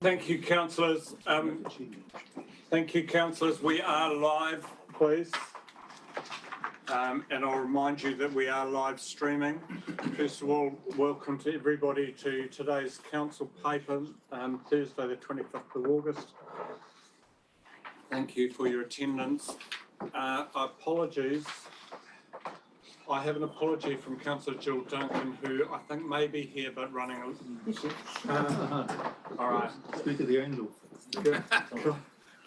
Thank you, councillors. We are live, please. And I'll remind you that we are live streaming. First of all, welcome to everybody to today's council paper, Thursday the 25th of August. Thank you for your attendance. Apologies. I have an apology from Councillor Jill Duncan, who I think may be here but running a... all right. Speak of the angel.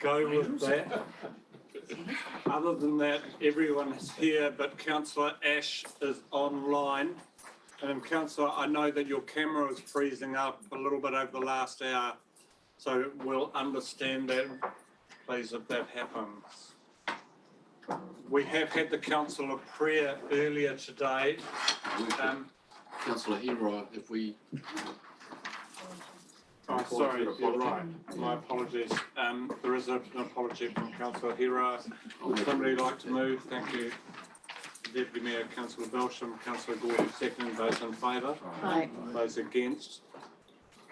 Go with that. Other than that, everyone is here, but Councillor Ash is online. And Councillor, I know that your camera is freezing up a little bit over the last hour, so we'll understand that, please, if that happens. We have had the council of prayer earlier today. Councillor Hero, if we... Oh, sorry, you're right. My apologies. There is an apology from Councillor Hero. Would somebody like to move? Thank you. Deputy Mayor, Councillor Belsham, Councillor Gordon, second. Those in favour? Aye. Those against?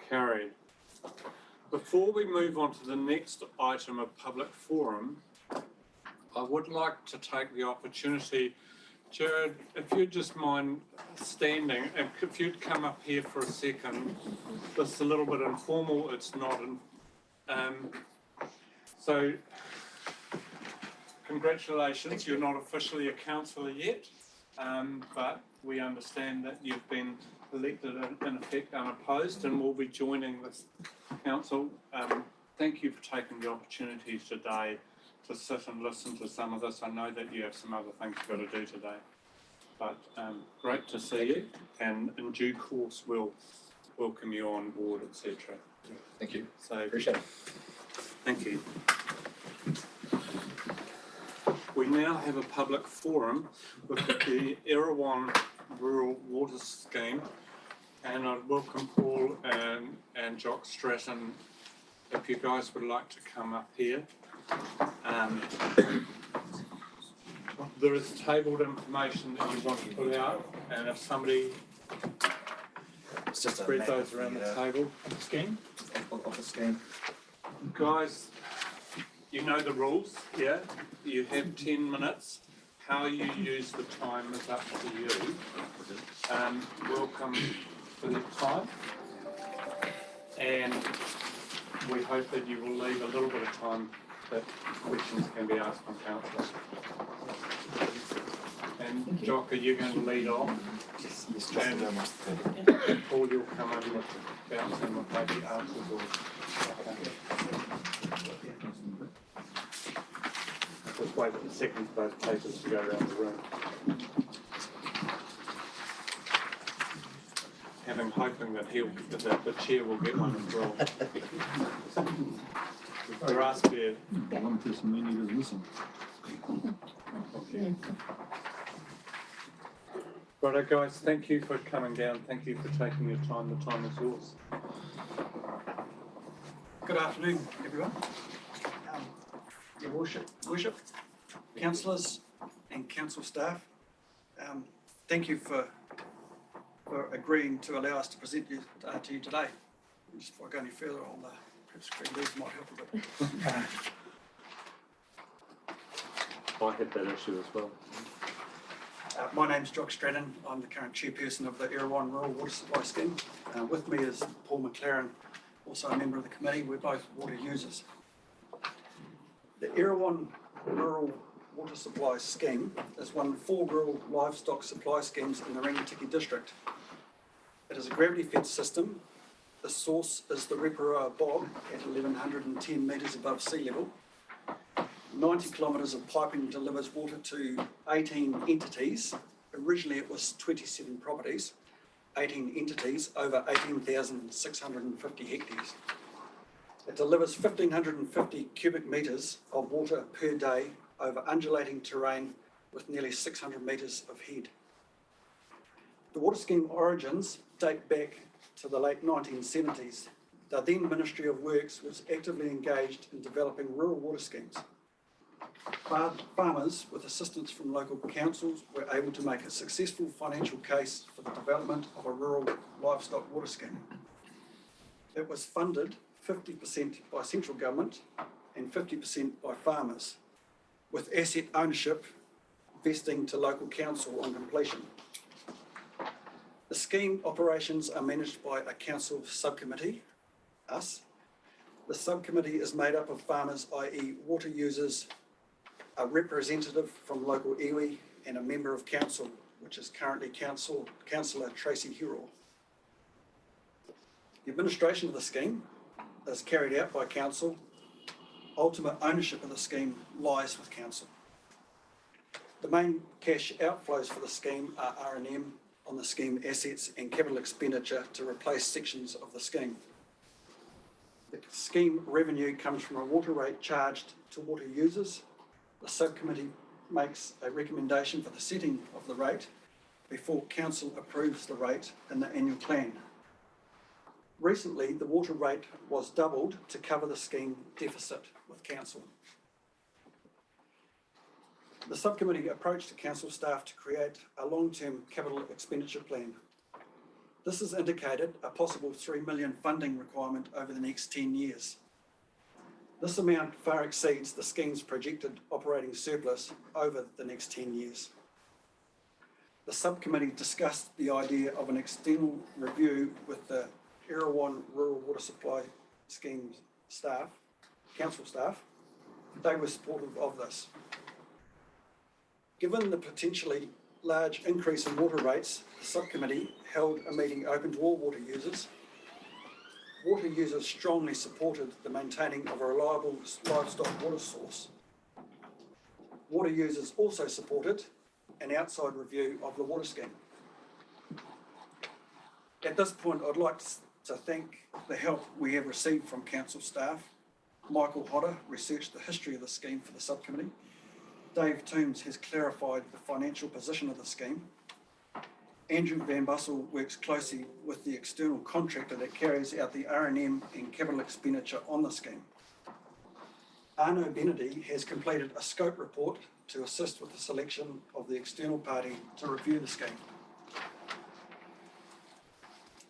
Carried. Before we move on to the next item of public forum, I would like to take the opportunity, Jared, if you'd just mind standing, and if you'd come up here for a second. This is a little bit informal, it's not. So, congratulations, you're not officially a councillor yet, but we understand that you've been elected in effect unopposed and will be joining this council. Thank you for taking the opportunity today to sit and listen to some of this. I know that you have some other things you've got to do today, but great to see you, and in due course we'll welcome you on board, etc. Thank you. So Appreciate it. thank you. We now have a public forum with the Erewhon Rural Water Scheme, and I'd welcome Paul and Jock Stratton if you guys would like to come up here. There is tabled information that you want to put out, and if somebody spread those around the table. Scheme? Of the scheme. Guys, you know the rules, yeah? You have 10 minutes. How you use the time is up to you. Welcome for the time. And we hope that you will leave a little bit of time that questions can be asked from council. And Jock, are you going to lead off? Yes, And Paul, you'll come over with bouncing with maybe answers or... Just wait a second for those papers to go around the room. Hoping that the chair will get one as well. There are spare. One person we need is missing. Okay. Righto, guys, thank you for coming down. Thank you for taking your time. The time is yours. Good afternoon, everyone. Your worship, councillors and council staff, thank you for agreeing to allow us to present to you today. Just before I go any further, I'll perhaps green leaves might help a bit. I had that issue as well. My name's Jock Stratton. I'm the current chairperson of the Erewhon Rural Water Supply Scheme. With me is Paul McLaren, also a member of the committee. We're both water users. The Erewhon Rural Water Supply Scheme is one of 4 rural livestock supply schemes in the Rangitikei district. It is a gravity-fed system. The source is the Reparoa Bog at 1110 metres above sea level. 90 kilometres of piping delivers water to 18 entities. Originally it was 27 properties, 18 entities over 18,650 hectares. It delivers 1,550 cubic metres of water per day over undulating terrain with nearly 600 metres of head. The water scheme origins date back to the late 1970s. The then Ministry of Works was actively engaged in developing rural water schemes. Farmers, with assistance from local councils, were able to make a successful financial case for the development of a rural livestock water scheme. It was funded 50% by central government and 50% by farmers, with asset ownership vesting to local council on completion. The scheme operations are managed by a council subcommittee, us. The subcommittee is made up of farmers, i.e. water users, a representative from local iwi, and a member of council, which is currently Councillor Tracy Hero. The administration of the scheme is carried out by council. Ultimate ownership of the scheme lies with council. The main cash outflows for the scheme are R&M on the scheme assets and capital expenditure to replace sections of the scheme. The scheme revenue comes from a water rate charged to water users. The subcommittee makes a recommendation for the setting of the rate before council approves the rate in the annual plan. Recently, the water rate was doubled to cover the scheme deficit with council. The subcommittee approached the council staff to create a long-term capital expenditure plan. This has indicated a possible $3 million funding requirement over the next 10 years. This amount far exceeds the scheme's projected operating surplus over the next 10 years. The subcommittee discussed the idea of an external review with the Erawan Rural Water Supply Scheme staff, council staff. They were supportive of this. Given the potentially large increase in water rates, the subcommittee held a meeting open to all water users. Water users strongly supported the maintaining of a reliable livestock water source. Water users also supported an outside review of the water scheme. At this point, I'd like to thank the help we have received from council staff. Michael Hodder researched the history of the scheme for the subcommittee. Dave Toombs has clarified the financial position of the scheme. Andrew Van Bussel works closely with the external contractor that carries out the R&M and capital expenditure on the scheme. Arno Benedy has completed a scope report to assist with the selection of the external party to review the scheme.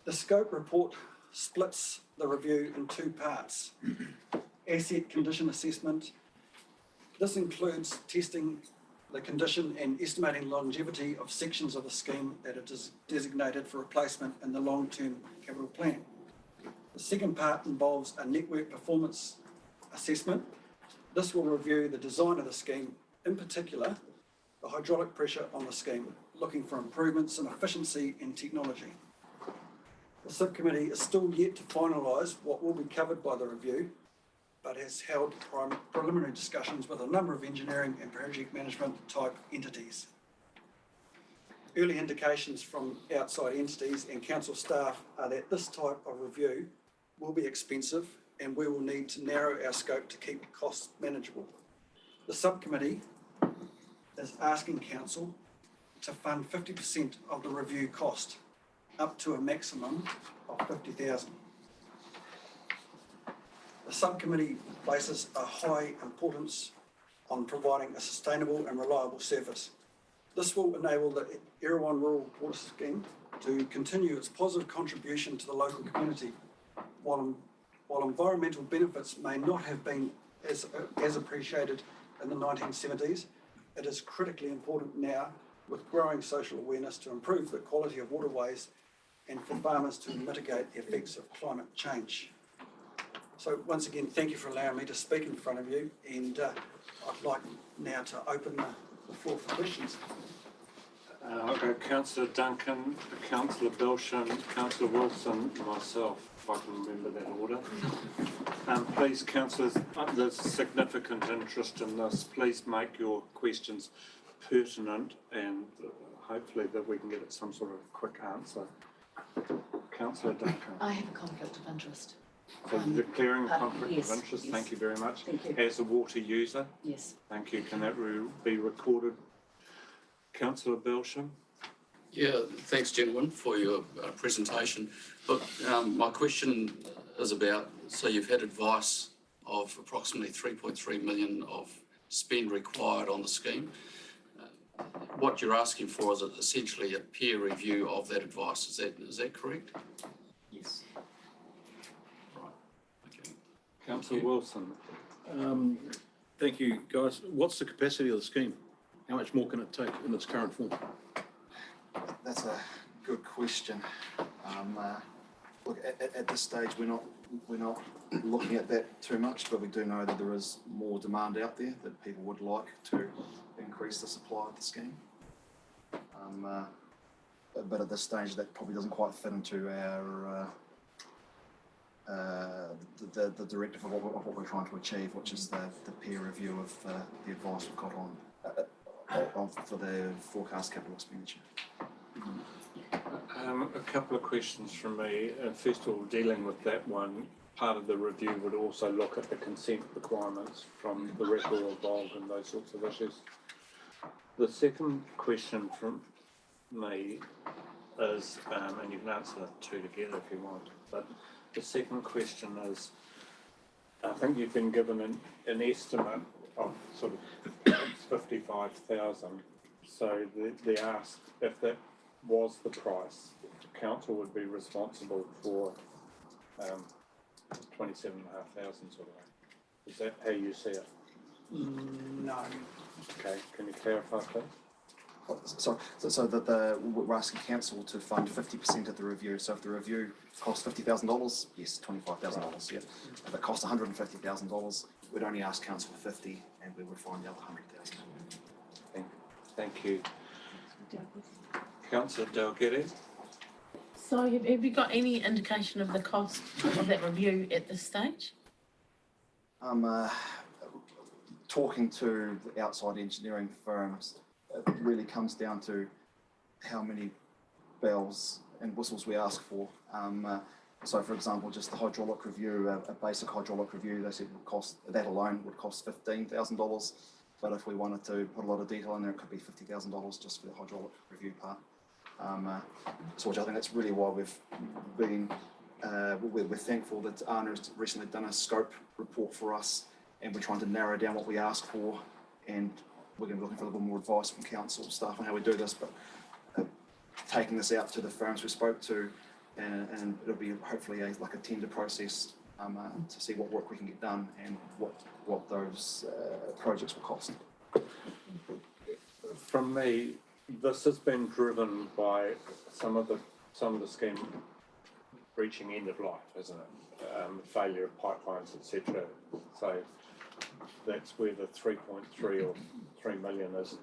The scope report splits the review in two parts. Asset condition assessment. This includes testing the condition and estimating longevity of sections of the scheme that are designated for replacement in the long-term capital plan. The second part involves a network performance assessment. This will review the design of the scheme, in particular, the hydraulic pressure on the scheme, looking for improvements in efficiency and technology. The subcommittee is still yet to finalise what will be covered by the review, but has held preliminary discussions with a number of engineering and project management type entities. Early indications from outside entities and council staff are that this type of review will be expensive and we will need to narrow our scope to keep costs manageable. The subcommittee is asking council to fund 50% of the review cost, up to a maximum of $50,000. The subcommittee places a high importance on providing a sustainable and reliable service. This will enable the Erawan Rural Water Scheme to continue its positive contribution to the local community. While environmental benefits may not have been as appreciated in the 1970s, it is critically important now with growing social awareness to improve the quality of waterways and for farmers to mitigate the effects of climate change. So once again, thank you for allowing me to speak in front of you, and I'd like now to open the floor for questions. I've got Councillor Duncan, Councillor Belsham, Councillor Wilson, myself, if I can remember that order. Please, councillors, there's significant interest in this. Please make your questions pertinent and hopefully that we can get some sort of quick answer. Councillor Duncan. I have a conflict of interest. So declaring conflict yes, of interest, yes. Thank you very much. Thank you. As a water user, Yes. thank you. Can that be recorded? Councillor Belsham. Yeah, thanks gentlemen for your presentation. Look, my question is about, so you've had advice of approximately 3.3 million of spend required on the scheme. What you're asking for is essentially a peer review of that advice. Is that correct? Yes. Right. Okay. Councillor Wilson. Thank you, guys. What's the capacity of the scheme? How much more can it take in its current form? That's a good question. Look, at this stage, we're not looking at that too much, but we do know that there is more demand out there, that people would like to increase the supply of the scheme. But at this stage, that probably doesn't quite fit into our the directive of what we're trying to achieve, which is the peer review of the advice we've got on for the forecast capital expenditure. A couple of questions from me. First of all, dealing with that one, part of the review would also look at the consent requirements from the record of bulk and those sorts of issues. The second question from me is, and you can answer the two together if you want, but the second question is, I think you've been given an estimate of sort of 55,000. So they asked if that was the price, the council would be responsible for 27,500 sort of way. Is that how you see it? No. Okay, can you clarify please? So that we're asking council to fund 50% of the review. So if the review costs $50,000, yes, $25,000. Yeah. If it costs $150,000, we'd only ask council for 50, and we would find the other 100,000. Thank you. Councillor Dalgety. So have you got any indication of the cost of that review at this stage? Talking to the outside engineering firms, it really comes down to how many bells and whistles we ask for. So, for example, just the hydraulic review, a basic hydraulic review, they said would cost, that alone would cost $15,000. But if we wanted to put a lot of detail in there, it could be $50,000 just for the hydraulic review part. So which I think that's really why we've been, we're thankful that ARNA has recently done a scope report for us, and we're trying to narrow down what we ask for, and we're going to be looking for a little more advice from council staff on how we do this, but taking this out to the firms we spoke to, and it'll be hopefully like a tender process to see what work we can get done and what those projects will cost. From me, this has been driven by some of the scheme reaching end of life, isn't it? Failure of pipelines, etc. So that's where the 3.3 or 3 million is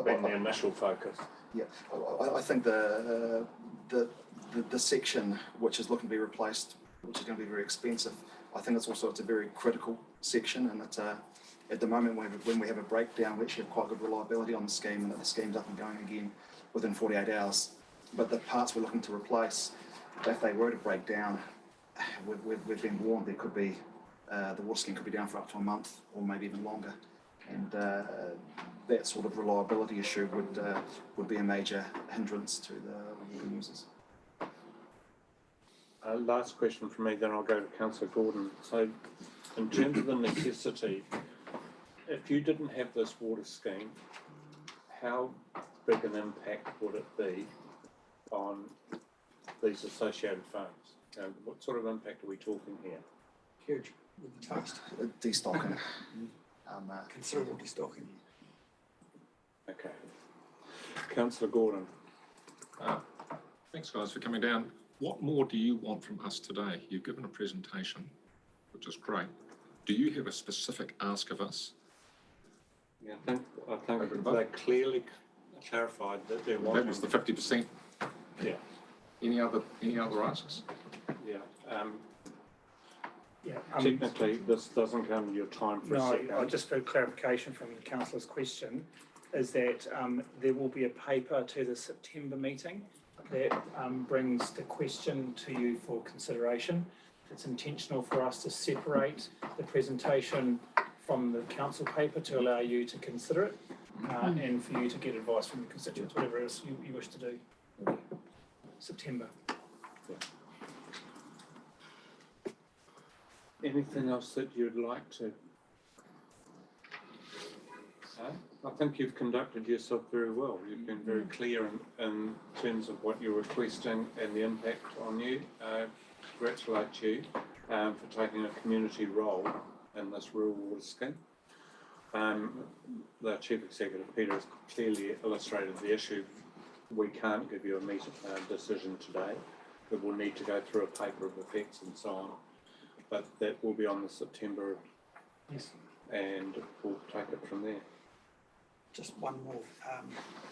been the initial focus. Yeah, I think the section which is looking to be replaced, which is going to be very expensive, I think it's a very critical section, and it's at the moment when we have a breakdown, we actually have quite good reliability on the scheme, and that the scheme's up and going again within 48 hours. But the parts we're looking to replace, if they were to break down, we've been warned there could be the water scheme could be down for up to a month or maybe even longer, and that sort of reliability issue would be a major hindrance to the water users. Last question from me, then I'll go to Councillor Gordon. So, in terms of the necessity, if you didn't have this water scheme, how big an impact would it be on these associated farms? What sort of impact are we talking here? Huge. With the taste. Destocking. Considerable destocking. Okay. Councillor Gordon. Thanks, guys, for coming down. What more do you want from us today? You've given a presentation, which is great. Do you have a specific ask of us? Yeah, I think they clearly clarified that there was. That was the 50%. Yeah. Any other asks? Yeah. Yeah, Technically, this doesn't come in your time for a second. No, just for clarification from the councillor's question, is that there will be a paper to the September meeting that brings the question to you for consideration. It's intentional for us to separate the presentation from the council paper to allow you to consider it and for you to get advice from your constituents, whatever it is you wish to do. September. Anything else that you'd like to say? I think you've conducted yourself very well. You've been very clear in terms of what you're requesting and the impact on you. Congratulate you. for taking a community role in this rural water scheme. The Chief Executive, Peter, has clearly illustrated the issue. We can't give you a decision today. It will need to go through a paper of effects and so on. But that will be on the September, and we'll take it from there. Just one more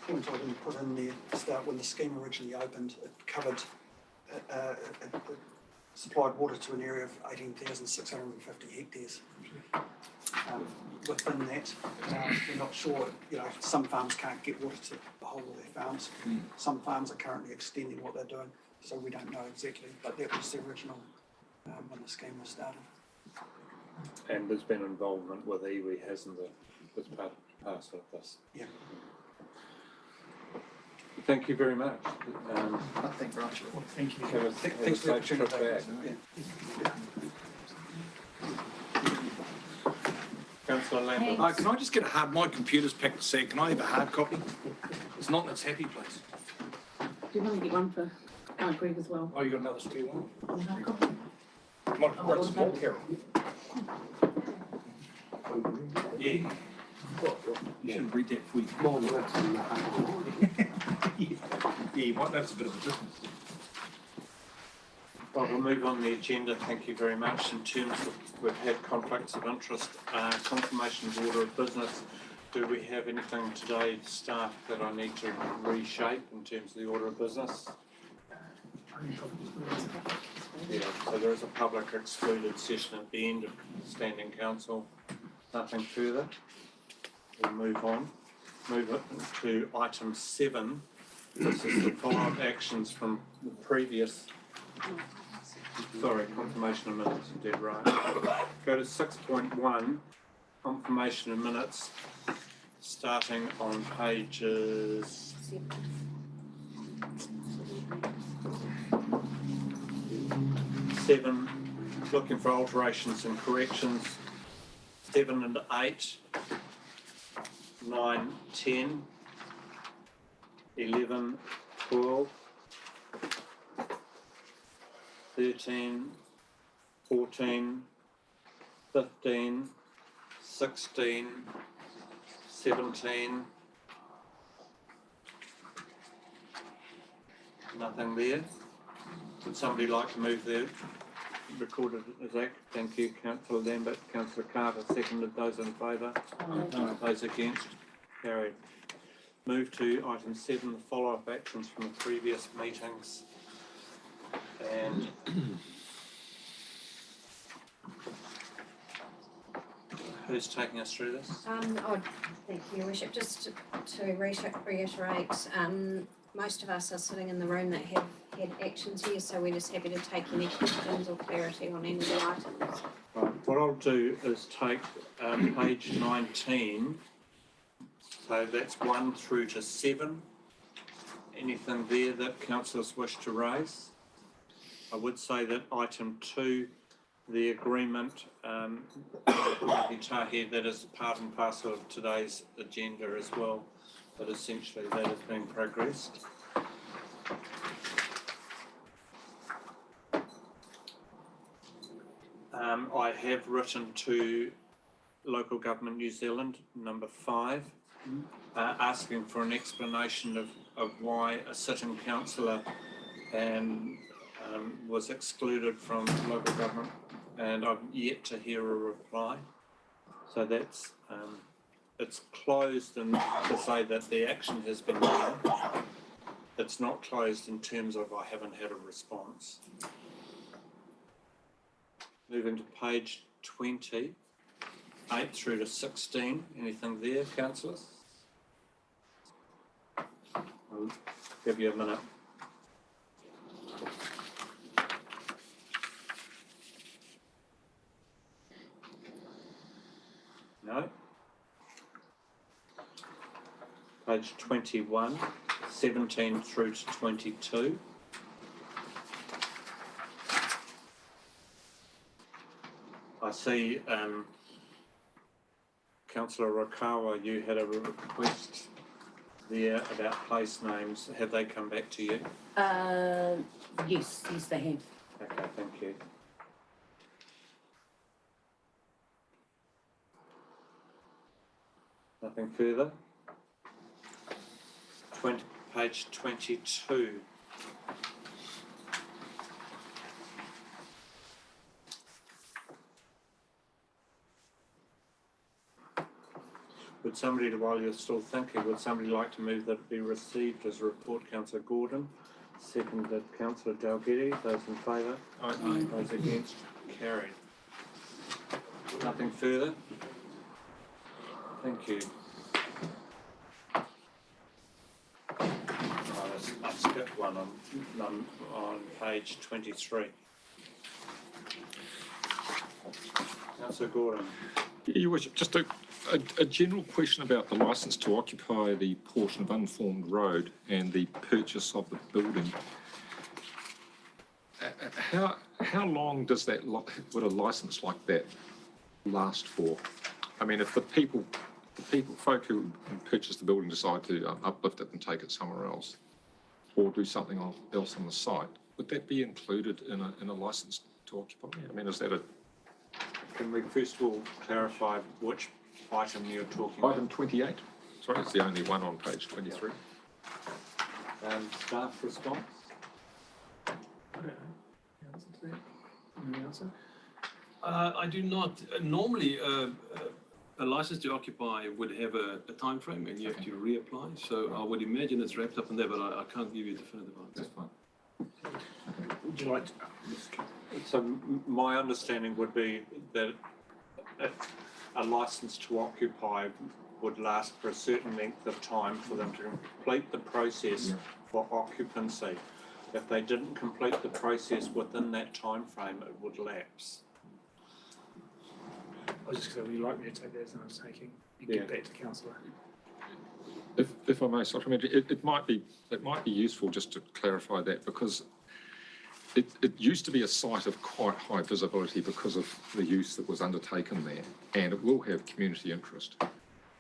point I didn't put in there to start. When the scheme originally opened, it covered, it supplied water to an area of 18,650 hectares. Within that, we're not sure, some farms can't get water to the whole of their farms. Some farms are currently extending what they're doing, so we don't know exactly, but that was the original when the scheme was started. And there's been involvement with iwi, hasn't there, as part of this? Yeah. Thank you very much. Thank you very much. Thank you. Have a Thanks for the safe trip opportunity. back. Yeah. Councillor Lambert. Hi, can I just get my computer's packed a sec, can I have a hard copy? It's not in its happy place. Do you want to get one for Greg as well? Oh, you got another spare one? Hard copy? Come on, grab some more, Carol. Yeah. You should read that for you. Yeah, you might notice a bit of a difference. Well, we'll move on the agenda. Thank you very much. In terms of, we've had conflicts of interest, confirmation of order of business. Do we have anything today, staff, that I need to reshape in terms of the order of business? Yeah, so there is a public excluded session at the end of standing council. Nothing further. We'll move on. Move it to item 7. This is the follow-up actions from the previous. Sorry, confirmation of minutes, you did right. Go to 6.1, confirmation of minutes, starting on pages 7, looking for alterations and corrections, 7 and 8, 9, 10, 11, 12, 13, 14, 15, 16, 17. Nothing there. Would somebody like to move the recorded as act? Thank you, Councillor Lambert. Councillor Carter seconded. Those in favour? Those against? Carried. Move to item 7, the follow-up actions from the previous meetings. And who's taking us through this? Thank you, Your Worship. Just to reiterate, most of us are sitting in the room that have had actions here, so we're just happy to take any questions or clarity on any of the items. Right, what I'll do is take page 19, so that's 1 through to 7. Anything there that councillors wish to raise? I would say that item 2, the agreement, that is part and parcel of today's agenda as well, but essentially that has been progressed. I have written to Local Government New Zealand, number 5, asking for an explanation of why a sitting councillor was excluded from local government, and I've yet to hear a reply. So that's it's closed, and to say that the action has been done. It's not closed in terms of I haven't had a response. Moving to page 20, 8 through to 16. Anything there, councillors? I'll give you a minute. No. Page 21, 17 through to 22. I see, Councillor Rakawa, you had a request there about place names. Have they come back to you? Yes, they have. Okay, thank you. Nothing further. Page 22. Would somebody, while you're still thinking, would somebody like to move that it be received as a report? Councillor Gordon, seconded Councillor Dalgety. Those in favour? Aye. Those against? Carried. Nothing further? Thank you. I skipped one on page 23. Councillor Gordon. Your Worship, just a general question about the licence to occupy the portion of unformed road and the purchase of the building. How long does that, would a licence like that last for? I mean, if the folk who purchase the building decide to uplift it and take it somewhere else, or do something else on the site, would that be included in a licence to occupy? I mean, is that a... Can we first of all clarify which item you're talking about? Item 28. Sorry, it's the only one on page 23. Staff response? I don't know. The answer to that? Any answer? I do not. Normally, a license to occupy would have a time frame, and you have to reapply. So I would imagine it's wrapped up in there, but I can't give you a definitive answer. That's fine. Would you like to? So my understanding would be that a licence to occupy would last for a certain length of time for them to complete the process for occupancy. If they didn't complete the process within that time frame, it would lapse. I was just going to say, would you like me to take that as an undertaking and get back to councillor? If I may, Sir, I mean, it might be useful just to clarify that, because it used to be a site of quite high visibility because of the use that was undertaken there, and it will have community interest.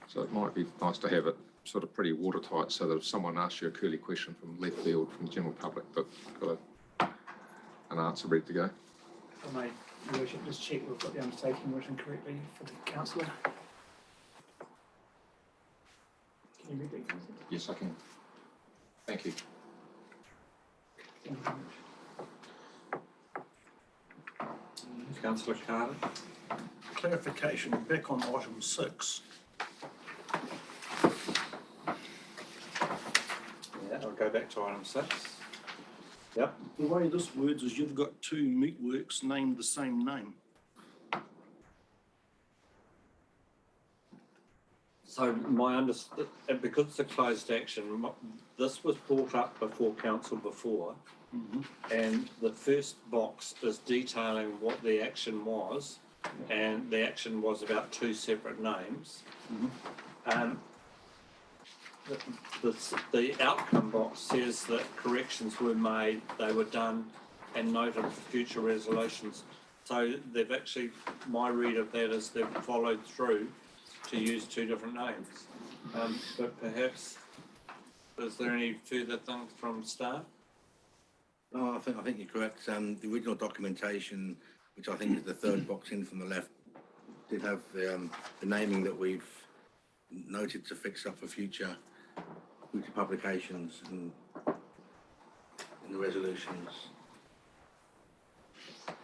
So it might be nice to have it sort of pretty watertight, so that if someone asks you a curly question from left field, from the general public, but you've got an answer ready to go. If I may, Your Worship, just check we've got the undertaking written correctly for the councillor. Can you read that, councillor? Yes, I can. Thank you. Thank you very much. Councillor Carter? Clarification, back on item 6. Yeah, I'll go back to item 6. Yep. The way this words is you've got 2 meatworks named the same name. So my understanding, because it's a closed action, this was brought up before council before, and the first box is detailing what the action was, and the action was about 2 separate names. The outcome box says that corrections were made, they were done, and noted for future resolutions. So they've actually, my read of that is they've followed through to use 2 different names. But perhaps, is there any further things from staff? No, I think you're correct. The original documentation, which I think is the 3rd box in from the left, did have the naming that we've noted to fix up for future publications and in the resolutions.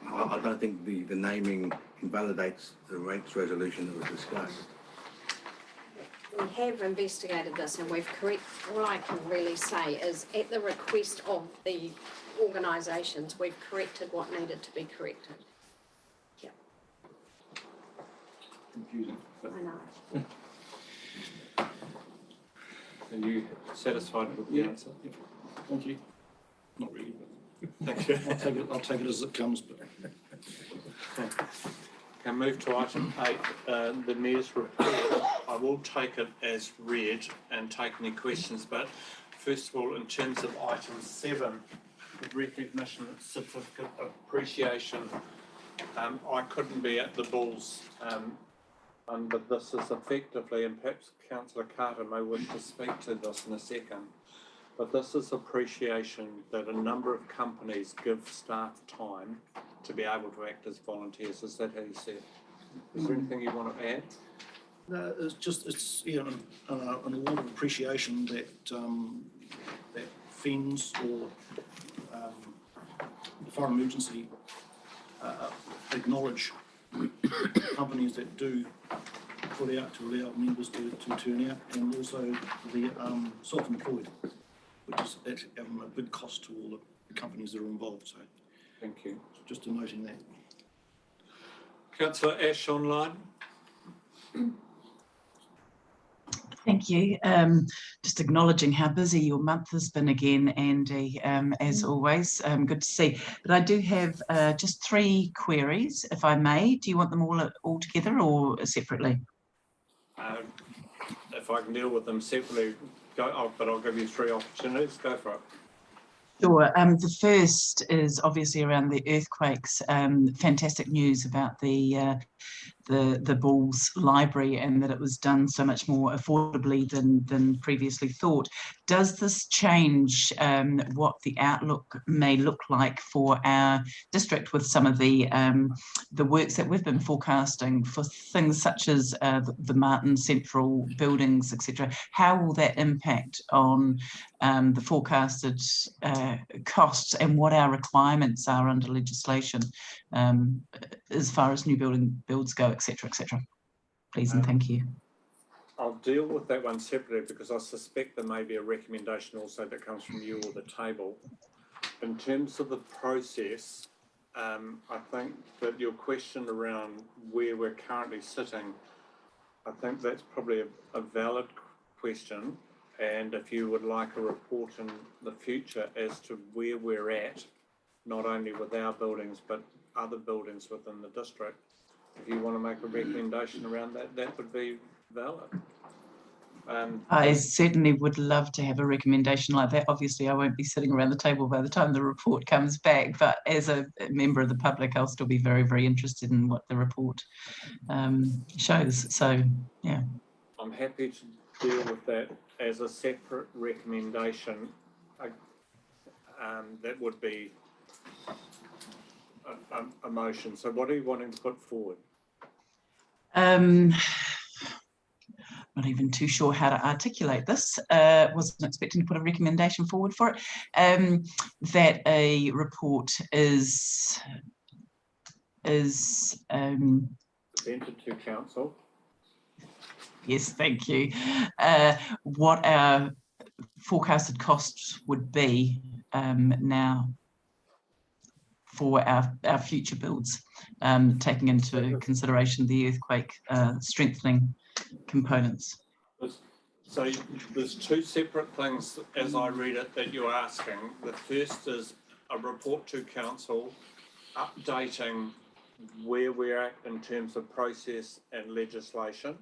I don't think the naming invalidates the rates resolution that was discussed. We have investigated this and we've all I can really say is at the request of the organisations, we've corrected what needed to be corrected. Yeah. Confusing. I know. Are you satisfied with the answer? Thank you. Not really, but Thank you. I'll take it as it comes. But Can move to item 8, the Mayor's report. I will take it as read and take any questions, but first of all, in terms of item 7, the recognition certificate of appreciation, I couldn't be at the Bulls, but this is effectively, and perhaps Councillor Carter may wish to speak to this in a second, but this is appreciation that a number of companies give staff time to be able to act as volunteers. Is that how you see it? Is there anything you want to add? It's just, it's, you know, an award of appreciation that, that FENS or the Foreign Emergency acknowledge companies that do put out to allow members to turn out, and also the self-employed, which is actually having a big cost to all the companies that are involved. So Thank you. just noting that. Councillor Ash online. Thank you. Just acknowledging how busy your month has been again, Andy, as always. Good to see. But I do have just 3 queries, if I may. Do you want them all together or separately? If I can deal with them separately, but I'll give you 3 opportunities. Go for it. Sure. The first is obviously around the earthquakes. Fantastic news about the Bulls Library, and that it was done so much more affordably than previously thought. Does this change what the outlook may look like for our district with some of the works that we've been forecasting for things such as the Martin Central buildings, etc.? How will that impact on the forecasted costs and what our requirements are under legislation as far as new builds go, etc., etc.? Please and thank you. I'll deal with that one separately because I suspect there may be a recommendation also that comes from you or the table. In terms of the process, I think that your question around where we're currently sitting, I think that's probably a valid question. And if you would like a report in the future as to where we're at, not only with our buildings, but other buildings within the district, if you want to make a recommendation around that, that would be valid. I certainly would love to have a recommendation like that. Obviously, I won't be sitting around the table by the time the report comes back, but as a member of the public, I'll still be very, very interested in what the report shows. So, yeah. I'm happy to deal with that as a separate recommendation. That would be a motion. So what are you wanting to put forward? Not even too sure how to articulate this. Wasn't expecting to put a recommendation forward for it. That a report is presented to council. Yes, thank you. What our forecasted costs would be now for our future builds, taking into consideration the earthquake strengthening components. So there's 2 separate things as I read it that you're asking. The first is a report to council updating where we're at in terms of process and legislation.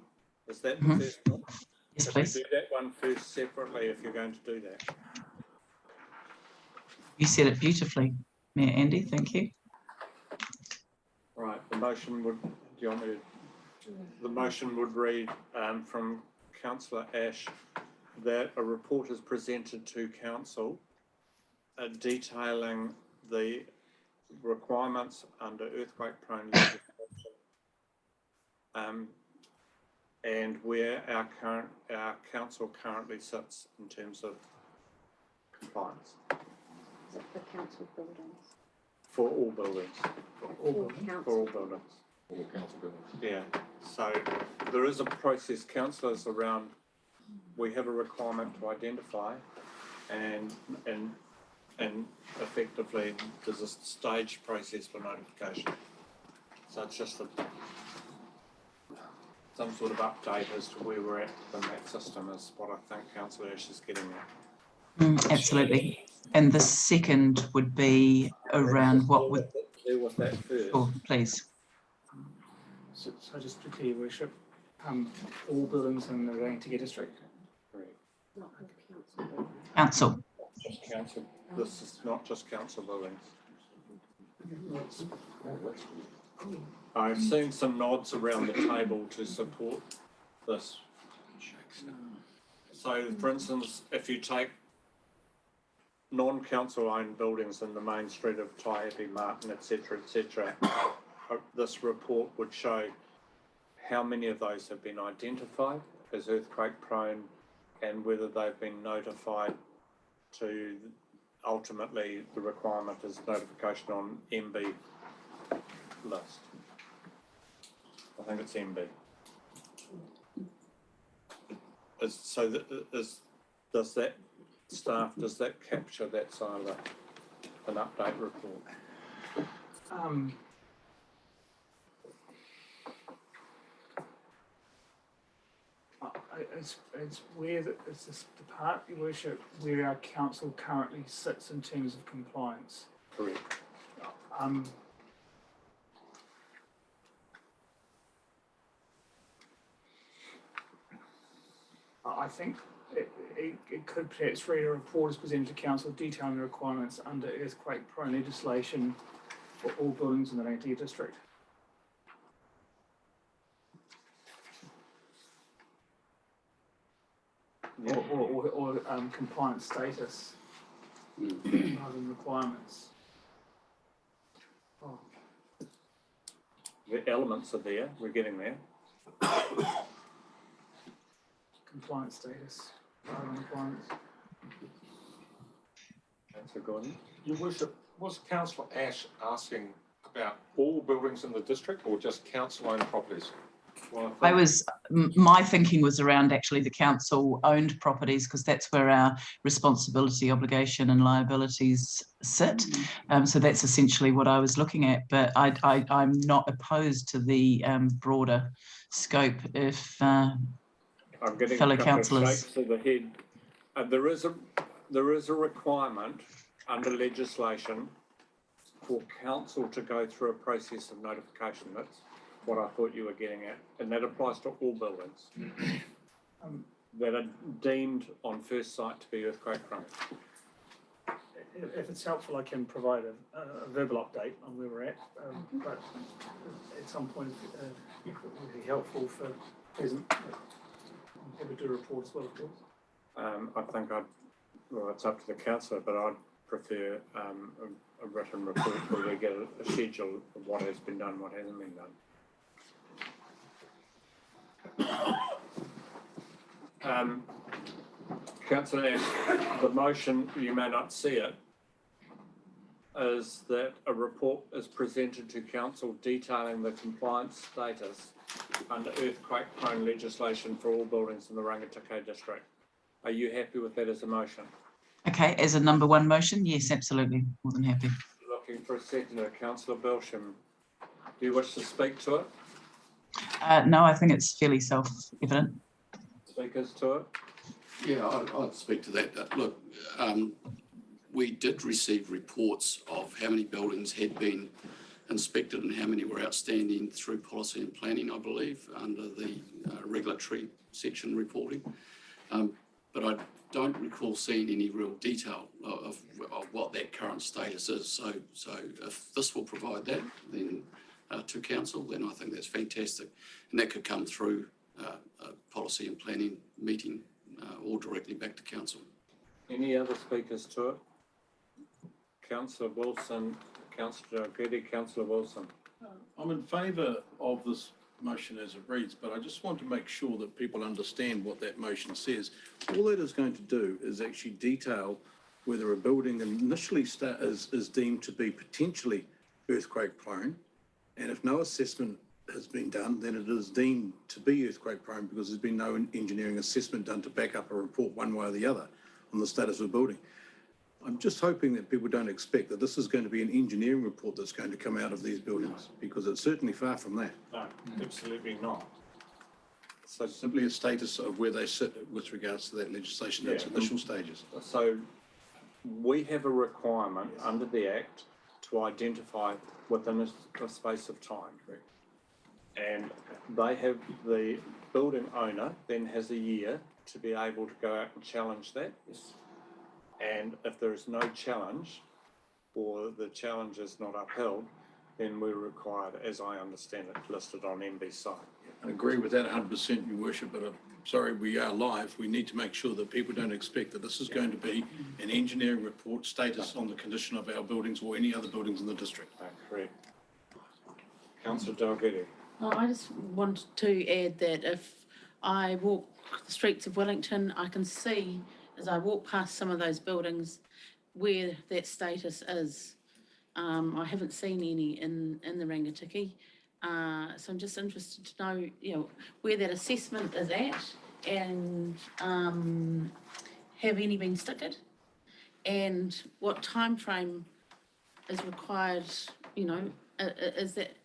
Is that the first one? Yes, please. Do that one first separately if you're going to do that. You said it beautifully, Mayor Andy, thank you. Right, the motion would, do you want me to, the motion would read from Councillor Ash that a report is presented to council detailing the requirements under earthquake-prone legislation and where our council currently sits in terms of compliance. Is it for council buildings? For all buildings. For all buildings. For all buildings. All council buildings. Yeah. So there is a process. Councillors around. We have a requirement to identify, and effectively there's a stage process for notification. So it's just some sort of update as to where we're at in that system is what I think Councillor Ash is getting at. Absolutely. And the second would be around what would deal with that first. Sure, please. So just to clear, Your Worship, all buildings in the Rangitikei district? Not with council. Council. Just council. This is not just council buildings. I've seen some nods around the table to support this. So, for instance, if you take non-council owned buildings in the main street of Taihape, Martin, etc., this report would show how many of those have been identified as earthquake prone and whether they've been notified to ultimately the requirement is notification on MB list. I think it's MB. Does that capture that side of an update report? It's where it's the part, Your Worship, where our council currently sits in terms of compliance. Correct. I think it could perhaps read a report as presented to council detailing the requirements under earthquake prone legislation for all buildings in the Rangitikei district. Yeah. Or compliance status rather than requirements. Oh. The elements are there, we're getting there. Compliance status rather than requirements. Councillor Gordon? Your Worship, was Councillor Ash asking about all buildings in the district or just council-owned properties? Well, my thinking was around actually the council owned properties, because that's where our responsibility, obligation and liabilities sit. So that's essentially what I was looking at, but I'm not opposed to the broader scope if I'm getting fellow a couple of councillors. shakes of the head. There is a requirement under legislation for council to go through a process of notification. That's what I thought you were getting at, and that applies to all buildings that are deemed on first sight to be earthquake prone. If it's helpful, I can provide a verbal update on where we're at, but at some point it would be helpful for present. I'm happy to do a report as well, of course. I think well, it's up to the councillor, but I'd prefer a written report where we get a schedule of what has been done, what hasn't been done. Councillor Ash, the motion, you may not see it, is that a report is presented to council detailing the compliance status under earthquake prone legislation for all buildings in the Rangitikei district. Are you happy with that as a motion? Okay, as a number one motion, yes, absolutely, more than happy. Looking for a seconder, Councillor Belsham. Do you wish to speak to it? No, I think it's fairly self-evident. Speakers to it? Yeah, I'd speak to that. Look, we did receive reports of how many buildings had been inspected and how many were outstanding through policy and planning, I believe, under the regulatory section reporting. But I don't recall seeing any real detail of what that current status is. So if this will provide that, then to council, then I think that's fantastic. And that could come through a policy and planning meeting or directly back to council. Any other speakers to it? Councillor Wilson, Councillor Giddy, Councillor Wilson. I'm in favour of this motion as it reads, but I just want to make sure that people understand what that motion says. All that is going to do is actually detail whether a building initially is deemed to be potentially earthquake prone, and if no assessment has been done, then it is deemed to be earthquake prone because there's been no engineering assessment done to back up a report one way or the other on the status of a building. I'm just hoping that people don't expect that this is going to be an engineering report that's going to come out of these buildings, because it's certainly far from that. No, absolutely not. So Simply a status of where they sit with regards to that legislation, that's initial stages. So we have a requirement under the Act to identify within a space of time. And they have, the building owner then has a year to be able to go out and challenge that. And if there is no challenge, or the challenge is not upheld, then we're required, as I understand it, listed on MB's site. I agree with that 100%, Your Worship, but I'm sorry, we are live. We need to make sure that people don't expect that this is going to be an engineering report status on the condition of our buildings or any other buildings in the district. Correct. Councillor Dalgety. Oh, I just wanted to add that if I walk the streets of Wellington, I can see as I walk past some of those buildings where that status is. I haven't seen any in the Rangitikei. So I'm just interested to know, where that assessment is at and have any been stickered and what time frame is required, is that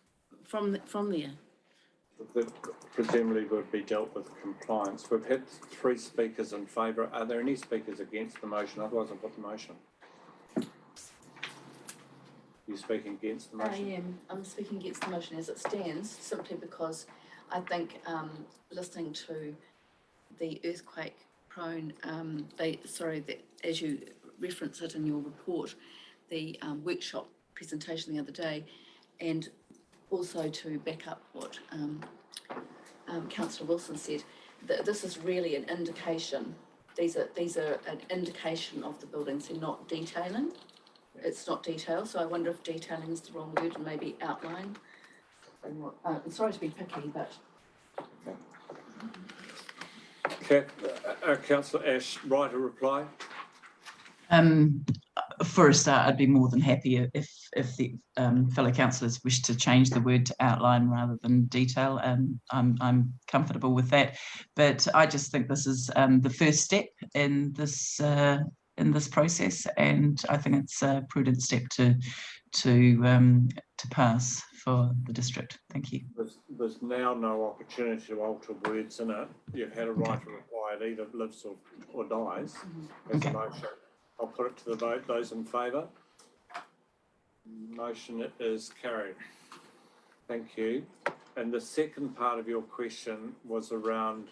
from there? That presumably would be dealt with compliance. We've had 3 speakers in favour. Are there any speakers against the motion? Otherwise I'll put the motion. You speaking against the motion? I'm speaking against the motion as it stands, simply because I think listening to the earthquake prone, that as you reference it in your report, the workshop presentation the other day, and also to back up what Councillor Wilson said, this is really an indication. These are an indication of the buildings. They're not detailing. It's not detail, so I wonder if detailing is the wrong word and maybe outline. I'm sorry to be picky, but. Councillor Ash, write a reply. For a start, I'd be more than happy if the fellow councillors wish to change the word to outline rather than detail, and I'm comfortable with that. But I just think this is the first step in this process, and I think it's a prudent step to pass for the district. Thank you. There's now no opportunity to alter words in it. You've had a right to reply. It either lives or dies as a motion. I'll put it to the vote. Those in favour? Motion is carried. Thank you. And the second part of your question was around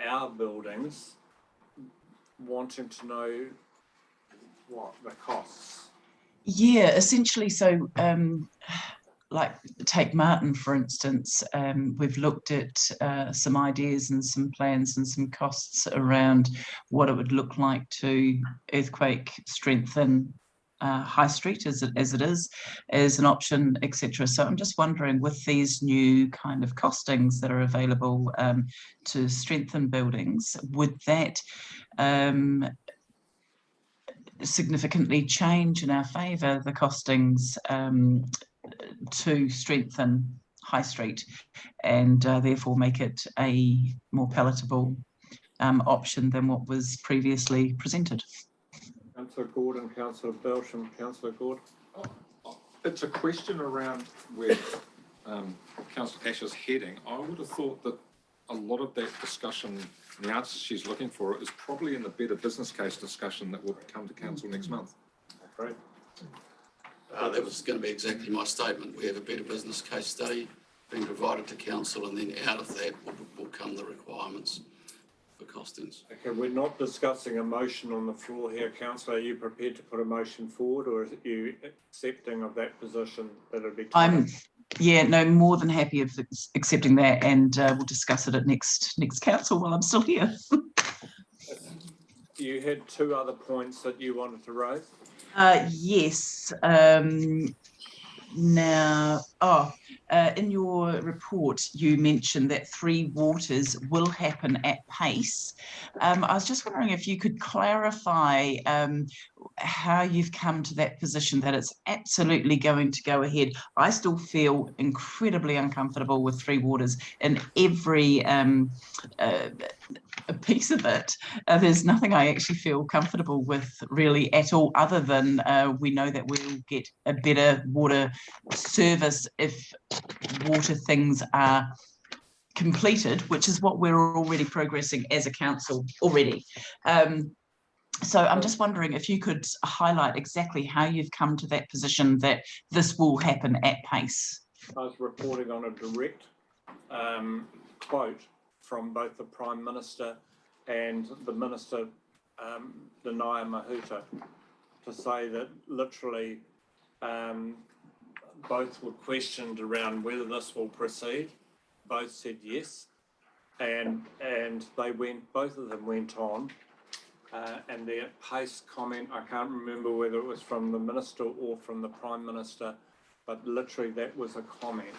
our buildings, wanting to know what the costs. Yeah, essentially. So, like take Martin, for instance, we've looked at some ideas and some plans and some costs around what it would look like to earthquake strengthen High Street as it is, as an option, etc. So I'm just wondering, with these new kind of costings that are available to strengthen buildings, would that significantly change in our favour the costings to strengthen High Street, and therefore make it a more palatable option than what was previously presented? Councillor Gordon, Councillor Belsham, Councillor Gordon. It's a question around where Councillor Ash is heading. I would have thought that a lot of that discussion and the answer she's looking for is probably in the better business case discussion that will come to council next month. Great. That was going to be exactly my statement. We have a better business case study being provided to council, and then out of that will come the requirements for costings. Okay, we're not discussing a motion on the floor here, Councillor. Are you prepared to put a motion forward, or is you accepting of that position that it'll be time? More than happy of accepting that, and we'll discuss it at next council while I'm still here. You had 2 other points that you wanted to raise. Yes. In your report, you mentioned that 3 waters will happen at pace. I was just wondering if you could clarify how you've come to that position that it's absolutely going to go ahead. I still feel incredibly uncomfortable with 3 waters in every a piece of it. There's nothing I actually feel comfortable with really at all, other than we know that we'll get a better water service if water things are completed, which is what we're already progressing as a council already. So I'm just wondering if you could highlight exactly how you've come to that position that this will happen at pace. I was reporting on a direct quote from both the Prime Minister and the Minister, Denai Mahuta, to say that literally both were questioned around whether this will proceed. Both said yes, and both of them went on, and their pace comment, I can't remember whether it was from the Minister or from the Prime Minister, but literally that was a comment.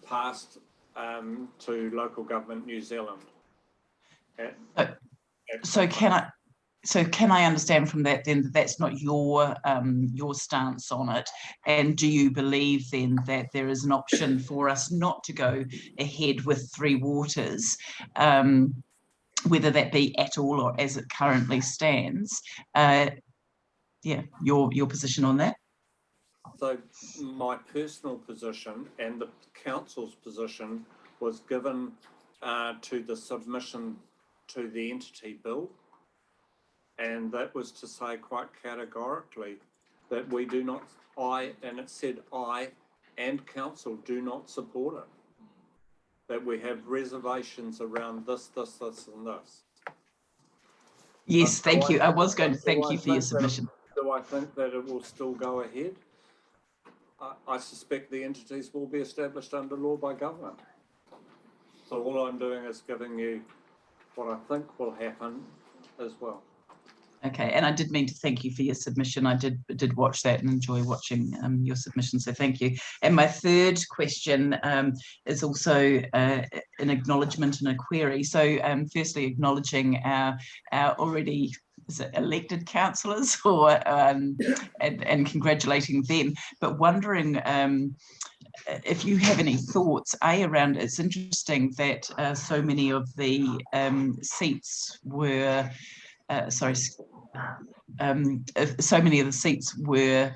passed to Local Government New Zealand. So can I understand from that then that that's not your stance on it? And do you believe then that there is an option for us not to go ahead with Three Waters, whether that be at all or as it currently stands? Your position on that? So my personal position and the council's position was given to the submission to the entity bill. And that was to say quite categorically that we do not, and it said I and council do not support it. That we have reservations around this, and this. Yes, thank you. I was going to thank you for your submission. Do I think that it will still go ahead? I suspect the entities will be established under law by government. So all I'm doing is giving you what I think will happen as well. Okay, and I did mean to thank you for your submission. I did watch that and enjoy watching your submission, so thank you. And my third question is also an acknowledgement and a query. So firstly, acknowledging our already elected councillors and congratulating them, but wondering if you have any thoughts, around, it's interesting that so many of the seats were, so many of the seats were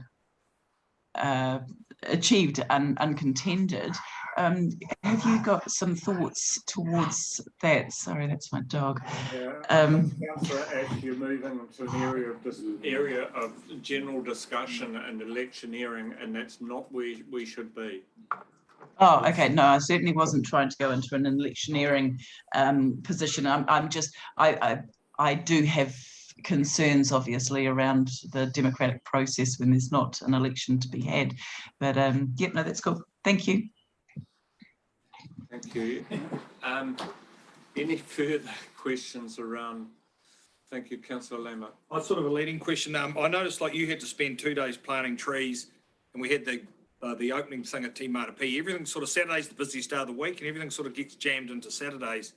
achieved uncontended. Have you got some thoughts towards that? Sorry, that's my dog. Yeah, Councillor Ash, you're moving into an area of general discussion and electioneering, and that's not where we should be. Oh, okay. No, I certainly wasn't trying to go into an electioneering position. I do have concerns, obviously, around the democratic process when there's not an election to be had. But yeah, no, that's cool. Thank you. Thank you. Any further questions around? Thank you, Councillor Lambert. Sort of a leading question. I noticed like you had to spend 2 days planting trees, and we had the opening thing at Te Marapi. Everything sort of Saturday's the busiest day of the week, and everything sort of gets jammed into Saturdays.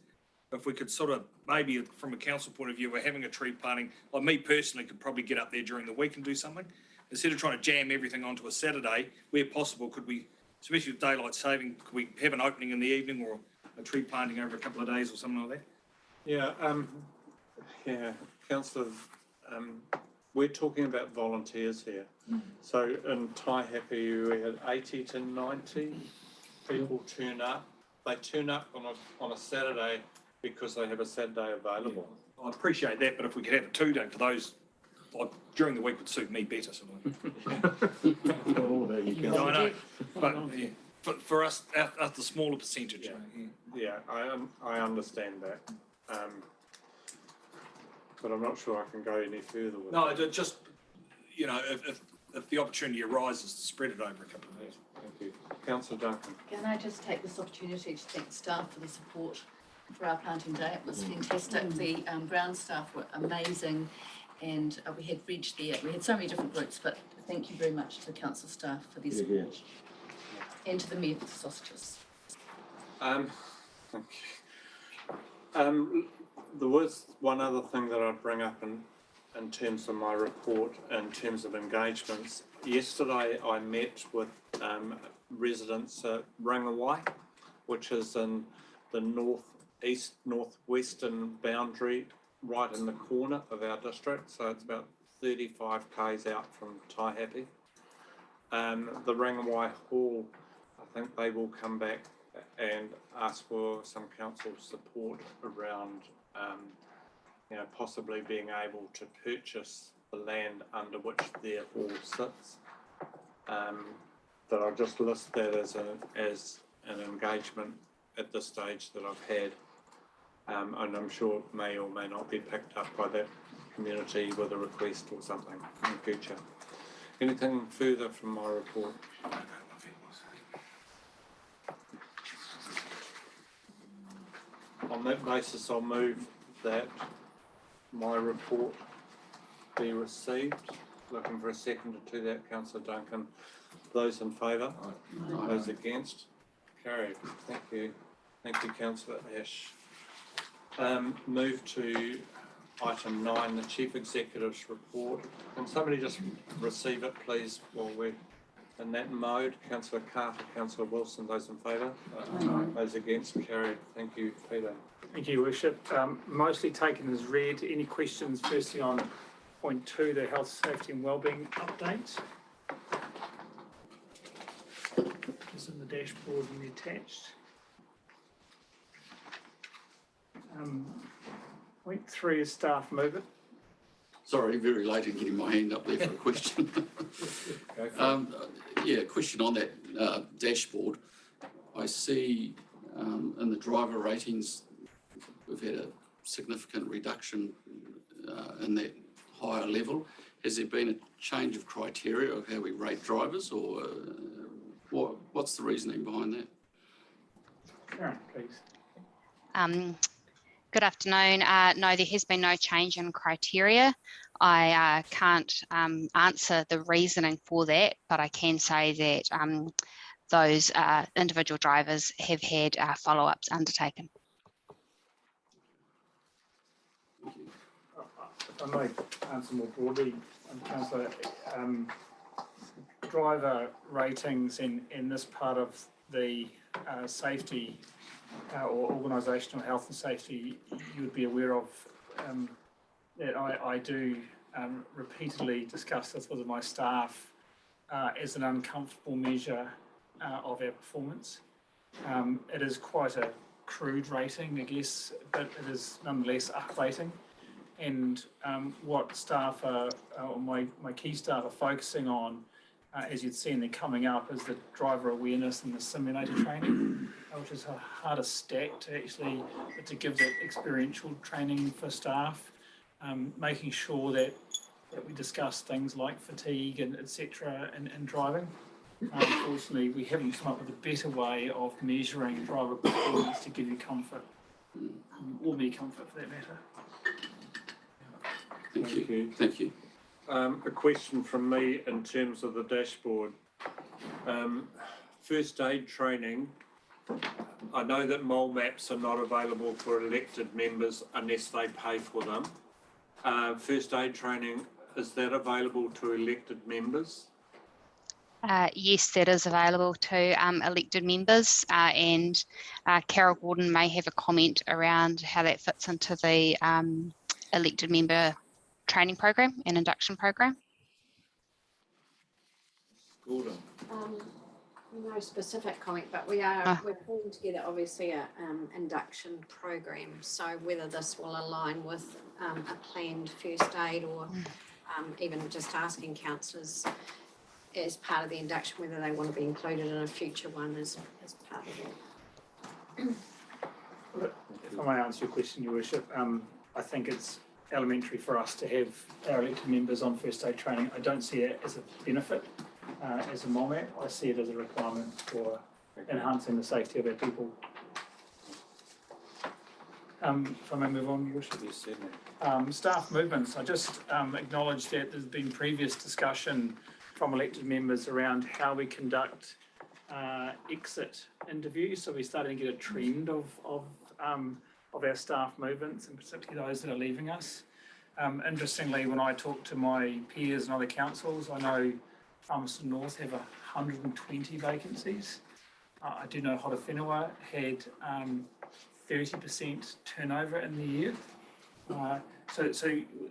If we could sort of, maybe from a council point of view, we're having a tree planting, like me personally could probably get up there during the week and do something. Instead of trying to jam everything onto a Saturday, where possible, could we, especially with daylight saving, could we have an opening in the evening or a tree planting over a couple of days or something like that? Yeah, Councillor, we're talking about volunteers here. So in Taihape, we had 80 to 90 people turn up. They turn up on a Saturday because they have a Saturday available. I appreciate that, but if we could have a 2-day for those, like during the week would suit me better. Sort of. All about you, I know, but yeah, for us, at the smaller percentage. Yeah, I understand that. But I'm not sure I can go any further with No, that. just, you know, if the opportunity arises to spread it over a couple of days. Thank you. Councillor Duncan. Can I just take this opportunity to thank staff for the support for our planting day? It was fantastic. The ground staff were amazing, and we had Reg there. We had so many different groups, but thank you very much to the council staff for their support. And to the mayor for the sausages. Thank you. There was one other thing that I'd bring up in terms of my report, in terms of engagements. Yesterday I met with residents at Rangawai, which is in the northwestern boundary, right in the corner of our district. So it's about 35 k's out from Taihape. The Rangawai Hall, I think they will come back and ask for some council support around possibly being able to purchase the land under which their hall sits. That I'll just list that as an engagement at this stage that I've had, and I'm sure it may or may not be picked up by that community with a request or something in the future. Anything further from my report? On that basis, I'll move that my report be received. Looking for a seconder to that, Councillor Duncan. Those in favour? Those against? Carried. Thank you. Thank you, councillor Ash. Move to item 9, the Chief Executive's report. Can somebody just receive it, please, while we're in that mode? Councillor Carter, councillor Wilson, those in favour? Those against? Carried. Thank you, Peter. Thank you, Your Worship. Mostly taken as read. Any questions firstly on point 2, the health, safety and wellbeing update? It's in the dashboard and attached. Point 3 is staff movement. Sorry, very late in getting my hand up there for a question. Yeah, question on that dashboard. I see in the driver ratings, we've had a significant reduction in that higher level. Has there been a change of criteria of how we rate drivers, or what's the reasoning behind that? Karen, please. Good afternoon. No, there has been no change in criteria. I can't answer the reasoning for that, but I can say that those individual drivers have had follow-ups undertaken. If I may answer more broadly, Councillor, driver ratings in this part of the safety or organisational health and safety, you would be aware of that I do repeatedly discuss this with my staff as an uncomfortable measure of our performance. It is quite a crude rating, I guess, but it is nonetheless a rating. And what staff or my key staff are focusing on, as you'd see in the coming up, is the driver awareness and the simulator training, which is a harder stat to actually to give that experiential training for staff, making sure that we discuss things like fatigue and etc. in driving. Unfortunately, we haven't come up with a better way of measuring driver performance to give you comfort, or me comfort for that matter. Thank you. Thank you. A question from me in terms of the dashboard. First aid training. I know that mole maps are not available for elected members unless they pay for them. First aid training, is that available to elected members? Yes, that is available to elected members, and Carol Gordon may have a comment around how that fits into the elected member training program and induction program. Gordon. No specific comment, but we're pulling together obviously a induction program. So whether this will align with a planned first aid or even just asking councillors as part of the induction whether they want to be included in a future one as part of that. If I may answer your question, Your Worship, I think it's elementary for us to have our elected members on first aid training. I don't see it as a benefit as a MOMAT. I see it as a requirement for enhancing the safety of our people. If I may move on, Your Worship. Yes, certainly. Staff movements. I just acknowledge that there's been previous discussion from elected members around how we conduct exit interviews. So we're starting to get a trend of our staff movements, and particularly those that are leaving us. Interestingly, when I talk to my peers and other councils, I know Palmerston North have 120 vacancies. I do know Horowhenua had 30% turnover in the year. So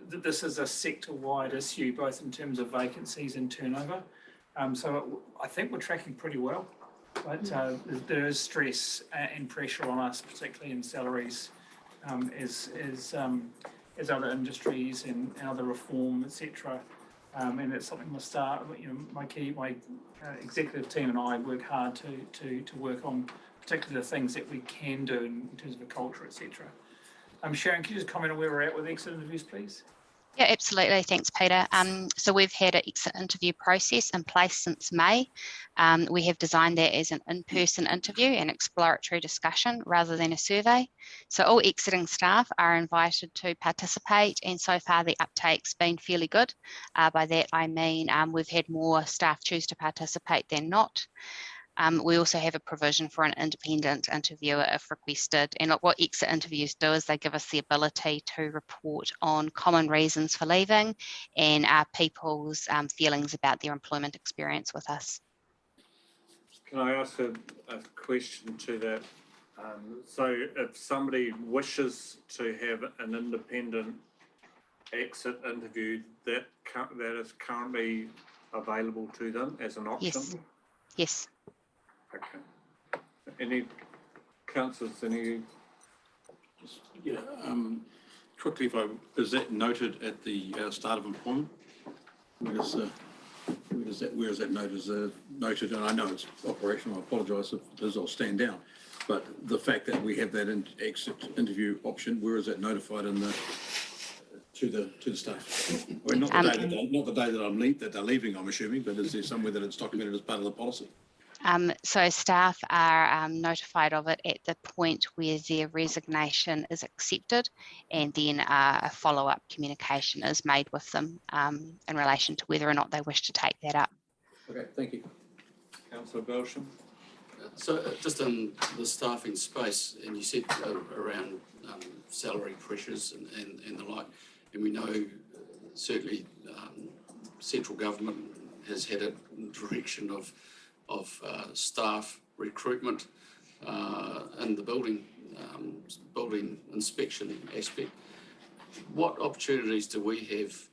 this is a sector-wide issue, both in terms of vacancies and turnover. So I think we're tracking pretty well, but there is stress and pressure on us, particularly in salaries, as other industries and other reform, etc. And it's something we'll start. My executive team and I work hard to work on, particularly the things that we can do in terms of a culture, etc. Sharon, can you just comment on where we're at with exit interviews, please? Yeah, absolutely. Thanks, Peter. So we've had an exit interview process in place since May. We have designed that as an in-person interview and exploratory discussion rather than a survey. So all exiting staff are invited to participate, and so far the uptake's been fairly good. By that I mean we've had more staff choose to participate than not. We also have a provision for an independent interviewer if requested. And look, what exit interviews do is they give us the ability to report on common reasons for leaving and people's feelings about their employment experience with us. Can I ask a question to that? So if somebody wishes to have an independent exit interview, that is currently available to them as an option? Yes. Yes. Okay. Any councillors, any? Yeah, quickly, is that noted at the start of employment? Where is that noted? And I know it's operational, I apologise if it is, I'll stand down. But the fact that we have that exit interview option, where is that notified in the to the staff? I mean, not the day that they're leaving, I'm assuming, but is there somewhere that it's documented as part of the policy? So staff are notified of it at the point where their resignation is accepted, and then a follow-up communication is made with them in relation to whether or not they wish to take that up. Okay, thank you. Councillor Belsham? So just in the staffing space, and you said around salary pressures and the like, and we know certainly central government has had a direction of staff recruitment in the building inspection aspect. What opportunities do we have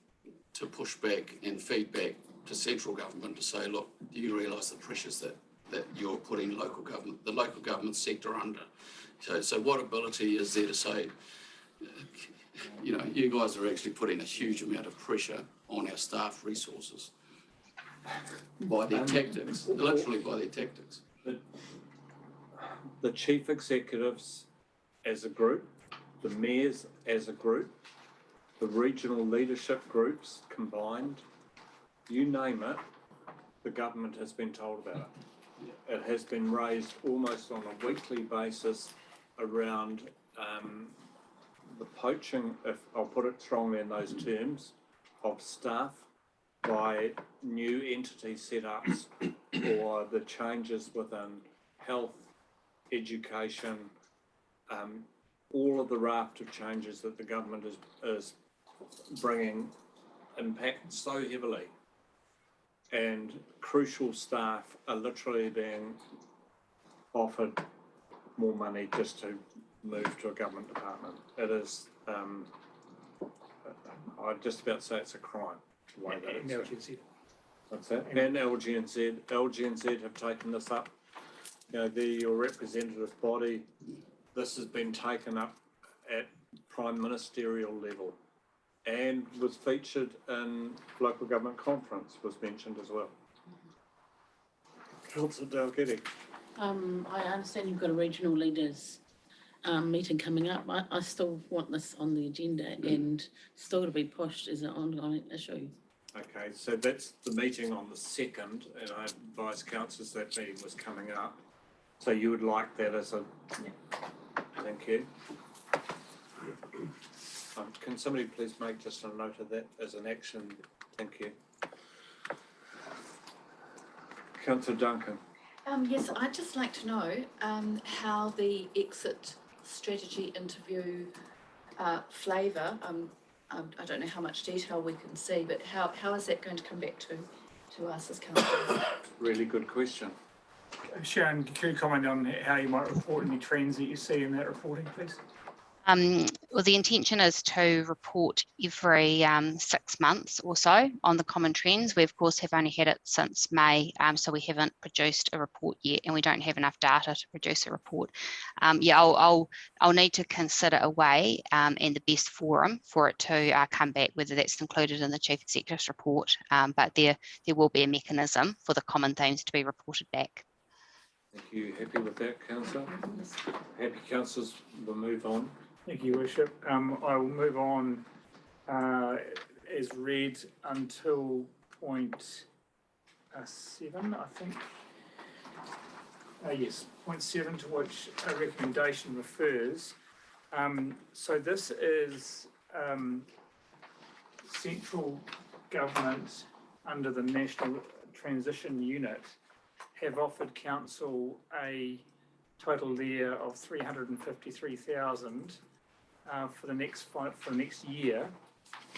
to push back and feedback to central government to say, look, do you realise the pressures that you're putting the local government sector under? So what ability is there to say, you know, you guys are actually putting a huge amount of pressure on our staff resources by their tactics, literally by their tactics. The chief executives as a group, the mayors as a group, the regional leadership groups combined, you name it, the government has been told about it. It has been raised almost on a weekly basis around the poaching, if I'll put it strongly in those terms, of staff by new entity setups or the changes within health, education, all of the raft of changes that the government is bringing impact so heavily. And crucial staff are literally being offered more money just to move to a government department. It is, I'd just about say it's a crime. The way that And LGNZ. What's that? And LGNZ have taken this up. You know, they're your representative body. This has been taken up at prime ministerial level and was featured in local government conference, was mentioned as well. Councillor Dalgety. I understand you've got a regional leaders meeting coming up. I still want this on the agenda and still to be pushed as an ongoing issue. Okay, so that's the meeting on the 2nd, and I advised councillors that meeting was coming up. So you would like that as a... Yeah. Thank you. Can somebody please make just a note of that as an action? Thank you. Councillor Duncan. Yes, I'd just like to know how the exit strategy interview flavour, I don't know how much detail we can see, but how is that going to come back to us as councillors? Really good question. Sharon, can you comment on how you might report any trends that you see in that reporting, please? Well, the intention is to report every 6 months or so on the common trends. We, of course, have only had it since May, so we haven't produced a report yet, and we don't have enough data to produce a report. Yeah, I'll need to consider a way and the best forum for it to come back, whether that's included in the Chief Executive's report, but there will be a mechanism for the common themes to be reported back. Thank you. Happy with that, Councillor? Happy councillors, we'll move on. Thank you, Worship. I will move on as read until point 7, I think. Yes, point 7, to which a recommendation refers. So this is central government under the National Transition Unit have offered council a total there of 353,000 for the next year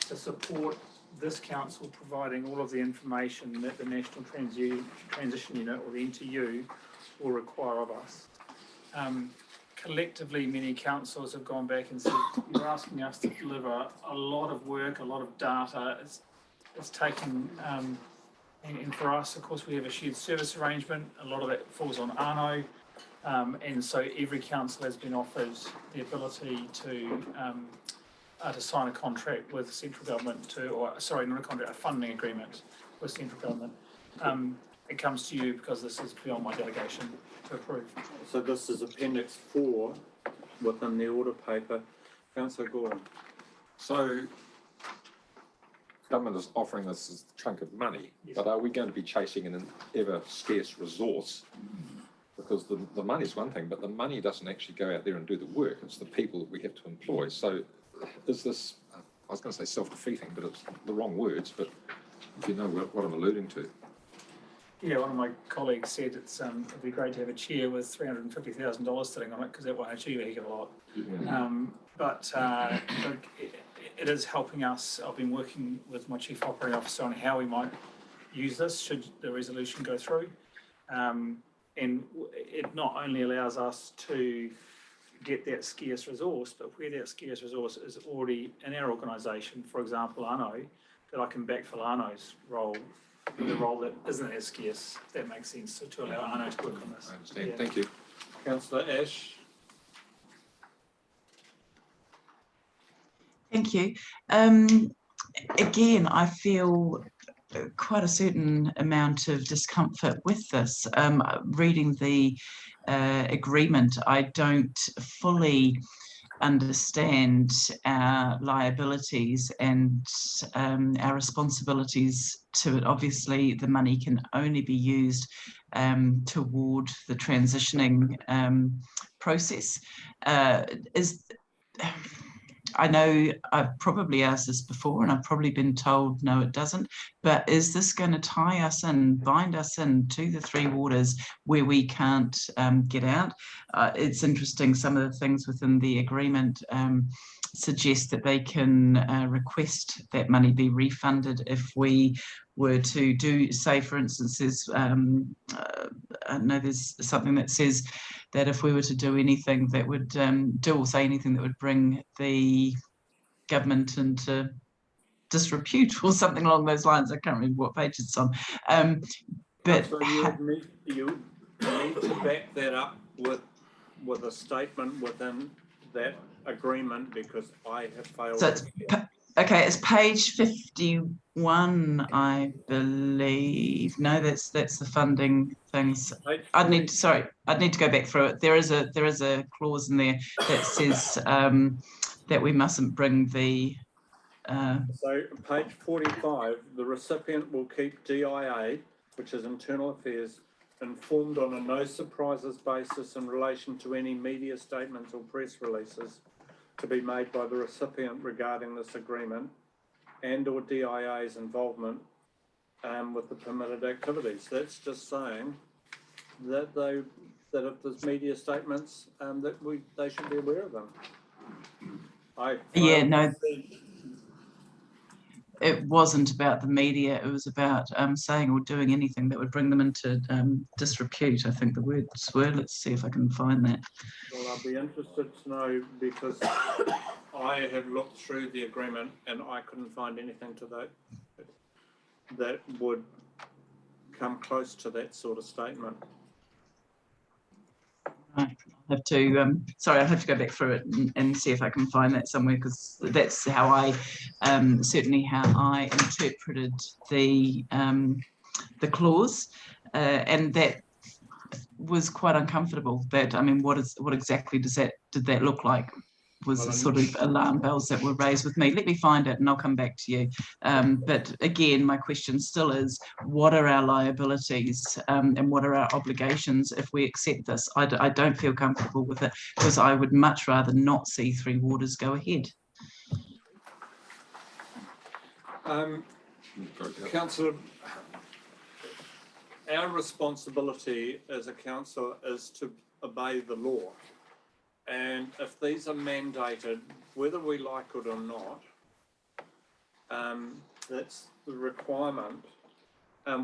to support this council providing all of the information that the National Transition Unit, or the NTU, will require of us. Collectively, many councils have gone back and said, you're asking us to deliver a lot of work, a lot of data. It's taken, and for us, of course, we have a shared service arrangement. A lot of that falls on Arno. And so every council has been offered the ability to sign a contract with central government a funding agreement with central government. It comes to you because this is beyond my delegation to approve. So this is Appendix 4 within the order paper. Councillor Gordon. So government is offering us a chunk of money, Yes. but are we going to be chasing an ever scarce resource? Because the money's one thing, but the money doesn't actually go out there and do the work. It's the people that we have to employ. So is this, I was going to say self-defeating, but it's the wrong words, but if you know what I'm alluding to. Yeah, one of my colleagues said it'd be great to have a chair with $350,000 sitting on it, because that won't achieve a heck of a lot. But it is helping us. I've been working with my Chief Operating Officer on how we might use this should the resolution go through. And it not only allows us to get that scarce resource, but where that scarce resource is already in our organisation, for example, Arno, that I can backfill Arno's role with a role that isn't as scarce, if that makes sense, so to allow Arno to work on this. I understand. Yeah. Thank you. Councillor Ash. Thank you. Again, I feel quite a certain amount of discomfort with this. Reading the agreement, I don't fully understand our liabilities and our responsibilities to it. Obviously, the money can only be used toward the transitioning process. I know I've probably asked this before and I've probably been told, no, it doesn't, but is this going to tie us in, bind us in to the three waters where we can't get out? It's interesting, some of the things within the agreement suggest that they can request that money be refunded if we were to do, say, for instance, there's, I know there's something that says that if we were to do anything that would do or say anything that would bring the government into disrepute or something along those lines. I can't remember what page it's on. But so you need to back that up with a statement within that agreement, because I have failed. So it's okay, it's page 51, I believe. No, that's the funding things. I'd need to go back through it. There is a clause in there that says that we mustn't bring the So page 45, the recipient will keep DIA, which is Internal Affairs, informed on a no surprises basis in relation to any media statements or press releases to be made by the recipient regarding this agreement and or DIA's involvement with the permitted activities. That's just saying that if there's media statements, they should be aware of them. It wasn't about the media, it was about saying or doing anything that would bring them into disrepute, I think the words were. Let's see if I can find that. Well, I'd be interested to know, because I have looked through the agreement and I couldn't find anything to that would come close to that sort of statement. I have to, sorry, I'll have to go back through it and see if I can find that somewhere, because that's how I, certainly how I interpreted the clause, and that was quite uncomfortable. That, I mean, what exactly did that look like? Was the sort of alarm bells that were raised with me. Let me find it and I'll come back to you. But again, my question still is, what are our liabilities and what are our obligations if we accept this? I don't feel comfortable with it, because I would much rather not see Three Waters go ahead. Councillor our responsibility as a council is to obey the law. And if these are mandated, whether we like it or not, that's the requirement.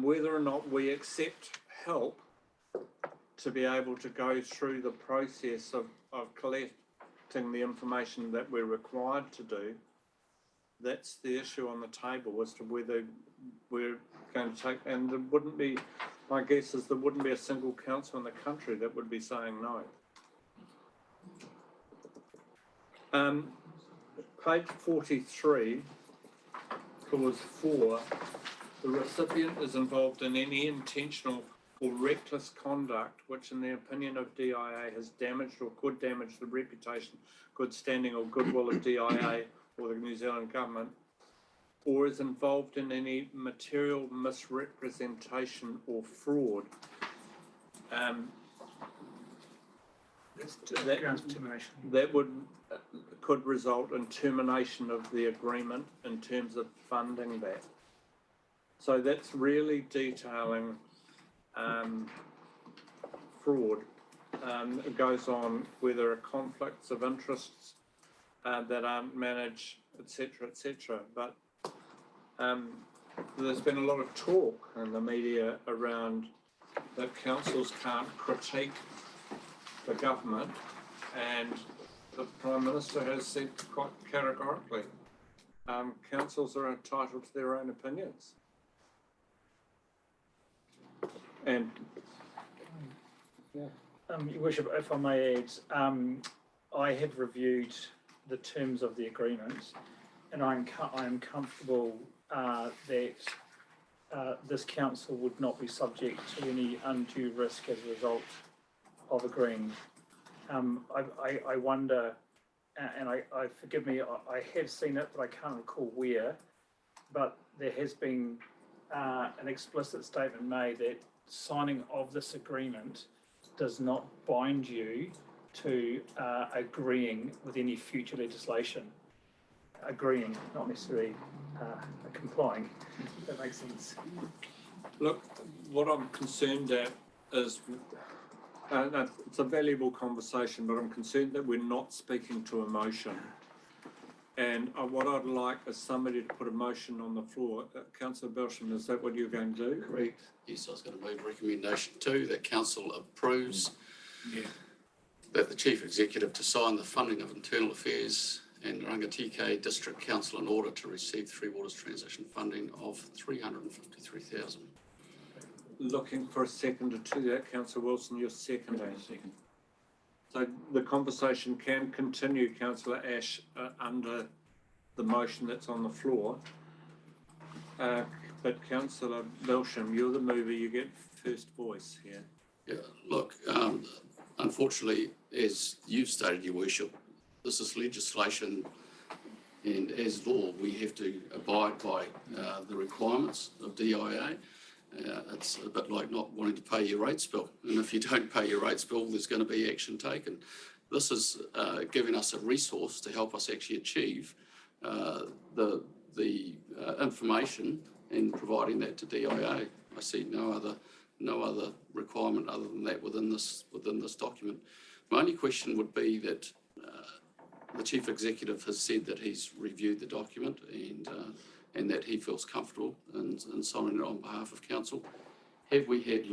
Whether or not we accept help to be able to go through the process of collecting the information that we're required to do, that's the issue on the table as to whether we're going to take, and there wouldn't be, my guess is there wouldn't be a single council in the country that would be saying no. Page 43, clause 4, the recipient is involved in any intentional or reckless conduct which in the opinion of DIA has damaged or could damage the reputation, good standing or goodwill of DIA or the New Zealand government, or is involved in any material misrepresentation or fraud. That could result in termination of the agreement in terms of funding that. So that's really detailing fraud. It goes on where there are conflicts of interests that aren't managed, etc., etc. But there's been a lot of talk in the media around that councils can't critique the government, and the Prime Minister has said quite categorically, councils are entitled to their own opinions. And Your Worship, if I may add, I have reviewed the terms of the agreement, and I am comfortable that this council would not be subject to any undue risk as a result of agreeing. I wonder, and I forgive me, I have seen it, but I can't recall where, but there has been an explicit statement made that signing of this agreement does not bind you to agreeing with any future legislation. Agreeing, not necessarily complying. That makes sense. look, what I'm concerned at is, it's a valuable conversation, but I'm concerned that we're not speaking to emotion. And what I'd like is somebody to put a motion on the floor. Councillor Belsham, is that what you're going to do? Correct. Yes, I was going to move recommendation 2, that council approves that the Chief Executive to sign the funding of internal affairs and Rangitikei District Council in order to receive Three Waters transition funding of $353,000. Looking for a seconder to that. Councillor Wilson, you're seconding. Second. So the conversation can continue, Councillor Ash, under the motion that's on the floor. But Councillor Belsham, you're the mover, you get first voice here. Yeah, look, unfortunately, as you've stated, Your Worship, this is legislation, and as law, we have to abide by the requirements of DIA. It's a bit like not wanting to pay your rates bill, and if you don't pay your rates bill, there's going to be action taken. This is giving us a resource to help us actually achieve the information and providing that to DIA. I see no other requirement other than that within this document. My only question would be that the Chief Executive has said that he's reviewed the document and that he feels comfortable in signing it on behalf of council. Have we had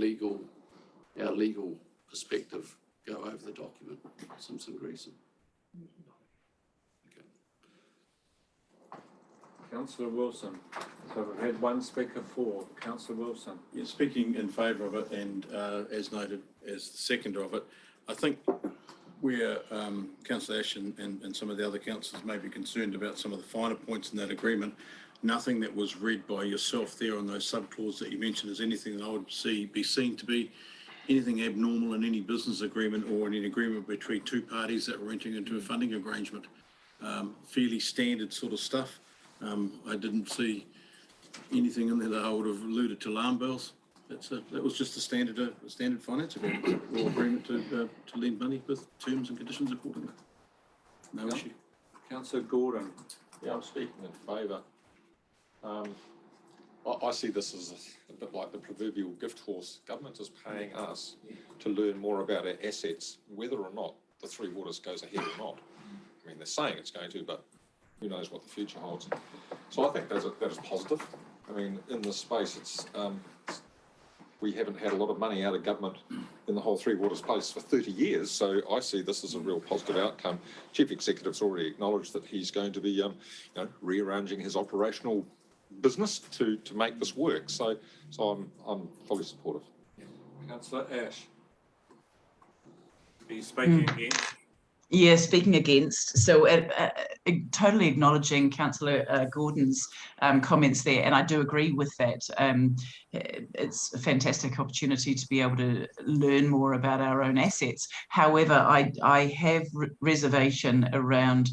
our legal perspective go over the document, Simpson Greason? Okay. Councillor Wilson. So we've had one speaker for. Councillor Wilson. Yeah, speaking in favour of it, and as noted as the seconder of it, I think where Councillor Ash and some of the other councillors may be concerned about some of the finer points in that agreement, nothing that was read by yourself there on those subclauses that you mentioned is anything that I would be seen to be anything abnormal in any business agreement or in an agreement between two parties that were entering into a funding arrangement. Fairly standard sort of stuff. I didn't see anything in there that I would have alluded to alarm bells. That was just a standard finance agreement or agreement to lend money with terms and conditions accordingly. No issue. Councillor Gordon. Yeah, I'm speaking in favour. I see this as a bit like the proverbial gift horse. Government is paying us to learn more about our assets, whether or not the Three Waters goes ahead or not. I mean, they're saying it's going to, but who knows what the future holds. So I think that is positive. I mean, in this space, we haven't had a lot of money out of government in the whole Three Waters place for 30 years, so I see this as a real positive outcome. Chief Executive's already acknowledged that he's going to be rearranging his operational business to make this work, so I'm fully supportive. Councillor Ash. Are you speaking against? Yeah, speaking against. So totally acknowledging Councillor Gordon's comments there, and I do agree with that. It's a fantastic opportunity to be able to learn more about our own assets. However, I have reservation around,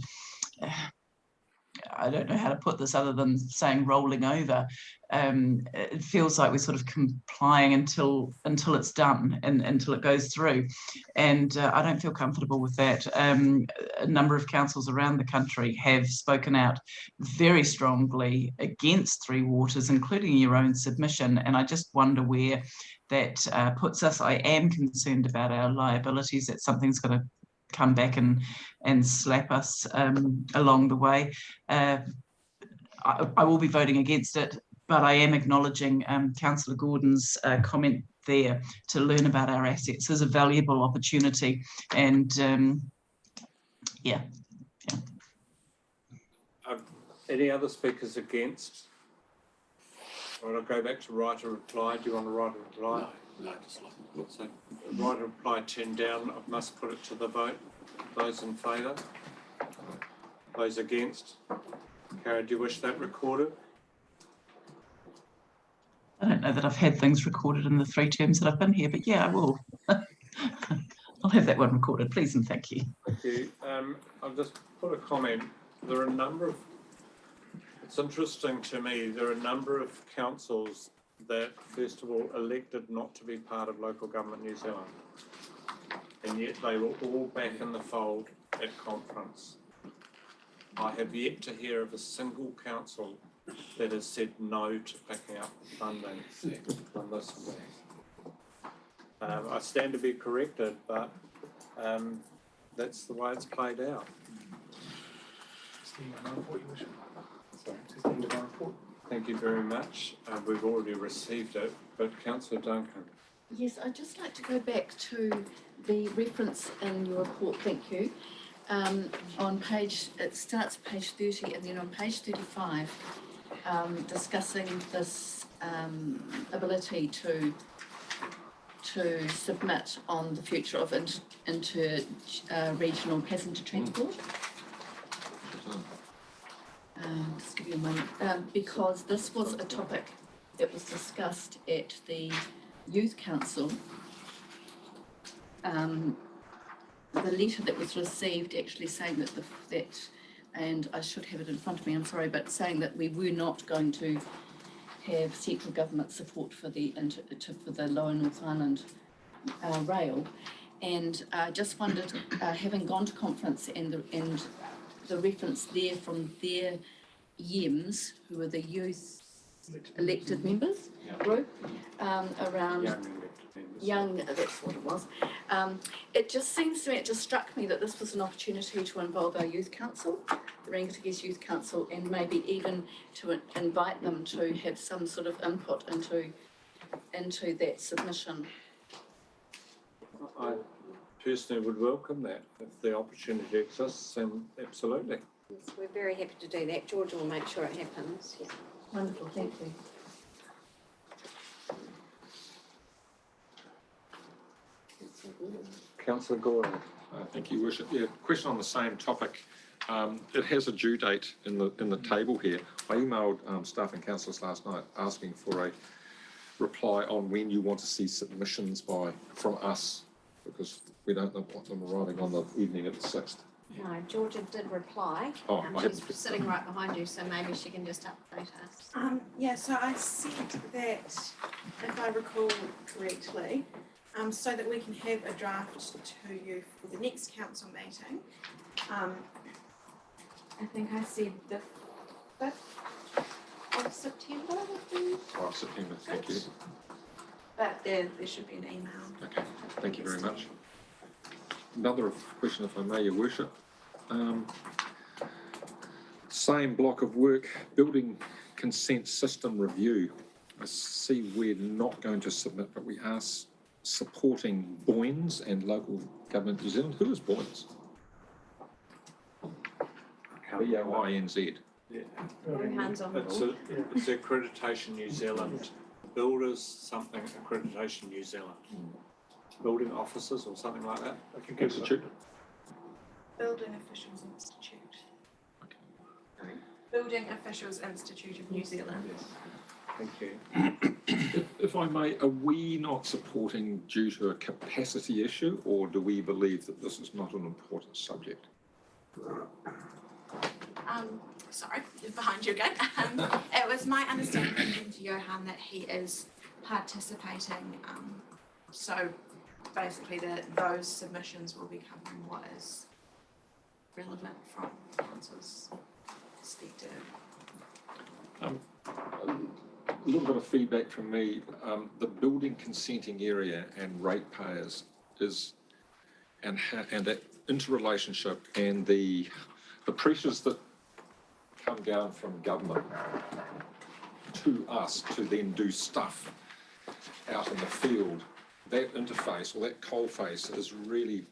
I don't know how to put this other than saying rolling over. It feels like we're sort of complying until it's done and until it goes through. And I don't feel comfortable with that. A number of councils around the country have spoken out very strongly against Three Waters, including your own submission. And I just wonder where that puts us. I am concerned about our liabilities, that something's going to come back and slap us along the way. I will be voting against it, but I am acknowledging Councillor Gordon's comment there to learn about our assets is a valuable opportunity. And yeah. Any other speakers against? All right, I'll go back to right of reply. Do you want to write a reply? No, just like. So, right of reply 10 down. I must put it to the vote. Those in favour? Those against? Kara, do you wish that recorded? I don't know that I've had things recorded in the 3 terms that I've been here, but yeah, I will. I'll have that one recorded, please and thank you. Thank you. I'll just put a comment. There are a number of, it's interesting to me, there are a number of councils that, first of all, elected not to be part of Local Government New Zealand. And yet they were all back in the fold at conference. I have yet to hear of a single council that has said no to picking up funding on this way. I stand to be corrected, but that's the way it's played out. Thank you very much. We've already received it, but Councillor Duncan. Yes, I'd just like to go back to the reference in your report, thank you. On page, it starts page 30 and then on page 35, discussing this ability to submit on the future of inter-regional passenger transport. Just give you a moment, because this was a topic that was discussed at the Youth Council. The letter that was received actually saying that and I should have it in front of me, I'm sorry, but saying that we were not going to have central government support for the Lower North Island rail, and I just wondered, having gone to conference and the reference there from their YEMS, who are the youth elected members group, around young, that's what it was. It just seems to me, it just struck me that this was an opportunity to involve our youth council, the Rangitikei Youth Council, and maybe even to invite them to have some sort of input into that submission. I personally would welcome that if the opportunity exists, and absolutely. Yes, we're very happy to do that. Georgia will make sure it happens. Yeah. Wonderful, thank you. Councillor Gordon. Thank you, Worship. Yeah, question on the same topic. It has a due date in the table here. I emailed staff and councillors last night asking for a reply on when you want to see submissions from us, because we don't want them arriving on the evening of the 6th. No, Georgia did reply. Oh, she's sitting right behind you, so maybe she can just update us. Yeah, so I said that, if I recall correctly, so that we can have a draft to you for the next council meeting. I think I said the 5th of September would be, September, thank you. but there should be an email. Okay, thank you very much. Another question, if I may, Your Worship. Same block of work, building consent system review. I see we're not going to submit, but we are supporting Boynes and Local Government New Zealand. Who is Boynes? B-O-I-N-Z. Yeah. All hands on It's board. it's Accreditation New Zealand, builders, something, Accreditation New Zealand. Building officers or something like that. Institute. Building Officials Institute. Building Officials Institute of New Zealand. Thank you. If I may, are we not supporting due to a capacity issue, or do we believe that this is not an important subject? Sorry, behind you again. It was my understanding from Johan that he is participating. So basically those submissions will be covering what is relevant from council's perspective. A little bit of feedback from me. The building consenting area and ratepayers and that interrelationship and the pressures that come down from government to us to then do stuff out in the field. That interface or that coalface is really,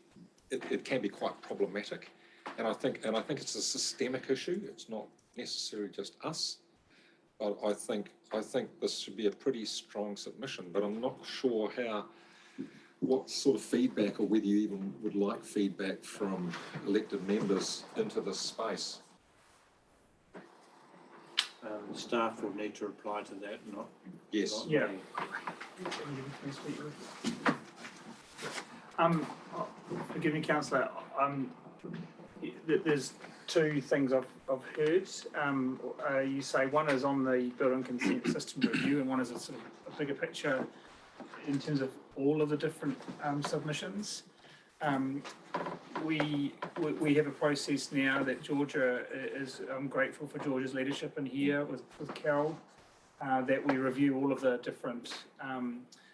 it can be quite problematic. And I think it's a systemic issue. It's not necessarily just us. But I think this should be a pretty strong submission, but I'm not sure what sort of feedback or whether you even would like feedback from elected members into this space. Staff will need to reply to that, not. Yes. not Yeah. me. Forgive me, councillor, there's two things I've heard. You say one is on the building consent system review and one is a sort of a bigger picture in terms of all of the different submissions. We have a process now that Georgia is, I'm grateful for Georgia's leadership in here with Carol, that we review all of the different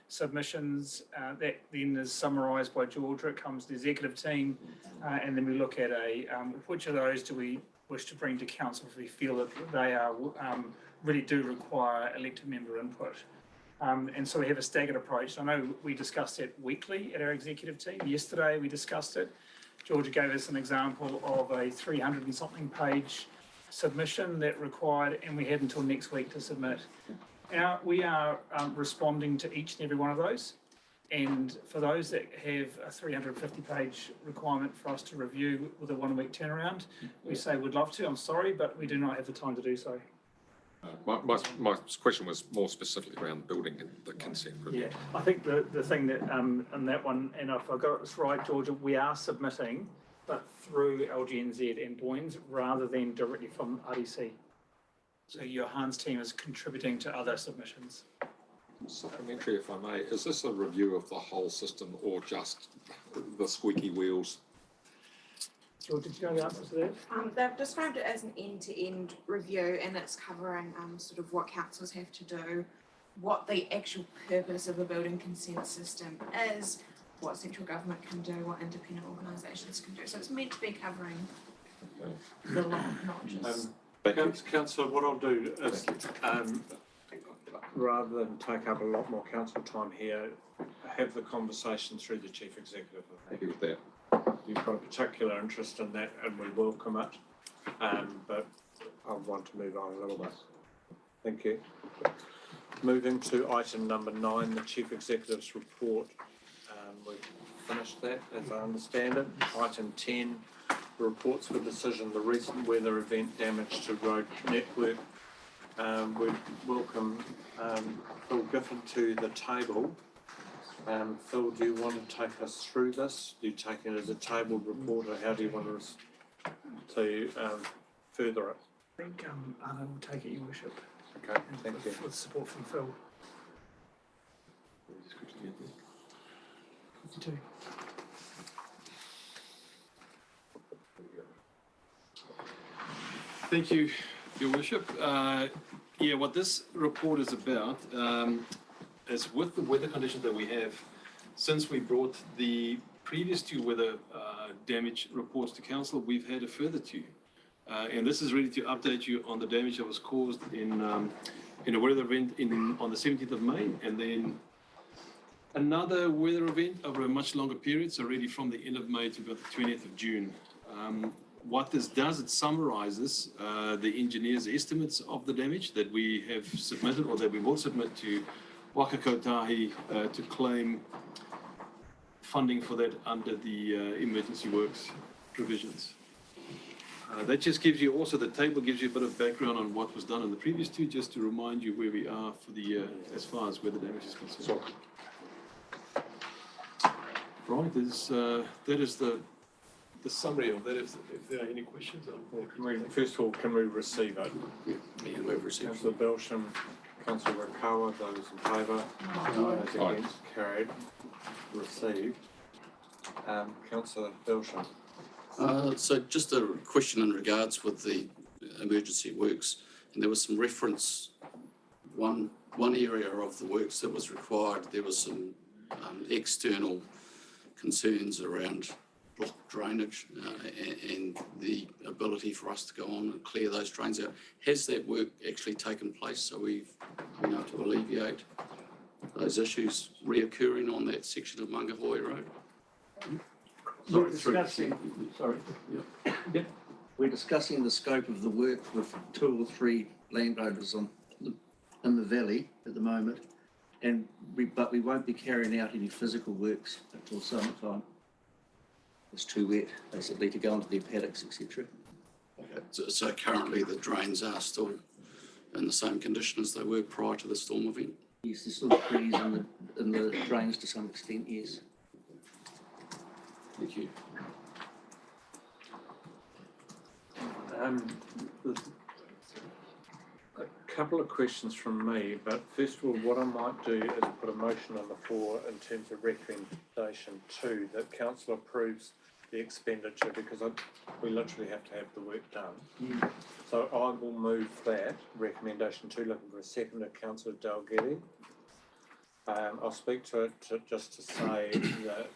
submissions that then is summarised by Georgia. It comes to the executive team and then we look at which of those do we wish to bring to council if we feel that they are really do require elected member input. And so we have a staggered approach. I know we discussed it weekly at our executive team. Yesterday we discussed it. Georgia gave us an example of a 300 and something page submission that required, and we had until next week to submit. We are responding to each and every one of those. And for those that have a 350 page requirement for us to review with a 1 week turnaround, we say we'd love to, I'm sorry, but we do not have the time to do so. My question was more specifically around building and the consent review. Yeah, I think the thing that in that one, and if I got this right, Georgia, we are submitting, but through LGNZ and Boynes rather than directly from RDC. So Johan's team is contributing to other submissions. Supplementary, if I may, is this a review of the whole system or just the squeaky wheels? George, did you know the answer to that? They've described it as an end-to-end review and it's covering sort of what councils have to do, what the actual purpose of a building consent system is, what central government can do, what independent organisations can do. So it's meant to be covering the lot, not just... Councillor, what I'll do is, rather than take up a lot more council time here, have the conversation through the Chief Executive. Happy with that. You've got a particular interest in that and we welcome it, but I want to move on a little bit. Thank you. Moving to item number 9, the Chief Executive's report. We've finished that as I understand it. Item 10, reports for decision, the recent weather event damage to road network. We welcome Phil Giffen to the table. Phil, do you want to take us through this? Do you take it as a tabled report or how do you want us to further it? I think Anna will take it, Your Worship. Okay, thank you. With support from Phil. Two. Thank you, Your Worship. Yeah, what this report is about is with the weather conditions that we have, since we brought the previous two weather damage reports to council, we've had a further two. And this is really to update you on the damage that was caused in a weather event on the 17th of May, and then another weather event over a much longer period, so really from the end of May to about the 20th of June. What this does, it summarizes the engineer's estimates of the damage that we have submitted or that we will submit to Waka Kotahi to claim funding for that under the emergency works provisions. That just gives you, also the table gives you a bit of background on what was done in the previous two, just to remind you where we are for the as far as weather damage is concerned. Right, that is the summary of that. If there are any questions, First of all, can we receive it? Yeah, we've received. Councillor Belsham, Councillor Rakawa, those in favour? Those against, carried. Received. Councillor Belsham. So just a question in regards with the emergency works, and there was some reference, one area of the works that was required, there was some external concerns around block drainage and the ability for us to go on and clear those drains out. Has that work actually taken place so we've been able to alleviate those issues reoccurring on that section of Mangahoi Road? We're discussing the scope of the work with 2 or 3 landowners in the valley at the moment, but we won't be carrying out any physical works until summertime. It's too wet, basically, to go into their paddocks, etc. Okay. So currently the drains are still in the same condition as they were prior to the storm event? Yes, there's still trees in the drains to some extent, yes. Thank you. A couple of questions from me, but first of all, what I might do is put a motion on the floor in terms of recommendation 2, that council approves the expenditure, because we literally have to have the work done. So I will move that, recommendation 2, looking for a second of councillor Dalgety. I'll speak to it just to say that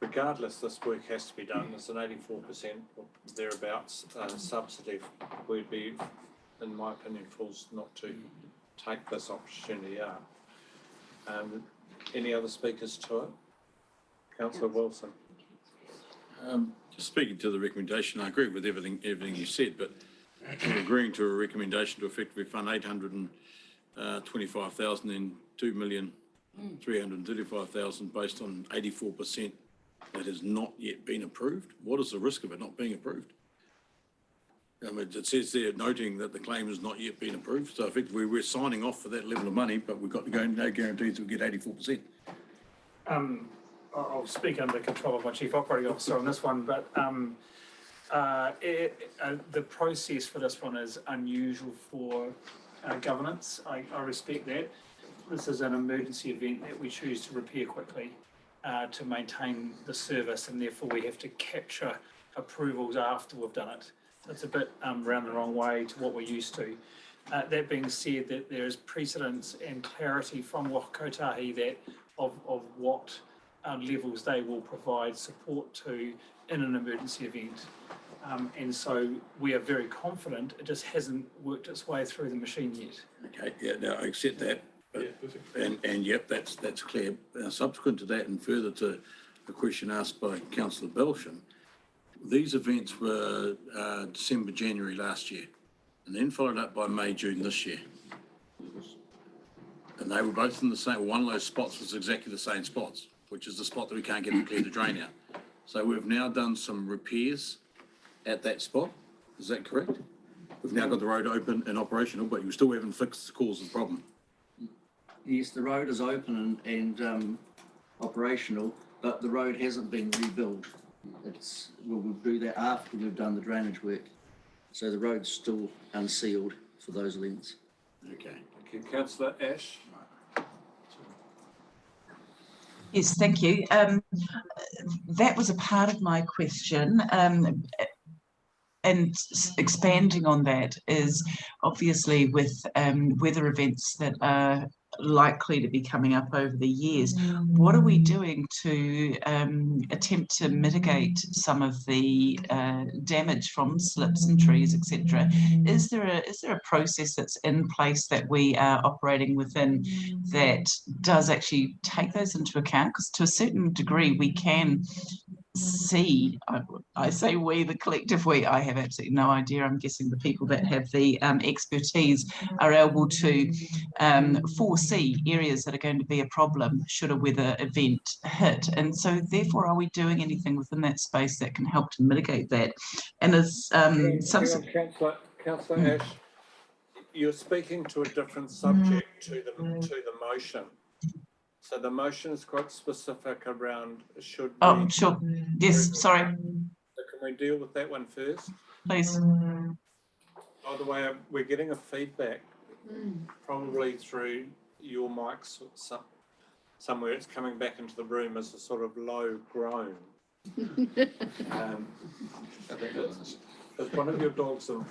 regardless, this work has to be done. It's an 84% or thereabouts subsidy. We'd be, in my opinion, fools not to take this opportunity up. Any other speakers to it? Councillor Wilson. Just speaking to the recommendation, I agree with everything you said, but we're agreeing to a recommendation to effectively fund 825,000 and 2,335,000 based on 84% that has not yet been approved. What is the risk of it not being approved? It says there noting that the claim has not yet been approved. So effectively we're signing off for that level of money, but we've got to go no guarantees we'll get 84%. I'll speak under control of my Chief Operating Officer on this one, but the process for this one is unusual for governance. I respect that. This is an emergency event that we choose to repair quickly to maintain the service, and therefore we have to capture approvals after we've done it. It's a bit round the wrong way to what we're used to. That being said, that there is precedence and clarity from Waka Kotahi that of what levels they will provide support to in an emergency event. And so we are very confident. It just hasn't worked its way through the machine yet. Okay, yeah, no, I accept that. But, and yep, that's clear. Subsequent to that, and further to the question asked by Councillor Belsham, these events were December, January last year, and then followed up by May, June this year. And they were both in the same, one of those spots was exactly the same spots, which is the spot that we can't get to clear the drain out. So we've now done some repairs at that spot. Is that correct? We've now got the road open and operational, but you still haven't fixed the cause of the problem. Yes, the road is open and operational, but the road hasn't been rebuilt. We'll do that after we've done the drainage work. So the road's still unsealed for those lengths. Okay. Thank you. Councillor Ash. Yes, thank you. That was a part of my question. expanding on that is obviously with weather events that are likely to be coming up over the years. What are we doing to attempt to mitigate some of the damage from slips and trees, etc.? Is there a process that's in place that we are operating within that does actually take those into account? Because to a certain degree, we can see, I say we, the collective we, I have absolutely no idea. I'm guessing the people that have the expertise are able to foresee areas that are going to be a problem should a weather event hit. And so therefore, are we doing anything within that space that can help to mitigate that? And as Councillor Ash, you're speaking to a different subject to the motion. So the motion is quite specific around should we... Oh, sure. Yes, sorry. So can we deal with that one first? Please. By the way, we're getting a feedback, probably through your mics somewhere. It's coming back into the room as a sort of low groan. I think it's one of your dogs. Sorry,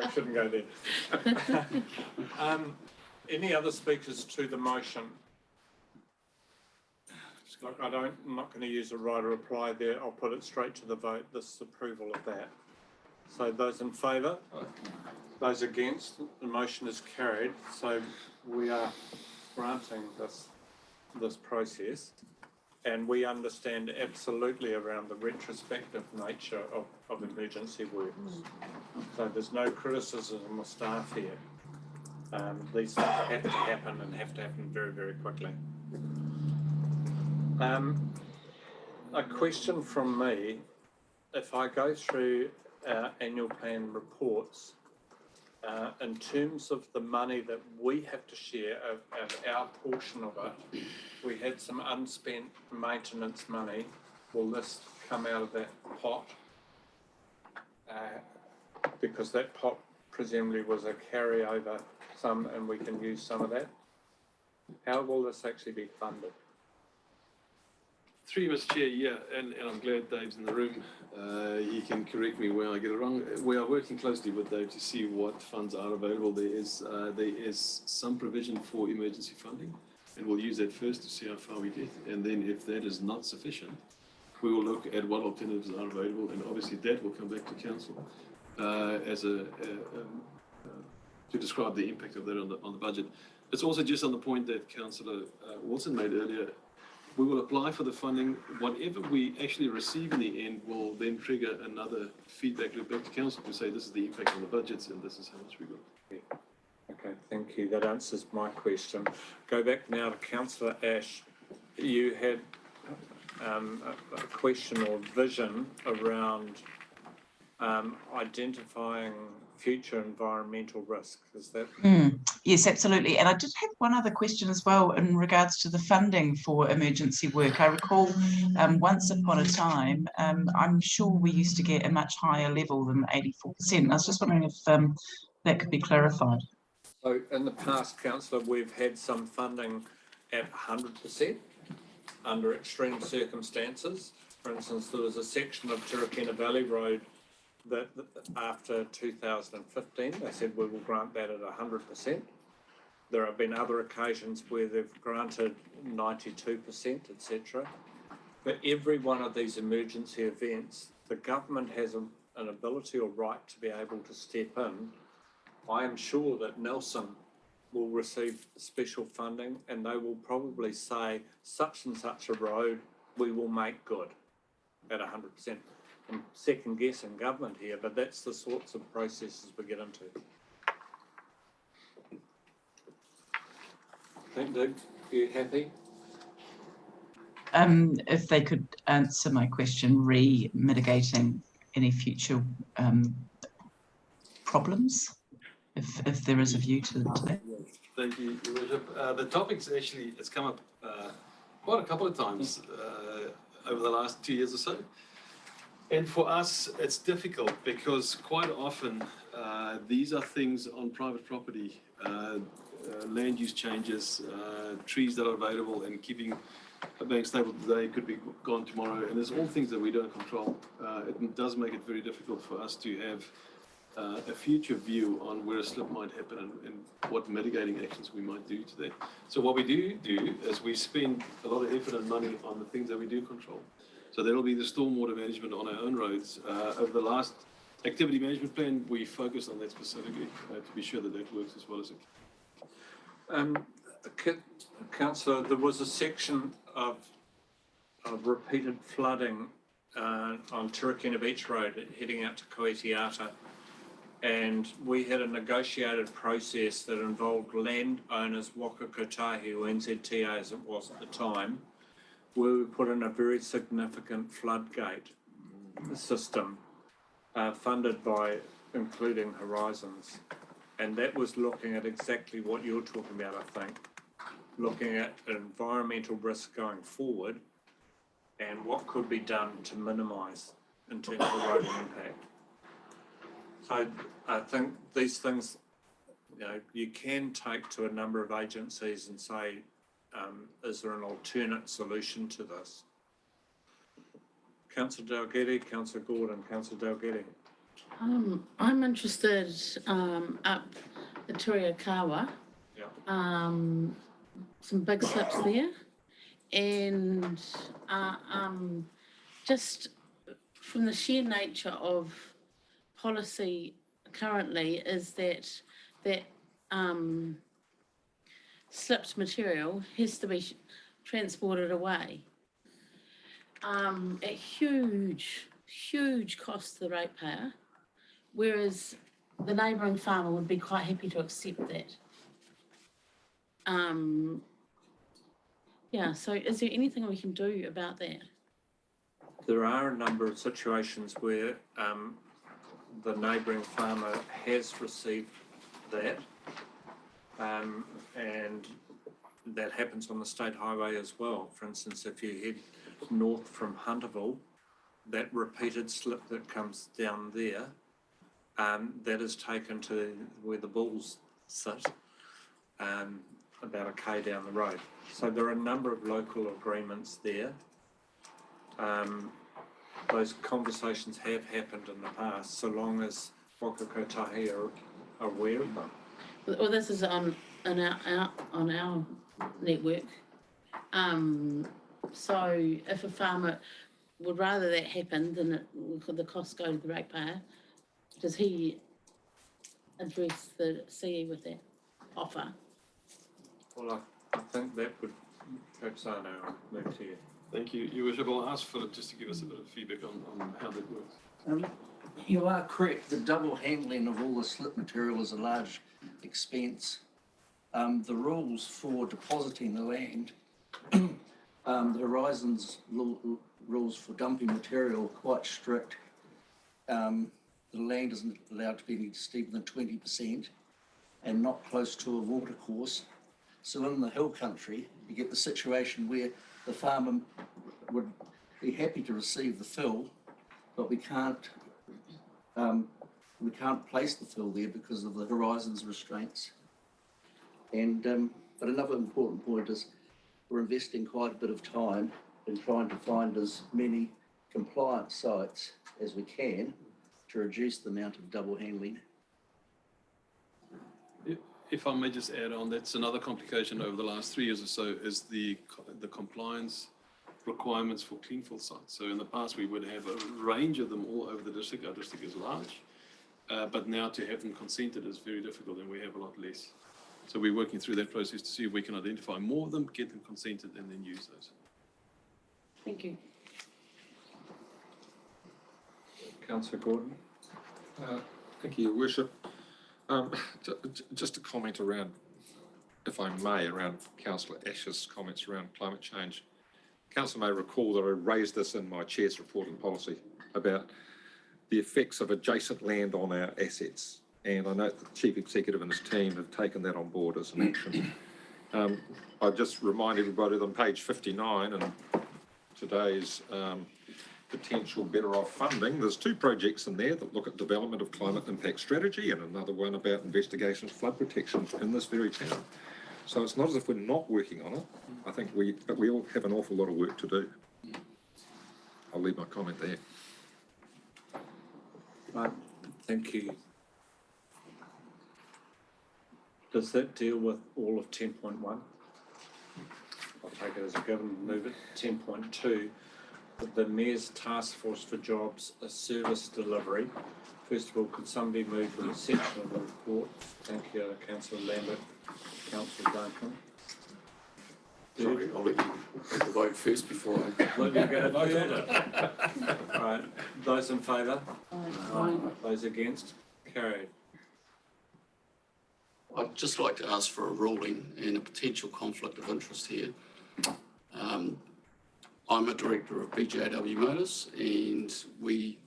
I shouldn't go there. Any other speakers to the motion? Look, I'm not going to use a right or reply there. I'll put it straight to the vote. This approval of that. So those in favour, those against, the motion is carried. So we are granting this process, and we understand absolutely around the retrospective nature of emergency works. So there's no criticism of staff here. These things have to happen and have to happen very, very quickly. A question from me, if I go through our annual plan reports, in terms of the money that we have to share of our portion of it, we had some unspent maintenance money. Will this come out of that pot? Because that pot presumably was a carryover sum and we can use some of that. How will this actually be funded? Through you, Mr. Chair, yeah, and I'm glad Dave's in the room. He can correct me where I get it wrong. We are working closely with Dave to see what funds are available. There is some provision for emergency funding, and we'll use that first to see how far we get. And then if that is not sufficient, we will look at what alternatives are available, and obviously that will come back to council to describe the impact of that on the budget. It's also just on the point that Councillor Wilson made earlier. We will apply for the funding. Whatever we actually receive in the end will then trigger another feedback loop back to council to say this is the impact on the budgets and this is how much we got. Okay, thank you. That answers my question. Go back now to Councillor Ash. You had a question or vision around identifying future environmental risk. Is that? Yes, absolutely. And I did have one other question as well in regards to the funding for emergency work. I recall once upon a time, I'm sure we used to get a much higher level than 84%. I was just wondering if that could be clarified. So in the past, Councillor, we've had some funding at 100% under extreme circumstances. For instance, there was a section of Turakina Valley Road that after 2015, they said we will grant that at 100%. There have been other occasions where they've granted 92%, etc. For every one of these emergency events, the government has an ability or right to be able to step in. I am sure that Nelson will receive special funding and they will probably say such and such a road we will make good at 100%. I'm second guessing government here, but that's the sorts of processes we get into. Thank you. Are you happy? If they could answer my question, mitigating any future problems, if there is a view to that. Thank you, Your Worship. The topic's actually, it's come up quite a couple of times over the last 2 years or so. And for us, it's difficult because quite often these are things on private property, land use changes, trees that are available, and keeping being stable today could be gone tomorrow, and there's all things that we don't control. It does make it very difficult for us to have a future view on where a slip might happen and what mitigating actions we might do to that. So what we do is we spend a lot of effort and money on the things that we do control. So that'll be the stormwater management on our own roads. Over the last activity management plan, we focused on that specifically to be sure that that works as well as it can. Councillor, there was a section of repeated flooding on Turikina Beach Road heading out to Koitiata. And we had a negotiated process that involved landowners, Waka Kotahi, or NZTA as it was at the time, where we put in a very significant floodgate system funded by, including Horizons. And that was looking at exactly what you're talking about, I think, looking at environmental risk going forward and what could be done to minimise in terms of road impact. So I think these things, you can take to a number of agencies and say, is there an alternate solution to this? Councillor Dalgety, Councillor Gordon, Councillor Dalgety. I'm interested up the Turiakawa. Yeah. Some big slips there, and just from the sheer nature of policy currently is that slipped material has to be transported away at huge cost to the ratepayer, whereas the neighbouring farmer would be quite happy to accept that. Yeah, so is there anything we can do about that? There are a number of situations where the neighbouring farmer has received that, and that happens on the state highway as well. For instance, if you head north from Hunterville, that repeated slip that comes down there, that is taken to where the bulls sit, about a K down the road. So there are a number of local agreements there. Those conversations have happened in the past, so long as Waka Kotahi are aware of them. Well, this is on our network. So if a farmer would rather that happen than the cost go to the ratepayer, does he address the CE with that offer? Well, I think that would perhaps I know move to you. Thank you. Your Worship, I'll ask Philip just to give us a bit of feedback on how that works. You are correct. The double handling of all the slip material is a large expense. The rules for depositing the land, the Horizons rules for dumping material are quite strict. The land isn't allowed to be any steeper than 20% and not close to a watercourse. So in the hill country, you get the situation where the farmer would be happy to receive the fill, but we can't place the fill there because of the Horizons restraints. And but another important point is we're investing quite a bit of time in trying to find as many compliant sites as we can to reduce the amount of double handling. If I may just add on, that's another complication over the last 3 years or so is the compliance requirements for clean fill sites. So in the past, we would have a range of them all over the district. Our district is large, but now to have them consented is very difficult, and we have a lot less. So we're working through that process to see if we can identify more of them, get them consented, and then use those. Thank you. Councillor Gordon. Thank you, Your Worship. Just a comment around, if I may, around Councillor Ash's comments around climate change. Council may recall that I raised this in my chair's report and policy about the effects of adjacent land on our assets. And I note the Chief Executive and his team have taken that on board as an action. I just remind everybody that on page 59 and today's potential Better Off funding, there's 2 projects in there that look at development of climate impact strategy and another one about investigation of flood protection in this very town. So it's not as if we're not working on it. I think but we all have an awful lot of work to do. I'll leave my comment there. Thank you. Does that deal with all of 10.1? I'll take it as a given, move it. 10.2, the Mayor's Task Force for Jobs, a service delivery. First of all, could somebody move the reception of the report? Thank you, Councillor Lambert, Councillor Duncan. Sorry, I'll let you vote first before I. Let you go further. Right, those in favour? Aye. Those against? Carried. I'd just like to ask for a ruling and a potential conflict of interest here. I'm a director of BJW Motors and we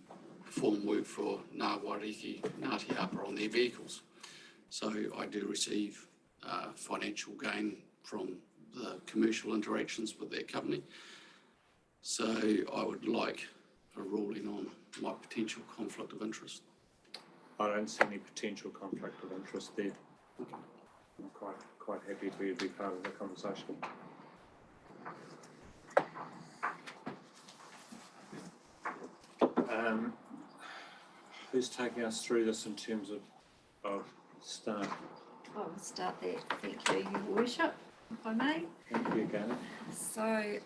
perform work for Ngā Waiariki Ngāti Apa on their vehicles. So I do receive financial gain from the commercial interactions with that company. So I would like a ruling on my potential conflict of interest. I don't see any potential conflict of interest there. I'm quite happy for you to be part of the conversation. Who's taking us through this in terms of staff? I will start there. Thank you, Your Worship, if I may. Thank you again. So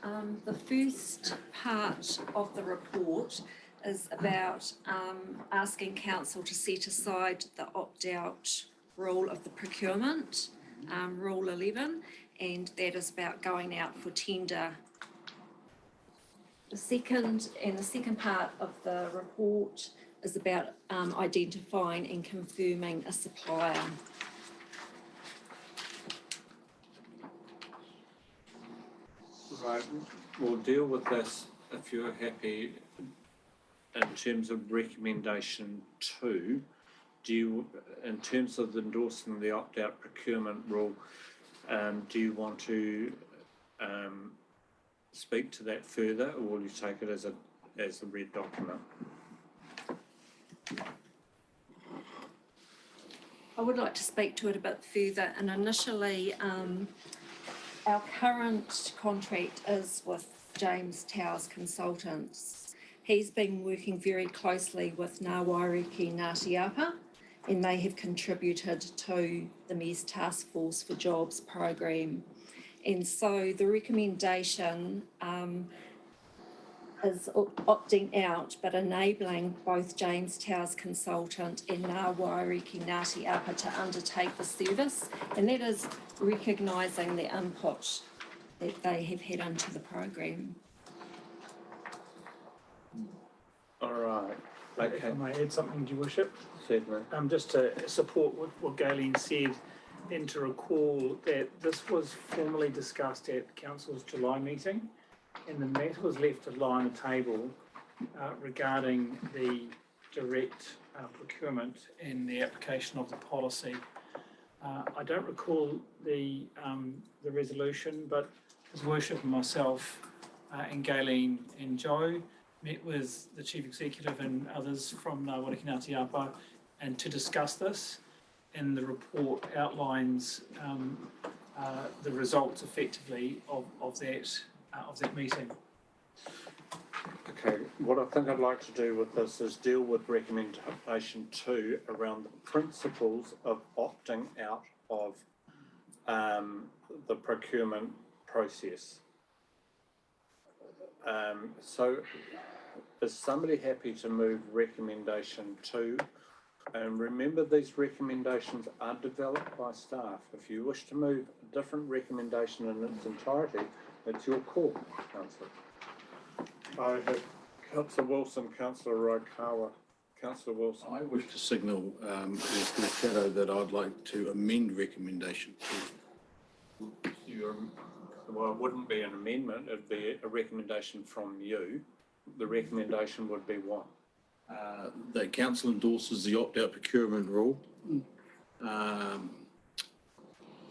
the first part of the report is about asking council to set aside the opt-out rule of the procurement, Rule 11, and that is about going out for tender. The second part of the report is about identifying and confirming a supplier. Right, we'll deal with this if you're happy in terms of recommendation 2. Do you, in terms of endorsing the opt-out procurement rule, do you want to speak to that further, or will you take it as a read document? I would like to speak to it a bit further, and initially our current contract is with James Towers Consultants. He's been working very closely with Ngā Waiariki Ngāti Apa, and they have contributed to the Mayor's Task Force for Jobs program. And so the recommendation is opting out, but enabling both James Towers Consultant and Ngā Waiariki Ngāti Apa to undertake the service, and that is recognising the input that they have had into the program. All right. Okay. If I may add something, Your Worship? Certainly. Just to support what Galen said, and to recall that this was formally discussed at Council's July meeting, and the matter was left to lie on the table regarding the direct procurement and the application of the policy. I don't recall the resolution, but His Worship and myself and Galen and Joe met with the Chief Executive and others from Ngā Waiariki Ngāti Apa and to discuss this, and the report outlines the results effectively of that meeting. Okay, what I think I'd like to do with this is deal with recommendation 2 around the principles of opting out of the procurement process. So is somebody happy to move recommendation 2? And remember, these recommendations are developed by staff. If you wish to move a different recommendation in its entirety, it's your call, Councillor. I have Councillor Wilson, Councillor Raikawa. Councillor Wilson. I wish to signal as the shadow that I'd like to amend recommendation 2. Well, it wouldn't be an amendment, it'd be a recommendation from you. The recommendation would be what? That council endorses the opt-out procurement rule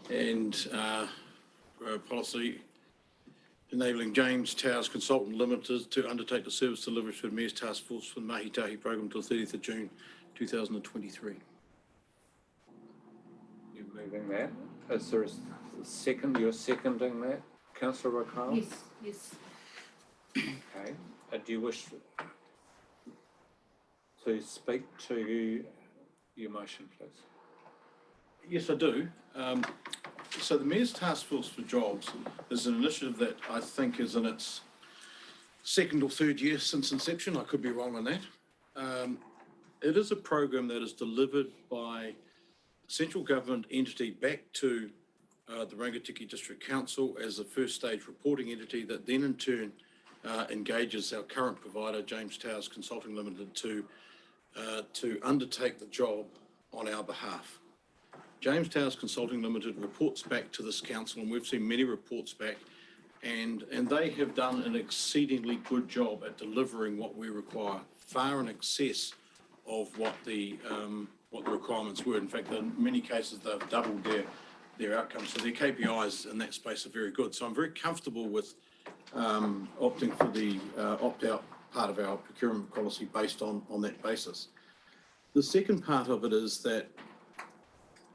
and policy enabling James Towers Consultant Limited to undertake the service delivery for the Mayor's Task Force for the Mahi Tahi program until 30th of June 2023. You're moving that. Is there you're seconding that, councillor O'Connell? Yes. Okay, do you wish to speak to your motion, please? Yes, I do. So the Mayor's Task Force for Jobs is an initiative that I think is in its second or third year since inception. I could be wrong on that. It is a program that is delivered by a central government entity back to the Rangitikei District Council as a first stage reporting entity that then in turn engages our current provider, James Towers Consulting Limited, to undertake the job on our behalf. James Towers Consulting Limited reports back to this council, and we've seen many reports back, and they have done an exceedingly good job at delivering what we require, far in excess of what the requirements were. In fact, in many cases, they've doubled their outcomes. So their KPIs in that space are very good. So I'm very comfortable with opting for the opt-out part of our procurement policy based on that basis. The second part of it is that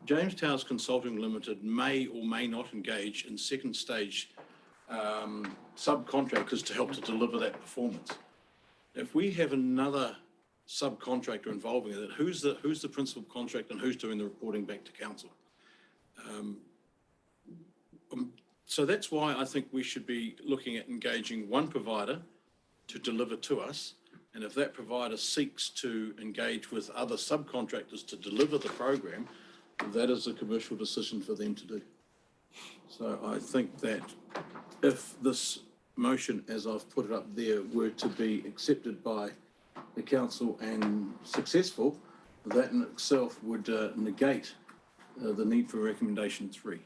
James Towers Consulting Limited may or may not engage in second stage subcontractors to help to deliver that performance. If we have another subcontractor involving it, who's the principal contractor and who's doing the reporting back to council? So that's why I think we should be looking at engaging one provider to deliver to us. And if that provider seeks to engage with other subcontractors to deliver the program, that is a commercial decision for them to do. So I think that if this motion, as I've put it up there, were to be accepted by the council and successful, that in itself would negate the need for recommendation 3.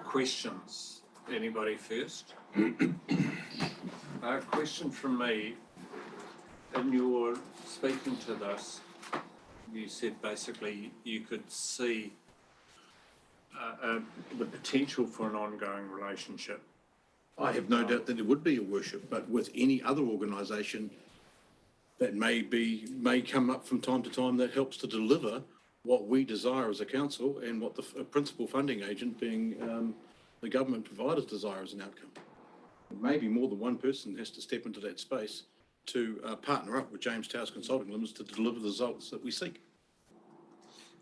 Questions? Anybody first? Question from me. In your speaking to this, you said basically you could see the potential for an ongoing relationship. I have no doubt that there would be a worship, but with any other organisation that may come up from time to time that helps to deliver what we desire as a council and what the principal funding agent, being the government providers, desire as an outcome. Maybe more than one person has to step into that space to partner up with James Towers Consulting Limited to deliver the results that we seek.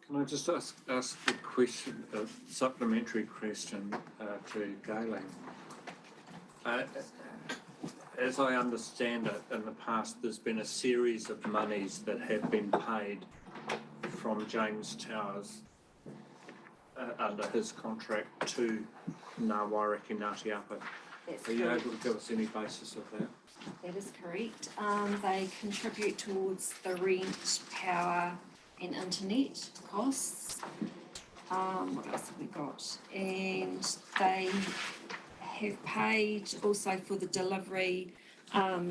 Can I just ask a question, a supplementary question to Galen? As I understand it, in the past, there's been a series of monies that have been paid from James Towers under his contract to Ngā Waiariki Ngāti Apa. Are you able to give us any basis of that? That is correct. They contribute towards the rent, power and internet costs. What else have we got? And they have paid also for the delivery, Sorry?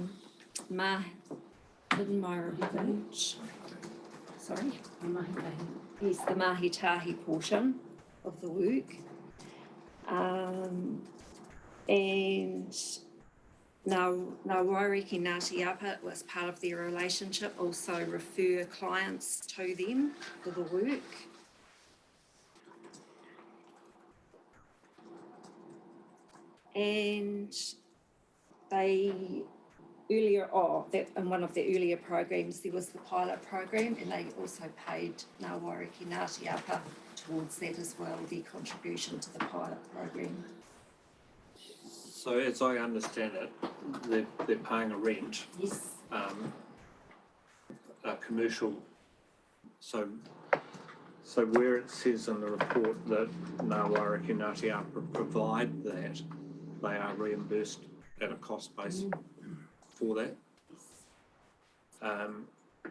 Yes, the Mahi Tahi portion of the work. And Ngā Waiariki Ngāti Apa, was part of their relationship, also refer clients to them for the work. And they in one of the earlier programs, there was the pilot program, and they also paid Ngā Waiariki Ngāti Apa towards that as well, their contribution to the pilot program. So as I understand it, they're paying a rent. Yes. A commercial. So where it says in the report that Ngā Waiariki Ngāti Apa provide that, they are reimbursed at a cost base for that.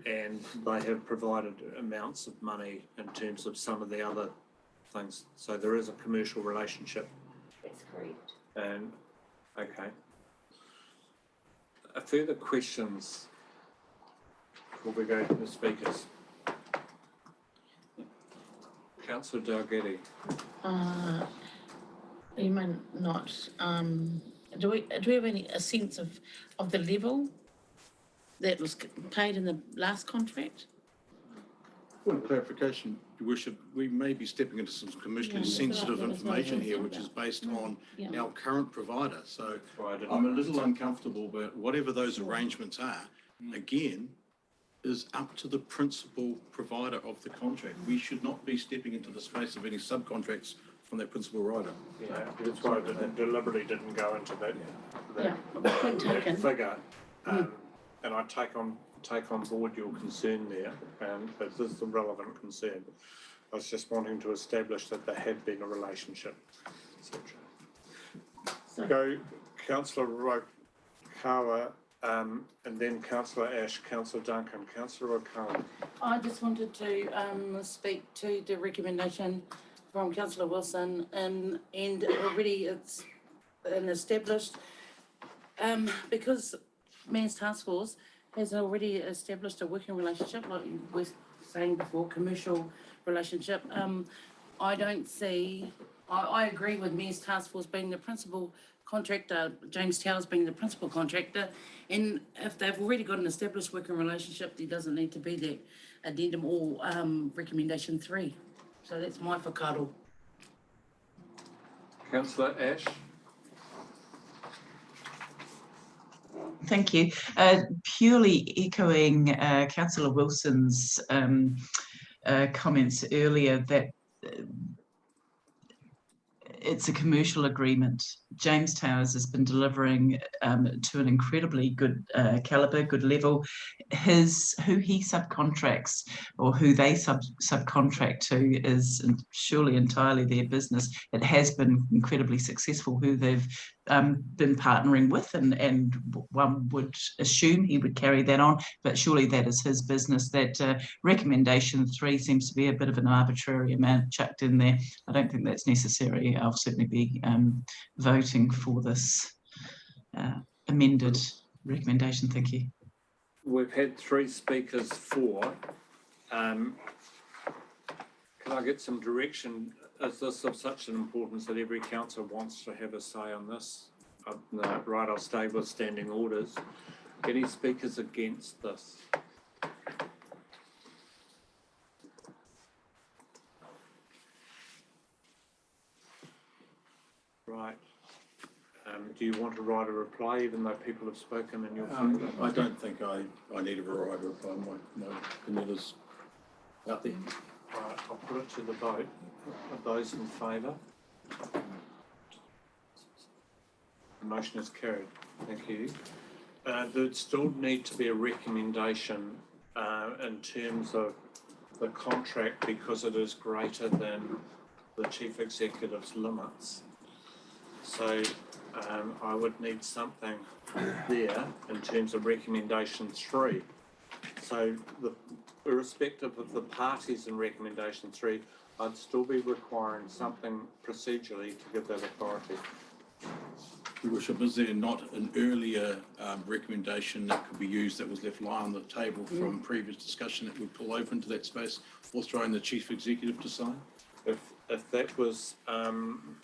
And they have provided amounts of money in terms of some of the other things. So there is a commercial relationship. That's correct. And okay. Further questions before we go to the speakers? Councillor Dalgety. You may not. Do we have a sense of the level that was paid in the last contract? Point of clarification, Your Worship, we may be stepping into some commercially sensitive information here, which is based on our current provider. So I'm a little uncomfortable, but whatever those arrangements are, again, is up to the principal provider of the contract. We should not be stepping into the space of any subcontracts from that principal provider. Yeah, that's why I deliberately didn't go into that Point taken. figure. And I take on board your concern there, but this is a relevant concern. I was just wanting to establish that there had been a relationship, etc. Go Councillor Rokawa, and then Councillor Ash, Councillor Duncan, Councillor Rokawa. I just wanted to speak to the recommendation from Councillor Wilson, and already it's an established, because Mayor's Task Force has already established a working relationship, like you were saying before, commercial relationship. I don't see, I agree with Mayor's Task Force being the principal contractor, James Towers being the principal contractor, and if they've already got an established working relationship, there doesn't need to be that addendum or recommendation 3. So that's my whakaaro. Councillor Ash. Thank you. Purely echoing Councillor Wilson's comments earlier, that it's a commercial agreement. James Towers has been delivering to an incredibly good calibre, good level. Who he subcontracts or who they subcontract to is surely entirely their business. It has been incredibly successful who they've been partnering with, and one would assume he would carry that on, but surely that is his business. That recommendation 3 seems to be a bit of an arbitrary amount chucked in there. I don't think that's necessary. I'll certainly be voting for this amended recommendation. Thank you. We've had 3 speakers for. Can I get some direction? Is this of such an importance that every council wants to have a say on this? No, right, I'll stay with standing orders. Any speakers against this? Right. Do you want to write a reply even though people have spoken in your favour? I don't think I need a right reply. My opinion is out there. Right, I'll put it to the vote. Of those in favour? The motion is carried. Thank you. There'd still need to be a recommendation in terms of the contract because it is greater than the Chief Executive's limits. So I would need something there in terms of recommendation 3. So irrespective of the parties in recommendation 3, I'd still be requiring something procedurally to give that authority. Your Worship, is there not an earlier recommendation that could be used that was left lying on the table from previous discussion that would pull over into that space, authorising the Chief Executive to sign? If that was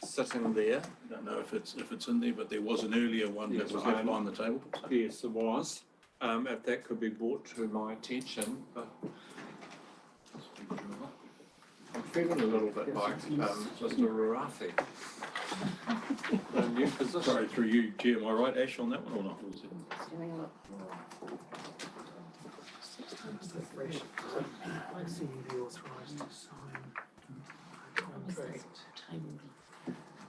sitting there, I don't know if it's in there, but there was an earlier one that was left lying on the table. Yes, there was. If that could be brought to my attention, but I'm feeling a little bit like Mr. Rarafi. New position. Sorry, through you, Chair, am I right, Ash, on that one or not? I see you be authorised to sign a contract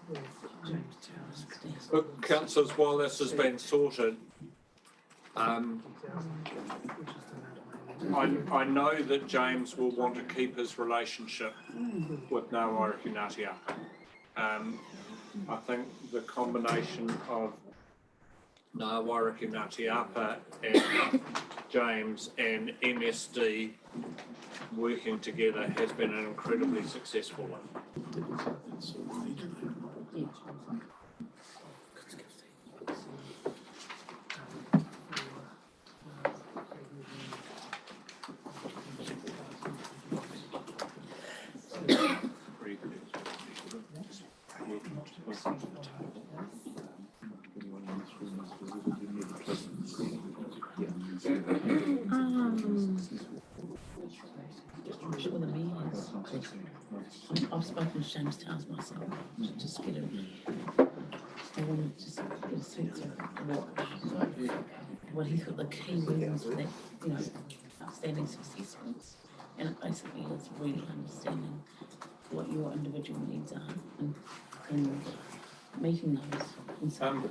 with James Towers. Look, councillors, while this has been sorted, I know that James will want to keep his relationship with Ngāwaioriki Ngāti Apa. I think the combination of Ngāwaioriki Ngāti Apa and James and MSD working together has been an incredibly successful one. I've spoken to James Towers myself, to just get I wanted to just get a sense of what he thought the key reasons for that, you know, outstanding success was. And it basically is really understanding what your individual needs are and meeting those. And so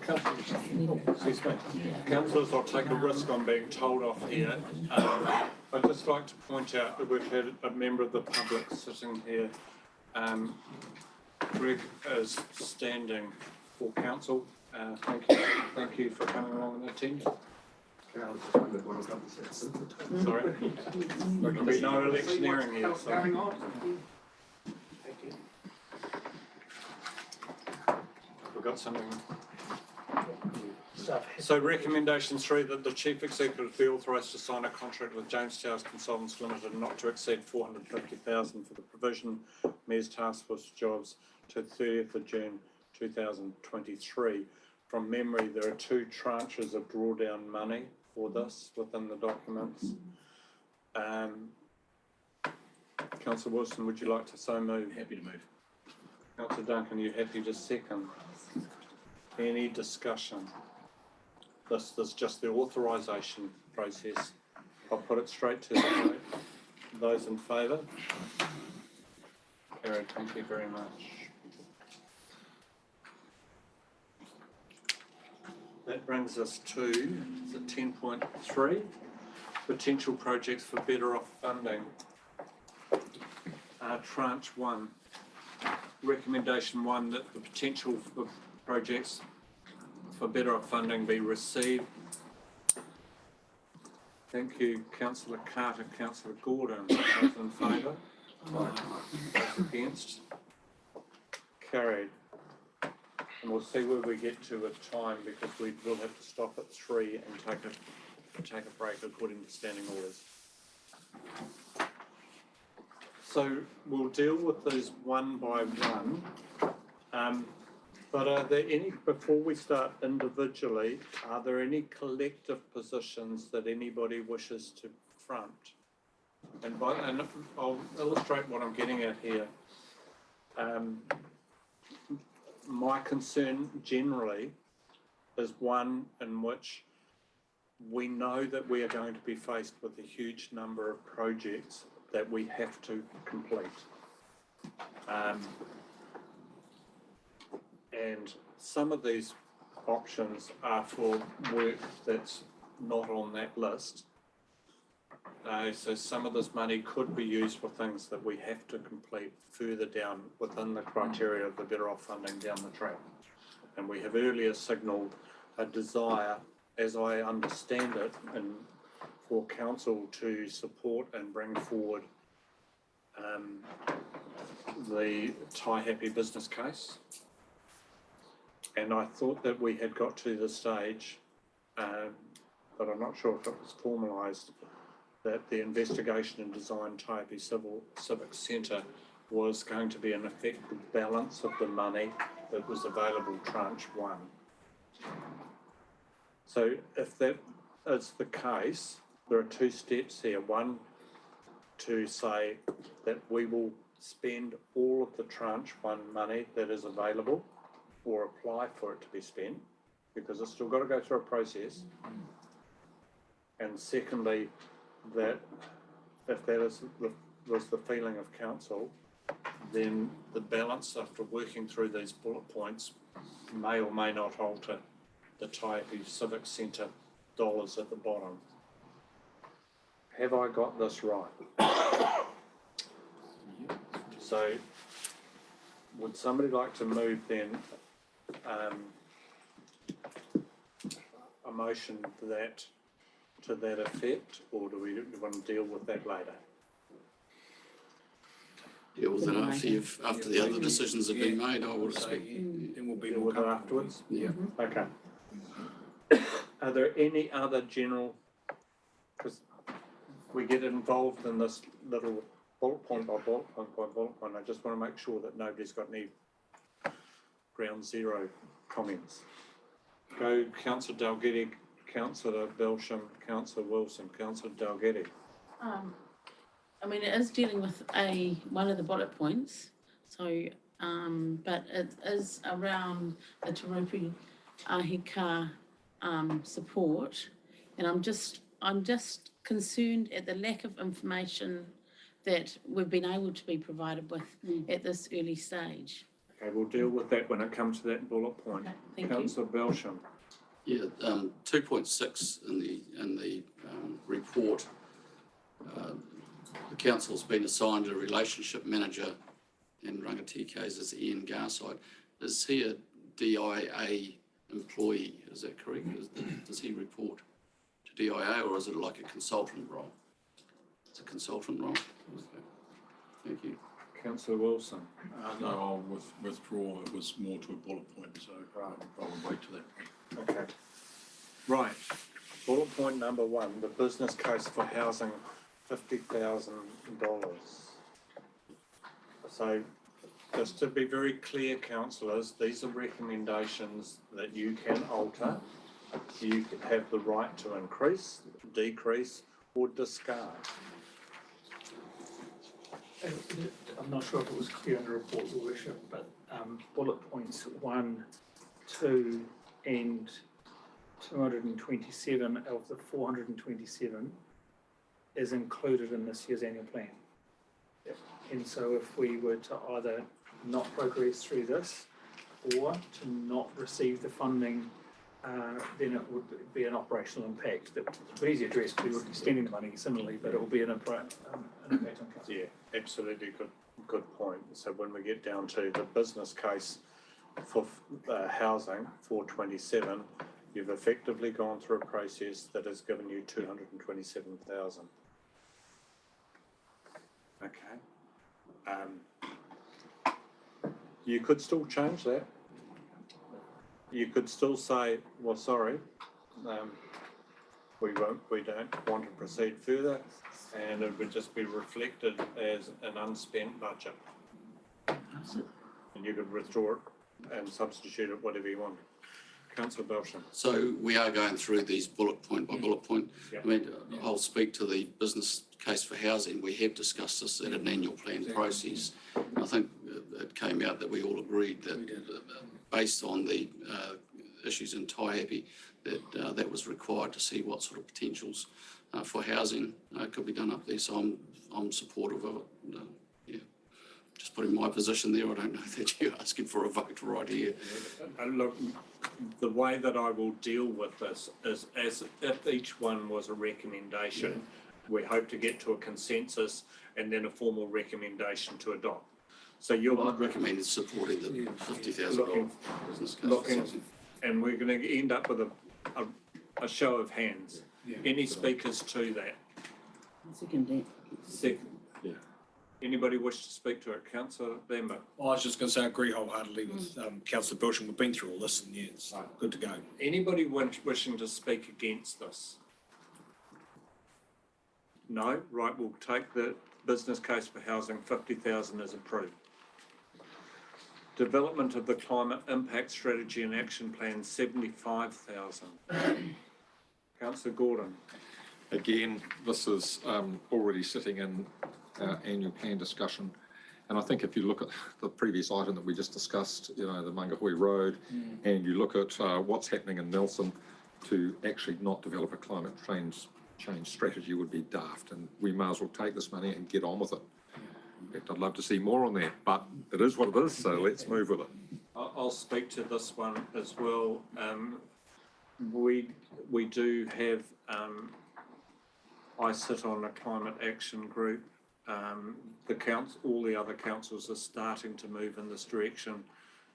Councillors, I'll take a risk on being told off here. I'd just like to point out that we've had a member of the public sitting here. Greg is standing for council. Thank you for coming along and attending. Sorry, there can be no electioneering here. So. We've got something. So recommendation 3, that the chief executive be authorised to sign a contract with James Towers Consultants Limited not to exceed 450,000 for the provision of Mayor's Task Force jobs to 30th of June 2023. From memory, there are 2 tranches of drawdown money for this within the documents. Councillor Wilson, would you like to so move? Happy to move. Councillor Duncan, you happy to second? Any discussion? This is just the authorisation process. I'll put it straight to the vote. Those in favour? Carried, thank you very much. That brings us to 10.3, potential projects for better off funding. Tranche 1. Recommendation 1, that the potential for projects for better off funding be received. Thank you, Councillor Carter, Councillor Gordon. Those in favour? Those against? Carried. And we'll see where we get to with time, because we will have to stop at 3 and take a break according to standing orders. So we'll deal with these one by one. But are there any, before we start individually, are there any collective positions that anybody wishes to front? And I'll illustrate what I'm getting at here. My concern generally is one in which we know that we are going to be faced with a huge number of projects that we have to complete. And some of these options are for work that's not on that list. So some of this money could be used for things that we have to complete further down within the criteria of the better off funding down the track. And we have earlier signalled a desire, as I understand it, and for council to support and bring forward the Tai Happy business case. And I thought that we had got to the stage, but I'm not sure if it was formalised, that the investigation and design Tai Happy Civic Centre was going to be an effective balance of the money that was available tranche 1. So if that is the case, there are 2 steps here. One, to say that we will spend all of the tranche 1 money that is available, or apply for it to be spent, because it's still got to go through a process. And secondly, that if that was the feeling of council, then the balance after working through these bullet points may or may not alter the Tai Happy Civic Centre dollars at the bottom. Have I got this right? So would somebody like to move then a motion to that effect, or do we want to deal with that later? Deal with it after the other decisions have been made, I would expect. Then we'll deal with it afterwards? Yeah. Okay. Are there any other general, because we get involved in this little bullet point by bullet point by bullet point, I just want to make sure that nobody's got any ground zero comments. Go Councillor Dalgety, Councillor Belsham, Councillor Wilson, Councillor Dalgety. I mean, it is dealing with one of the bullet points, So, but it is around the Te Ahika support. And I'm just concerned at the lack of information that we've been able to be provided with at this early stage. Okay, we'll deal with that when it comes to that bullet point. Thank you. Councillor Belsham. Yeah, 2.6 in the report, the council's been assigned a relationship manager in Rangatika's as Ian Garside. Is he a DIA employee? Is that correct? Does he report to DIA, or is it like a consultant role? It's a consultant role. Okay. Thank you. Councillor Wilson. No, I'll withdraw. It was more to a bullet point, so I'll wait to that point. Okay. Right. Bullet point number 1, the business case for housing, $50,000. So just to be very clear, councillors, these are recommendations that you can alter. You have the right to increase, decrease, or discard. I'm not sure if it was clear in the report, Your Worship, but bullet points 1, 2 and 227 of the 427 is included in this year's annual plan. Yep. And so if we were to either not progress through this or to not receive the funding, then it would be an operational impact that would be easily addressed. We would be spending the money similarly, but it will be an impact on council. Yeah, absolutely good point. So when we get down to the business case for housing, 427, you've effectively gone through a process that has given you 227,000. Okay. You could still change that. You could still say, well, sorry, we don't want to proceed further, and it would just be reflected as an unspent budget. And you could withdraw it and substitute it whatever you want. Councillor Belsham. So we are going through these bullet point by bullet point. Yeah. I mean, I'll speak to the business case for housing. We have discussed this at an annual plan process. I think it came out that we all agreed that based on the issues in Taihape, that that was required to see what sort of potentials for housing could be done up there. So I'm supportive of it. Yeah. Just putting my position there. I don't know that you're asking for a vote right here. Look, the way that I will deal with this is as if each one was a recommendation. Yeah. We hope to get to a consensus and then a formal recommendation to adopt. So you're recommending supporting the $50,000 business case. And we're going to end up with a show of hands. Yeah. Any speakers to that? Second. Yeah. Anybody wish to speak to it? Councillor Bamber. I was just going to say I agree wholeheartedly with Councillor Belsham. We've been through all this and yeah, it's good to go. Anybody wishing to speak against this? No? Right, we'll take the business case for housing, 50,000 is approved. Development of the Climate Impact Strategy and Action Plan, 75,000. Councillor Gordon. Again, this is already sitting in our annual plan discussion. And I think if you look at the previous item that we just discussed, you know, the Mangahui Road, and you look at what's happening in Nelson, to actually not develop a climate change strategy would be daft. And we may as well take this money and get on with it. In fact, I'd love to see more on that, but it is what it is, so let's move with it. I'll speak to this one as well. We do have, I sit on a climate action group. All the other councils are starting to move in this direction.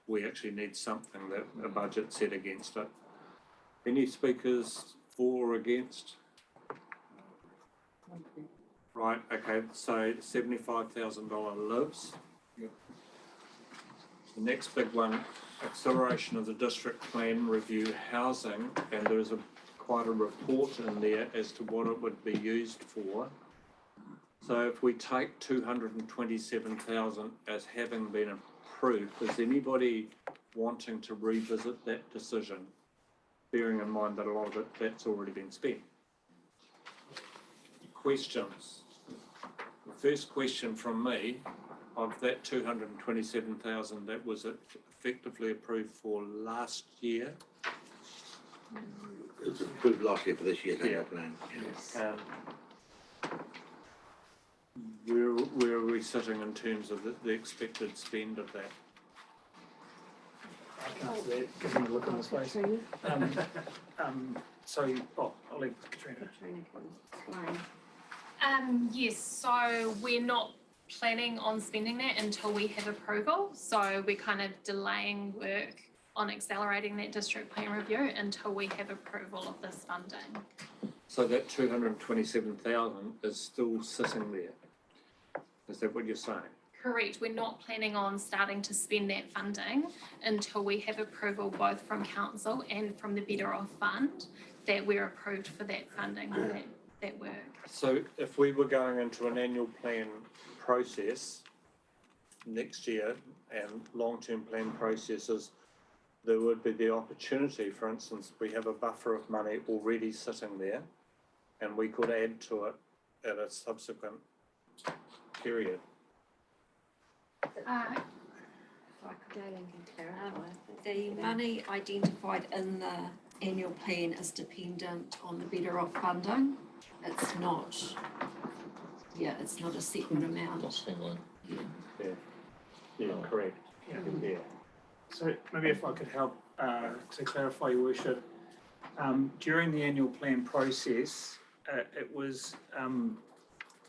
We actually need something that a budget set against it. Any speakers for or against? Right, okay, so $75,000 lives. Yep. The next big one, acceleration of the district plan review housing, and there's quite a report in there as to what it would be used for. So if we take 227,000 as having been approved, is anybody wanting to revisit that decision, bearing in mind that a lot of it, that's already been spent? Questions? The first question from me, of that 227,000 that was effectively approved for last year. It was approved last year for this year's annual plan. Where are we sitting in terms of the expected spend of that? I can answer that, give me a look on his face. I'll leave Katrina. Katrina can explain. Yes, so we're not planning on spending that until we have approval. So we're kind of delaying work on accelerating that district plan review until we have approval of this funding. So that 227,000 is still sitting there? Is that what you're saying? Correct, we're not planning on starting to spend that funding until we have approval both from council and from the Better Off Fund that we're approved for that funding for that work. So if we were going into an annual plan process next year and long-term plan processes, there would be the opportunity, for instance, we have a buffer of money already sitting there and we could add to it at a subsequent period. The money identified in the annual plan is dependent on the Better Off funding. It's not a separate amount. Yeah, correct. Yeah. So maybe if I could help to clarify, Your Worship, during the annual plan process, it was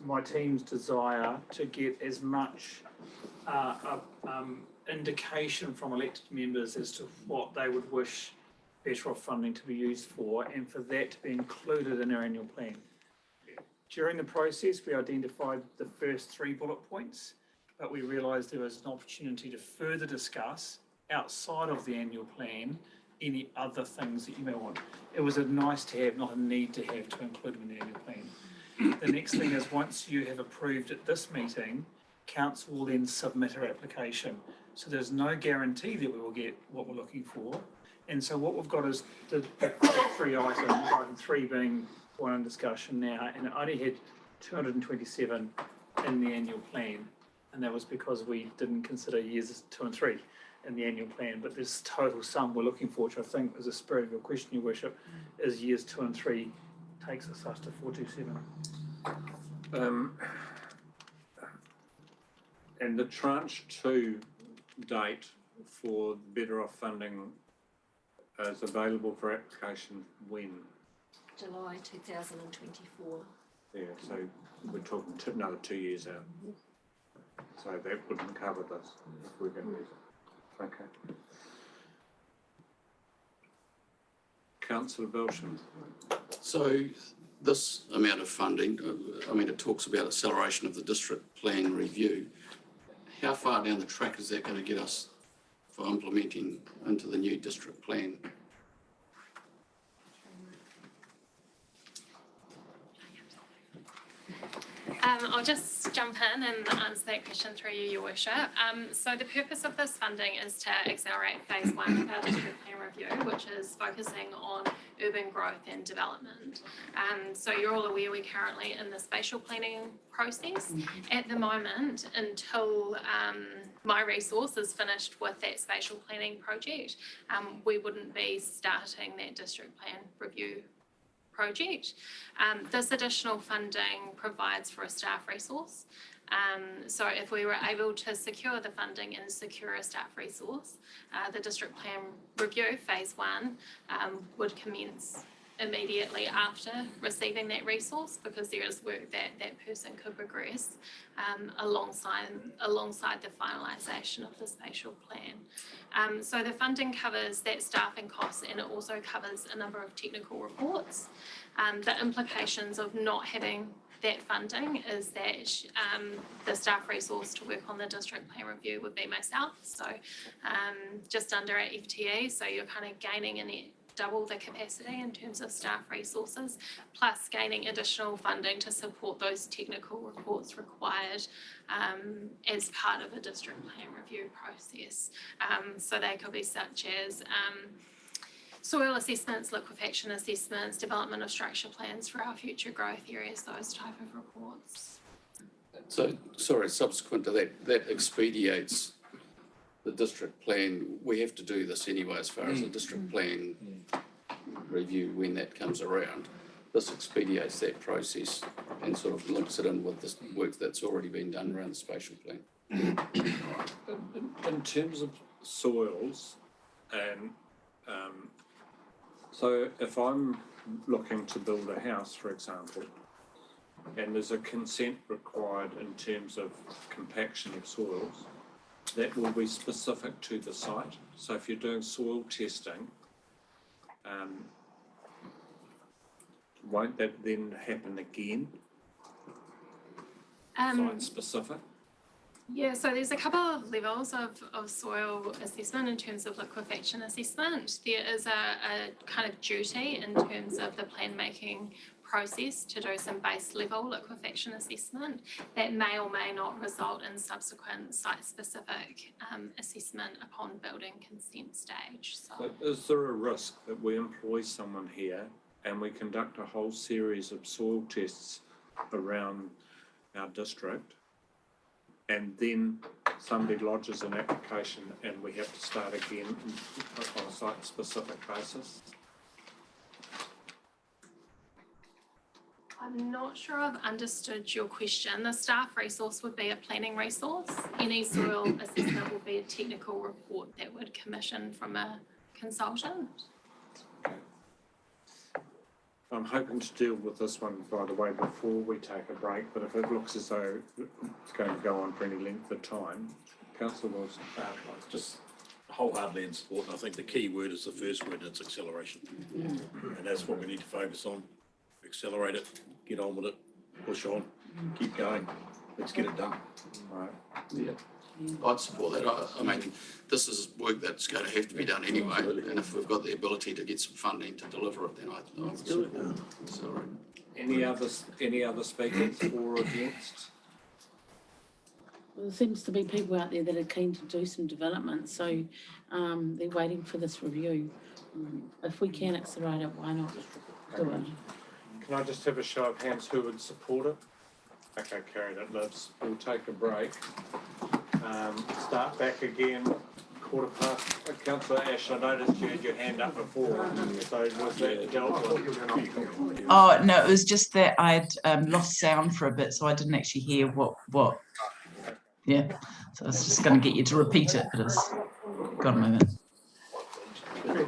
my team's desire to get as much indication from elected members as to what they would wish Better Off funding to be used for, and for that to be included in our annual plan. During the process, we identified the first 3 bullet points, but we realised there was an opportunity to further discuss outside of the annual plan any other things that you may want. It was a nice to have, not a need to have, to include them in the annual plan. The next thing is, once you have approved at this meeting, council will then submit our application. So there's no guarantee that we will get what we're looking for. And so what we've got is the 3 items, item 3 being one in discussion now, and it only had 227 in the annual plan. And that was because we didn't consider years 2 and 3 in the annual plan. But this total sum we're looking for, which I think is the spirit of your question, Your Worship, is years 2 and 3 takes us to 427. And the tranche 2 date for Better Off funding is available for application when? July 2024. Yeah, so we're talking another 2 years out. So that wouldn't cover this if we're going to use it. Okay. Councillor Belsham. So this amount of funding, it talks about acceleration of the district plan review. How far down the track is that going to get us for implementing into the new district plan? I'll just jump in and answer that question through you, Your Worship. So the purpose of this funding is to accelerate phase 1 of our district plan review, which is focusing on urban growth and development. So you're all aware we're currently in the spatial planning process. At the moment, until my resource is finished with that spatial planning project, we wouldn't be starting that district plan review project. This additional funding provides for a staff resource. So if we were able to secure the funding and secure a staff resource, the district plan review phase 1 would commence immediately after receiving that resource, because there is work that that person could progress alongside the finalisation of the spatial plan. So the funding covers that staffing costs, and it also covers a number of technical reports. The implications of not having that funding is that the staff resource to work on the district plan review would be myself, so just under 8 FTE, so you're kind of gaining double the capacity in terms of staff resources, plus gaining additional funding to support those technical reports required as part of a district plan review process. So they could be such as soil assessments, liquefaction assessments, development of structure plans for our future growth areas, those type of reports. So, sorry, subsequent to that, that expedites the district plan. We have to do this anyway as far as the district plan review when that comes around. This expedites that process and sort of links it in with the work that's already been done around the spatial plan. In terms of soils, and so if I'm looking to build a house, for example, and there's a consent required in terms of compaction of soils, that will be specific to the site. So if you're doing soil testing, won't that then happen again? Site specific? Yeah, so there's a couple of levels of soil assessment in terms of liquefaction assessment. There is a kind of duty in terms of the plan making process to do some base level liquefaction assessment that may or may not result in subsequent site specific assessment upon building consent stage. So is there a risk that we employ someone here and we conduct a whole series of soil tests around our district, and then somebody lodges an application and we have to start again on a site-specific basis? I'm not sure I've understood your question. The staff resource would be a planning resource. Any soil assessment would be a technical report that would commission from a consultant. I'm hoping to deal with this one, by the way, before we take a break, but if it looks as though it's going to go on for any length of time, Councillor Wilson. Just wholeheartedly in support, and I think the key word is the first word, and it's acceleration. And that's what we need to focus on. Accelerate it, get on with it, push on, keep going. Let's get it done. Right. Yeah, I'd support that. I mean, this is work that's going to have to be done anyway, and if we've got the ability to get some funding to deliver it, then I would support it. Sorry. Any other speakers for or against? Well, there seems to be people out there that are keen to do some development, so they're waiting for this review. If we can accelerate it, why not do it? Can I just have a show of hands who would support it? Okay, carried, it lives. We'll take a break. Start back again, 15:15. Councillor Ash, I noticed you had your hand up before, so was that dealt with? Oh, no, it was just that I'd lost sound for a bit, so I didn't actually hear what. Yeah, so I was just going to get you to repeat it, but it's got a moment. Yeah.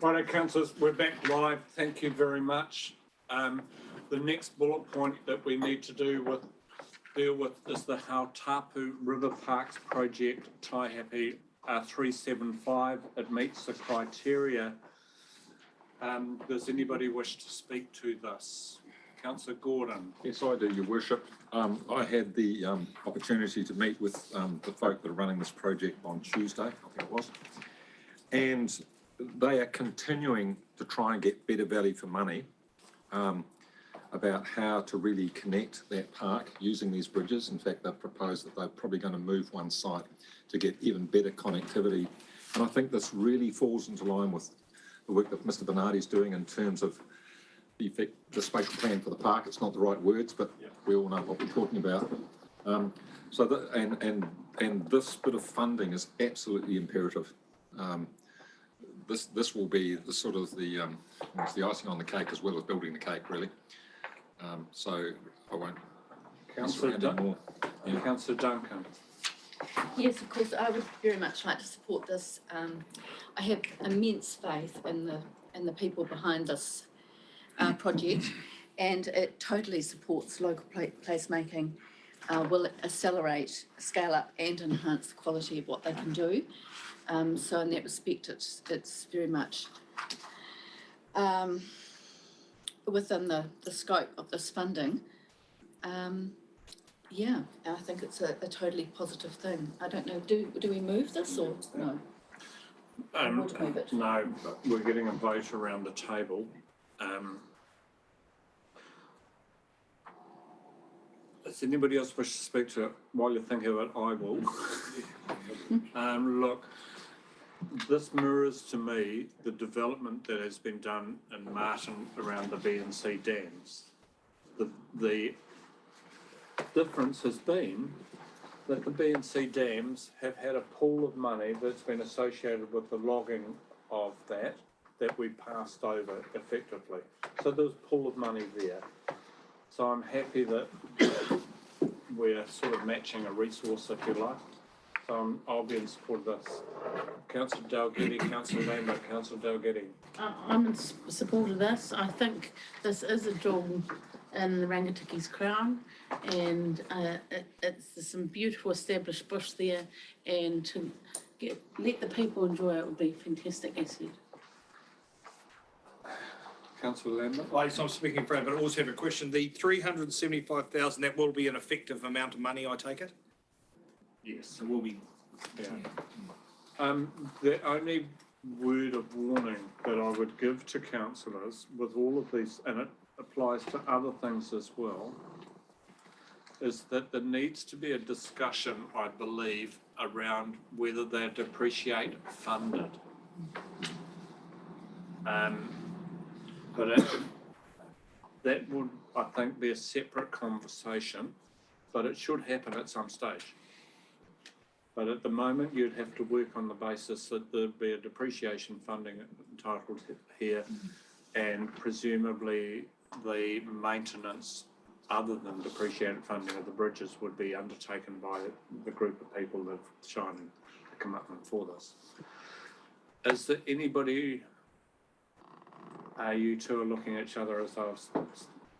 Righto, councillors, we're back live. Thank you very much. The next bullet point that we need to deal with is the Hautapu River Parks project, Taihape 375. It meets the criteria. Does anybody wish to speak to this? Councillor Gordon. Yes, I do, Your Worship. I had the opportunity to meet with the folk that are running this project on Tuesday, I think it was. And they are continuing to try and get better value for money about how to really connect that park using these bridges. In fact, they've proposed that they're probably going to move one site to get even better connectivity. And I think this really falls into line with the work that Mr. Bernardi's doing in terms of the spatial plan for the park. It's not the right words, but we all know what we're talking about. And this bit of funding is absolutely imperative. This will be the sort of the icing on the cake as well as building the cake, really. So I won't. Councillor Duncan. Yes, of course, I would very much like to support this. I have immense faith in the people behind this project, and it totally supports local placemaking, will accelerate, scale up and enhance the quality of what they can do. So in that respect, it's very much within the scope of this funding. Yeah, I think it's a totally positive thing. I don't know, do we move this or no? No, but we're getting a vote around the table. Does anybody else wish to speak to it? While you're thinking of it, I will. Look, this mirrors to me the development that has been done in Martin around the B&C dams. The difference has been that the B&C dams have had a pool of money that's been associated with the logging of that we passed over effectively. So there's a pool of money there. So I'm happy that we're sort of matching a resource, if you like. So I'll be in support of this. Councillor Dalgety, Councillor Lambert, Councillor Dalgety. I'm in support of this. I think this is a jewel in the Rangitiki's crown, and it's some beautiful established bush there, and to let the people enjoy it would be a fantastic asset. Councillor Lambert. I'm speaking for, but I also have a question. The 375,000, that will be an effective amount of money, I take it? Yes. It will be. Yeah. The only word of warning that I would give to councillors with all of these, and it applies to other things as well, is that there needs to be a discussion, I believe, around whether they're depreciate funded. But that would, I think, be a separate conversation, but it should happen at some stage. But at the moment, you'd have to work on the basis that there'd be a depreciation funding entitled here, and presumably the maintenance other than depreciated funding of the bridges would be undertaken by the group of people that have shown a commitment for this. Is there anybody, you two are looking at each other as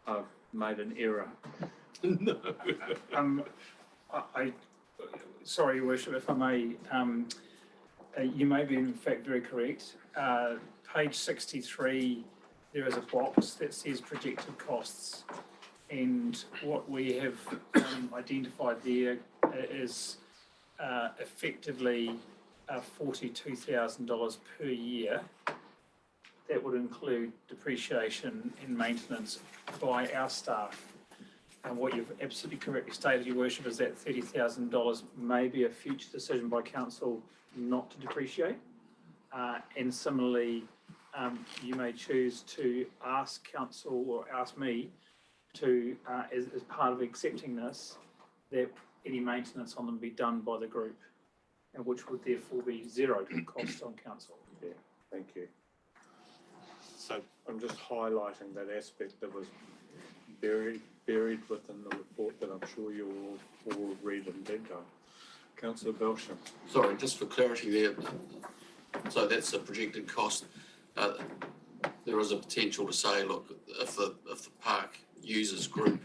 I've made an error? No. Sorry, Your Worship, if I may, you may be in fact very correct. Page 63, there is a box that says projected costs, and what we have identified there is effectively $42,000 per year. That would include depreciation and maintenance by our staff. And what you've absolutely correctly stated, Your Worship, is that $30,000 may be a future decision by council not to depreciate. And similarly, you may choose to ask council or ask me to, as part of accepting this, that any maintenance on them be done by the group, and which would therefore be zero cost on council. Yeah, thank you. So I'm just highlighting that aspect that was buried within the report that I'm sure you will all read in detail. Councillor Belsham. Sorry, just for clarity there, so that's a projected cost. There is a potential to say, look, if the park users group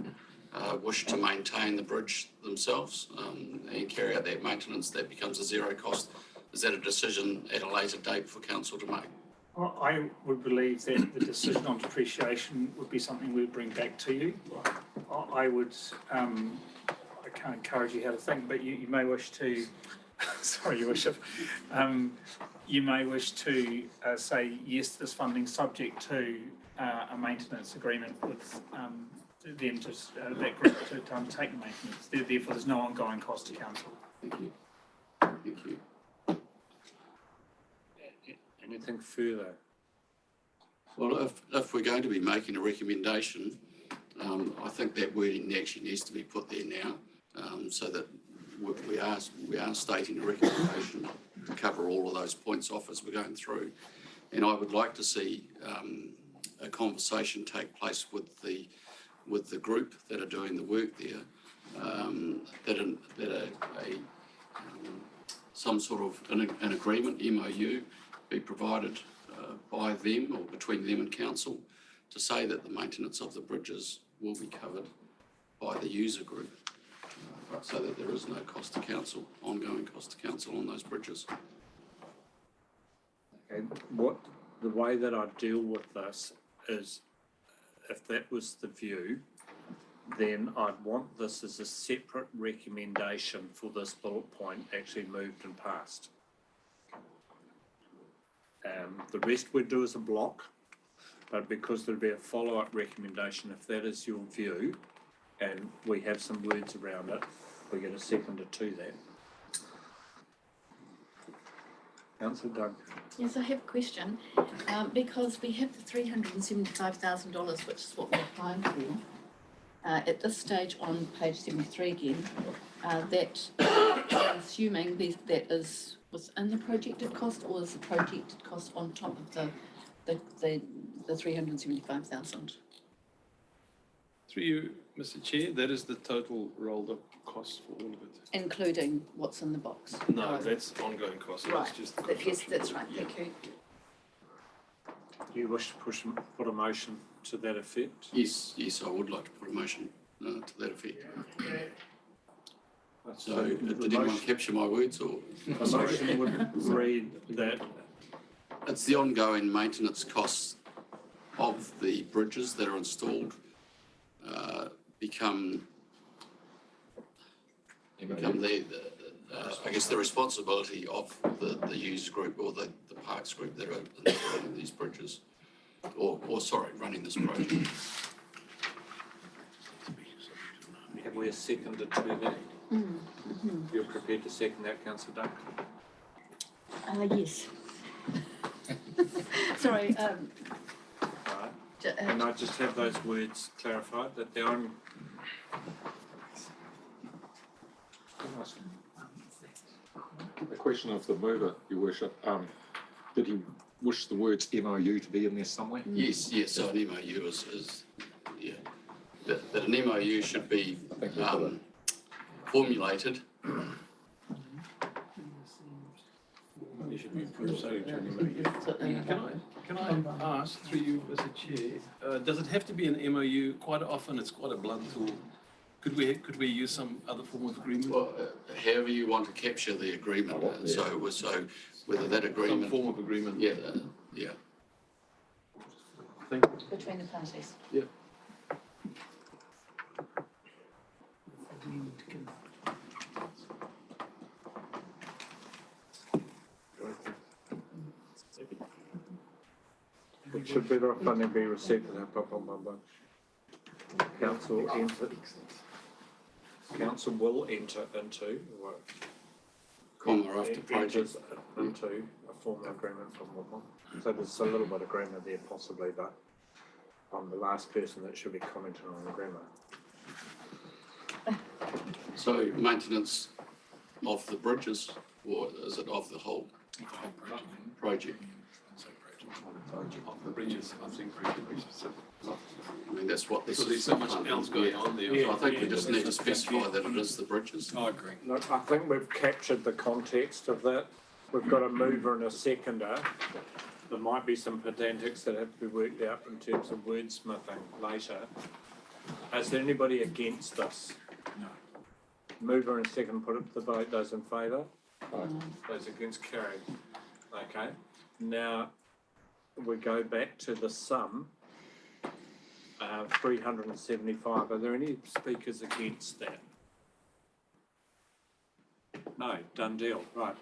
wish to maintain the bridge themselves and carry out that maintenance, that becomes a zero cost. Is that a decision at a later date for council to make? Well, I would believe that the decision on depreciation would be something we would bring back to you. I would, I can't encourage you how to think, but you may wish to, sorry, Your Worship, you may wish to say yes to this funding subject to a maintenance agreement with them to, that group to undertake the maintenance. Therefore, there's no ongoing cost to council. Thank you. Thank you. Anything further? Well, if we're going to be making a recommendation, I think that wording actually needs to be put there now, so that we are stating a recommendation to cover all of those points off as we're going through. And I would like to see a conversation take place with the group that are doing the work there, some sort of an agreement, MOU, be provided by them or between them and council to say that the maintenance of the bridges will be covered by the user group, so that there is no cost to council, ongoing cost to council on those bridges. Okay, the way that I deal with this is, if that was the view, then I'd want this as a separate recommendation for this bullet point actually moved and passed. The rest we'd do as a block, but because there'd be a follow-up recommendation, if that is your view, and we have some words around it, we get a seconder to that. Councillor Doug. Yes, I have a question, because we have the $375,000, which is what we're applying for. At this stage on page 73 again, that I'm assuming that is within the projected cost, or is the projected cost on top of the 375,000? Through you, Mr. Chair, that is the total rolled up cost for all of it. Including what's in the box? No, that's ongoing cost. Right, That's just the yes, construction. that's right, thank you. Do you wish to put a motion to that effect? Yes, I would like to put a motion to that effect. So, did anyone capture my words, or? The motion would read that it's the ongoing maintenance costs of the bridges that are installed become I guess the responsibility of the user group or the parks group that are installing these bridges, or running this project. have we a seconder to that? You're prepared to second that, Councillor Dunn? Yes. Sorry, Right. And I just have those words clarified, that the only... The question of the mover, Your Worship, did he wish the words MOU to be in there somewhere? Yes, so an MOU is yeah. That an MOU should be formulated. You should be approved subject to an MOU. Can I ask through you, Mr. Chair, does it have to be an MOU? Quite often it's quite a blunt tool. Could we use some other form of agreement? Well, however you want to capture the agreement. So whether that agreement. Some form of agreement. Yeah. between the parties. Yeah. Should better funding be received and Council will enter into After project. into a formal agreement from Woodmont. So there's a little bit of agreement there possibly, but I'm the last person that should be commenting on the agreement. So maintenance of the bridges, or is it of the whole project? Of the bridges, I think. I mean, that's what this Because is. there's so much else going on there. So I think we just need to specify that it is the bridges. I agree. Look, I think we've captured the context of that. We've got a mover and a seconder. There might be some pedantics that have to be worked out in terms of wordsmithing later. Is there anybody against this? No. Mover and second, put it to the vote. Those in favour? Those against, carried. Okay. Now, we go back to the sum. 375. Are there any speakers against that? No, done deal. Right.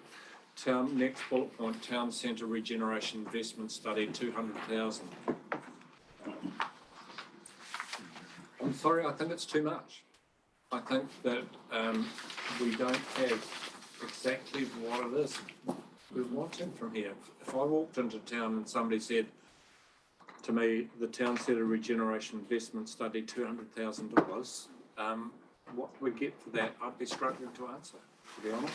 Next bullet point, town centre regeneration investment study, 200,000. I'm sorry, I think it's too much. I think that we don't have exactly what it is we're wanting from here. If I walked into town and somebody said to me, the town centre regeneration investment study, $200,000, what do we get for that? I'd be struggling to answer, to be honest.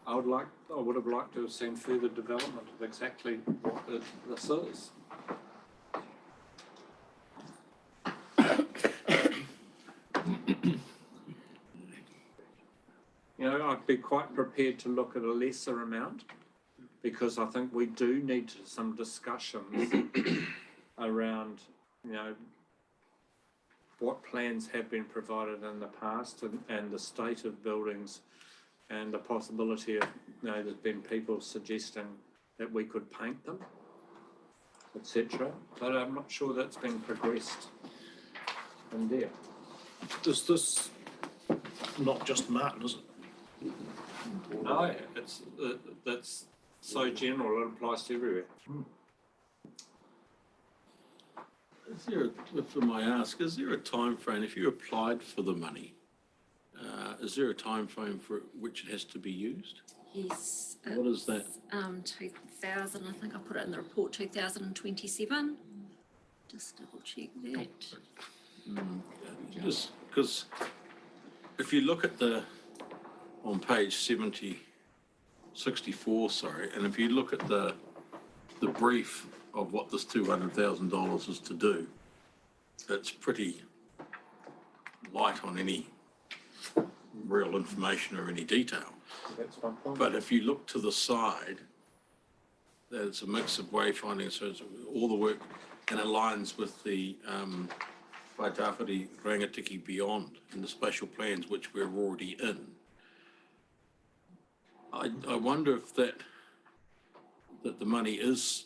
I would have liked to have seen further development of exactly what this is. You know, I'd be quite prepared to look at a lesser amount because I think we do need some discussions around, you know, what plans have been provided in the past and the state of buildings and the possibility of, you know, there's been people suggesting that we could paint them, etc. But I'm not sure that's been progressed in there. Does this not just Martin, is it? No, it's that's so general, it applies to everywhere. Is there, if I may ask, is there a time frame, if you applied for the money, is there a time frame for which it has to be used? Yes. What is that? 2000, I think I put it in the report, 2027. Just double check that. Just because if you look at on page 64, sorry, and if you look at the brief of what this $200,000 is to do, it's pretty light on any real information or any detail. That's one point. But if you look to the side, that it's a mix of wayfinding, so it's all the work and aligns with the Waitawhiti Rangatiki Beyond and the spatial plans which we're already in. I wonder if that the money is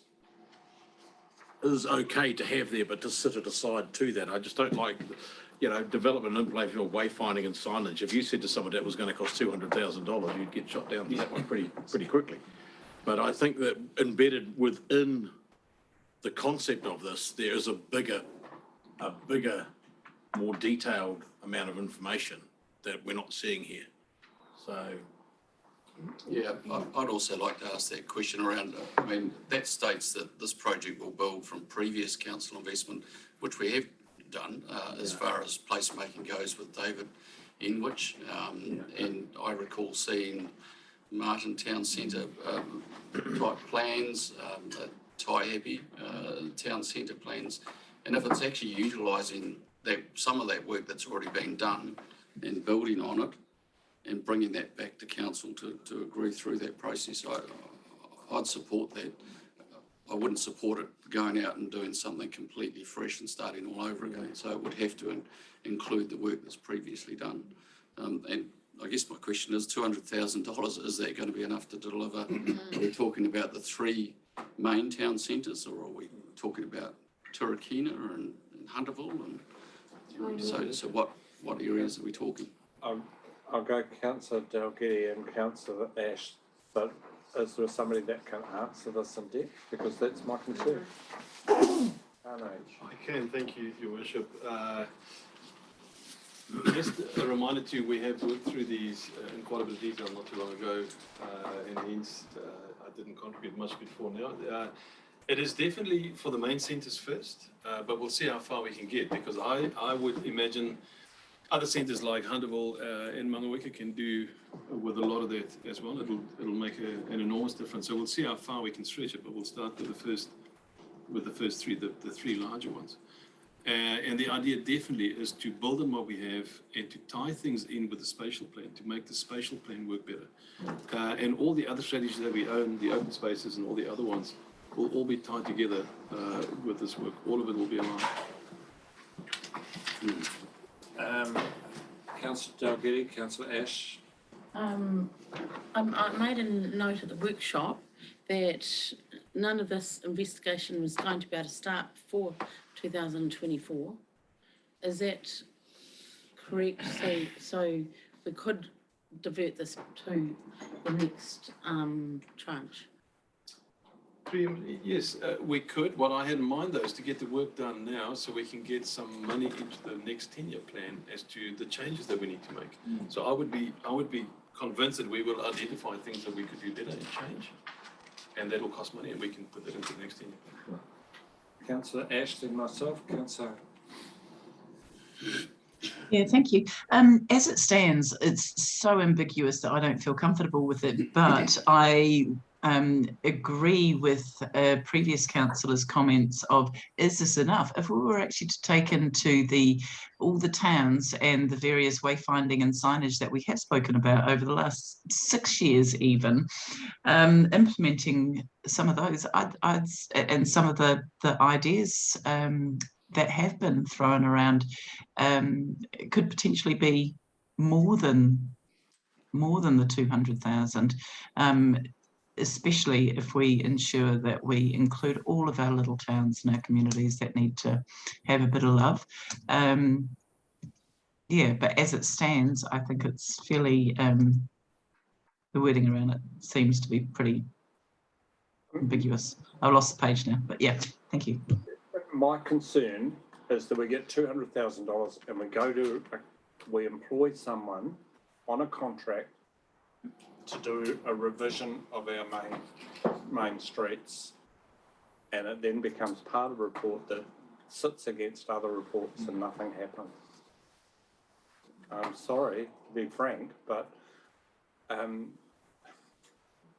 okay to have there, but to sit it aside to that. I just don't like, you know, development and implementation of wayfinding and signage. If you said to someone that was going to cost $200,000, you'd get shot down for that one pretty quickly. But I think that embedded within the concept of this, there is a bigger, more detailed amount of information that we're not seeing here. So. Yeah, I'd also like to ask that question around, I mean, that states that this project will build from previous council investment, which we have done as far as placemaking goes with David Enwich. And I recall seeing Martin Town Centre type plans, Taihape Town Centre plans. And if it's actually utilising some of that work that's already been done and building on it, and bringing that back to council to agree through that process, I'd support that. I wouldn't support it going out and doing something completely fresh and starting all over again. So it would have to include the work that's previously done. And I guess my question is, $200,000, is that going to be enough to deliver? Are we talking about the 3 main town centres, or are we talking about Turakina and Hunterville? And so what areas are we talking? I'll go Councillor Dalgety and Councillor Ash, but is there somebody that can answer this in depth? Because that's my concern. I can, thank you, Your Worship. Just a reminder to you, we have worked through these in quite a bit of detail not too long ago, and hence I didn't contribute much before now. It is definitely for the main centres first, but we'll see how far we can get, because I would imagine other centres like Hunterville and Mangaweka can do with a lot of that as well. It'll make an enormous difference. So we'll see how far we can stretch it, but we'll start with the first with the first three, the three larger ones. And the idea definitely is to build on what we have and to tie things in with the spatial plan, to make the spatial plan work better. And all the other strategies that we own, the open spaces and all the other ones, will all be tied together with this work. All of it will be aligned. Councillor Dalgety, Councillor Ash. I made a note at the workshop that none of this investigation was going to be able to start before 2024. Is that correct? So we could divert this to the next tranche. Yes, we could. What I had in mind though is to get the work done now so we can get some money into the next 10-year plan as to the changes that we need to make. So I would be convinced that we will identify things that we could do better and change. And that will cost money and we can put that into the next 10-year plan. Councillor Ash, then myself, Councillor. Yeah, thank you. As it stands, it's so ambiguous that I don't feel comfortable with it, but I agree with previous councillors' comments of, is this enough? If we were actually to take into all the towns and the various wayfinding and signage that we have spoken about over the last 6 years even, implementing some of those and some of the ideas that have been thrown around could potentially be more than the 200,000. Especially if we ensure that we include all of our little towns and our communities that need to have a bit of love. Yeah, but as it stands, I think it's fairly, the wording around it seems to be pretty ambiguous. I've lost the page now, but yeah, thank you. My concern is that we get $200,000 and we employ someone on a contract to do a revision of our main streets, and it then becomes part of a report that sits against other reports and nothing happens. I'm sorry to be frank, but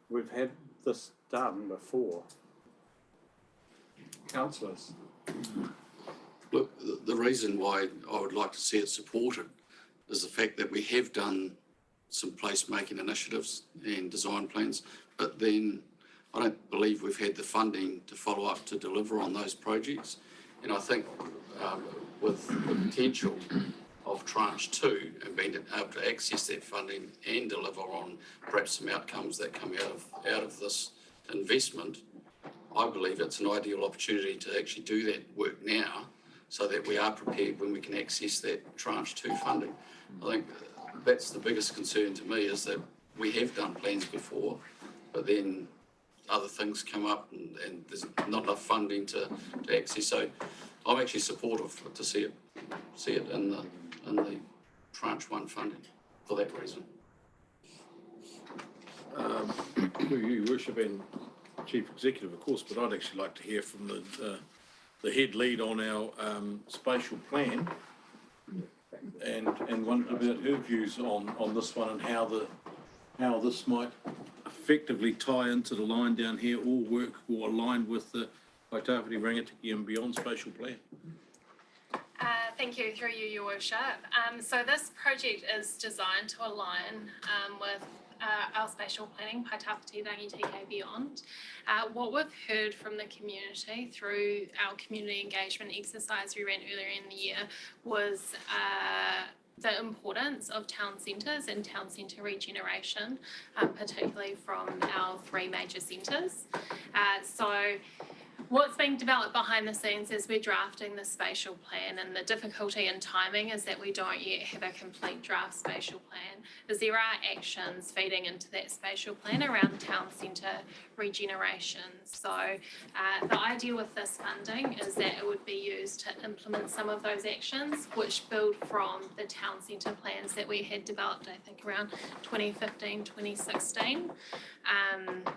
we've had this done before. Councillors. Look, the reason why I would like to see it supported is the fact that we have done some placemaking initiatives and design plans, but then I don't believe we've had the funding to follow up to deliver on those projects. And I think with the potential of tranche 2 and being able to access that funding and deliver on perhaps some outcomes that come out of this investment, I believe it's an ideal opportunity to actually do that work now so that we are prepared when we can access that tranche 2 funding. I think that's the biggest concern to me, is that we have done plans before, but then other things come up and there's not enough funding to access. So I'm actually supportive to see it in the tranche 1 funding for that reason. Your worship and Chief Executive, of course, but I'd actually like to hear from the head lead on our spatial plan and wonder about her views on this one and how this might effectively tie into the line down here, or work or align with the Waitawhiti, Rangitikei and beyond spatial plan. Thank you, through you, Your Worship. So this project is designed to align with our spatial planning, Waitawhiti, Rangitikei beyond. What we've heard from the community through our community engagement exercise we ran earlier in the year was the importance of town centres and town centre regeneration, particularly from our 3 major centres. So what's being developed behind the scenes as we're drafting the spatial plan, and the difficulty in timing is that we don't yet have a complete draft spatial plan, is there are actions feeding into that spatial plan around town centre regeneration. So the idea with this funding is that it would be used to implement some of those actions, which build from the town centre plans that we had developed, I think, around 2015, 2016.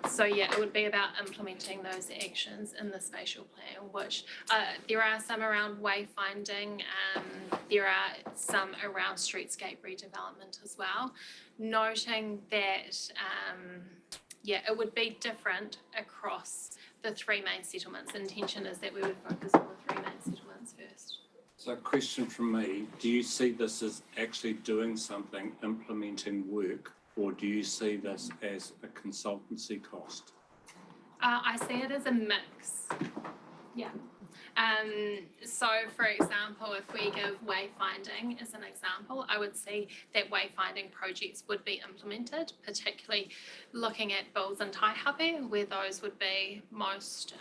So yeah, it would be about implementing those actions in the spatial plan, which there are some around wayfinding, there are some around streetscape redevelopment as well, noting that yeah, it would be different across the three main settlements. The intention is that we would focus on the three main settlements first. So question from me, do you see this as actually doing something, implementing work, or do you see this as a consultancy cost? I see it as a mix. Yeah. So for example, if we give wayfinding as an example, I would see that wayfinding projects would be implemented, particularly looking at Bulls and Taihape, where those would be most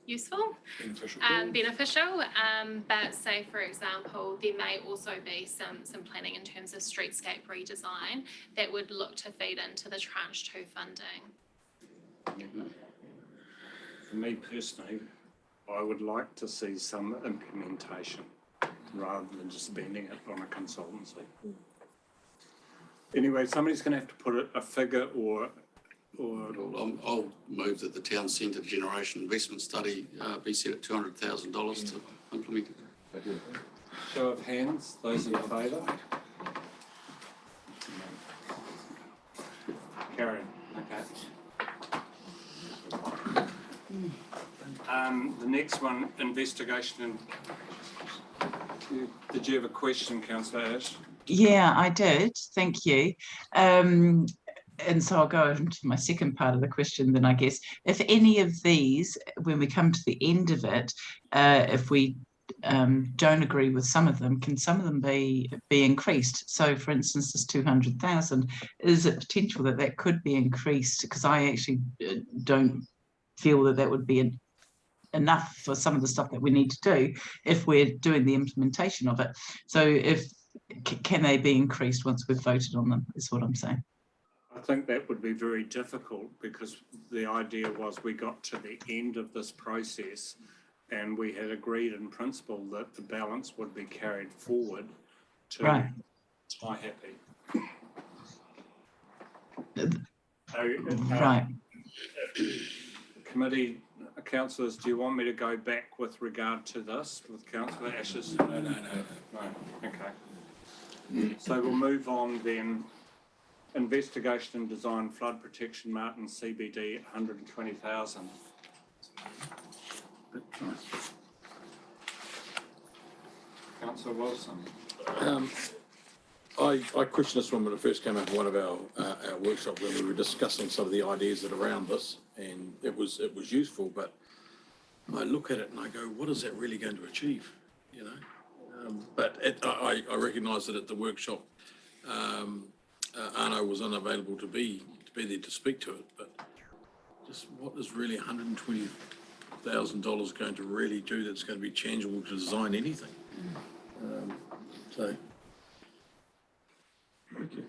useful, beneficial. But say for example, there may also be some planning in terms of streetscape redesign that would look to feed into the tranche 2 funding. For me personally, I would like to see some implementation rather than just spending it on a consultancy. Anyway, somebody's going to have to put a figure or I'll move that the town centre generation investment study be set at $200,000 to implement it. Show of hands, those in favour? Karen, okay. The next one, investigation and, did you have a question, Councillor Ash? Yeah, I did. Thank you. And so I'll go into my second part of the question then, I guess. If any of these, when we come to the end of it, if we don't agree with some of them, can some of them be increased? So for instance, this 200,000, is it potential that that could be increased? Because I actually don't feel that that would be enough for some of the stuff that we need to do if we're doing the implementation of it. So can they be increased once we've voted on them, is what I'm saying. I think that would be very difficult because the idea was we got to the end of this process and we had agreed in principle that the balance would be carried forward to Taihape. Right. Committee, councillors, do you want me to go back with regard to this with Councillor Ash's? No, okay. So we'll move on then. Investigation and design flood protection, Martin CBD, 120,000. Councillor Wilson. I questioned this one when it first came up in one of our workshops when we were discussing some of the ideas that are around this, and it was useful, but I look at it and I go, what is that really going to achieve? You know, but I recognise that at the workshop, Arno was unavailable to be there to speak to it, but just what is really $120,000 going to really do that's going to be changeable to design anything? So. Okay,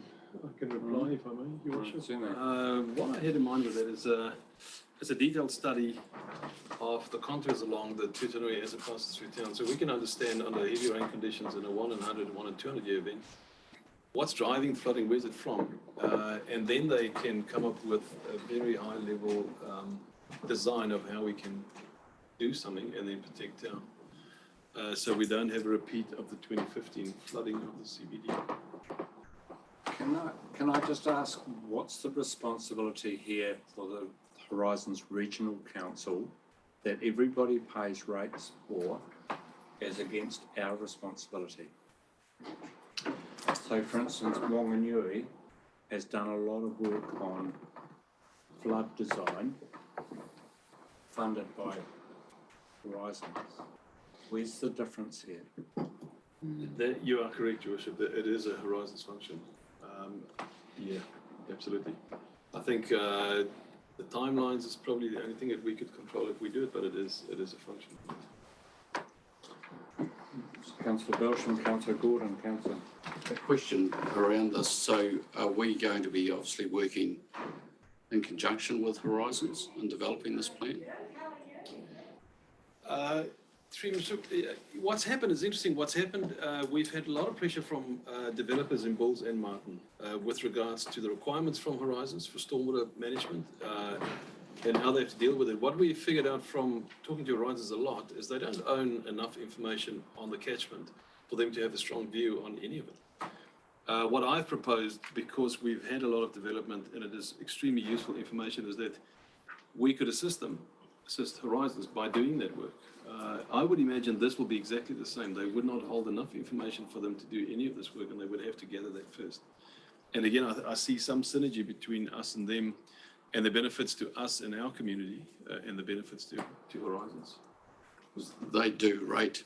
I can reply if I may, Your Worship. What I had in mind with that is a detailed study of the contours along the Tutanui as it passes through town, so we can understand under heavy rain conditions in a 1 in 100, 1 in 200 year event, what's driving flooding, where's it from? And then they can come up with a very high level design of how we can do something and then protect town. So we don't have a repeat of the 2015 flooding of the CBD. Can I just ask, what's the responsibility here for the Horizons Regional Council that everybody pays rates for as against our responsibility? So for instance, Wanganui has done a lot of work on flood design funded by Horizons. Where's the difference here? You are correct, Your Worship, that it is a Horizons function. Yeah, absolutely. I think the timelines is probably the only thing that we could control if we do it, but it is a function. Councillor Belsham, Councillor Gordon, Councillor. A question around this. So are we going to be obviously working in conjunction with Horizons in developing this plan? What's happened is interesting. What's happened, we've had a lot of pressure from developers in Bulls and Martin with regards to the requirements from Horizons for stormwater management and how they have to deal with it. What we figured out from talking to Horizons a lot is they don't own enough information on the catchment for them to have a strong view on any of it. What I've proposed, because we've had a lot of development and it is extremely useful information, is that we could assist Horizons by doing that work. I would imagine this will be exactly the same. They would not hold enough information for them to do any of this work, and they would have to gather that first. And again, I see some synergy between us and them, and the benefits to us and our community, and the benefits to Horizons. They do rate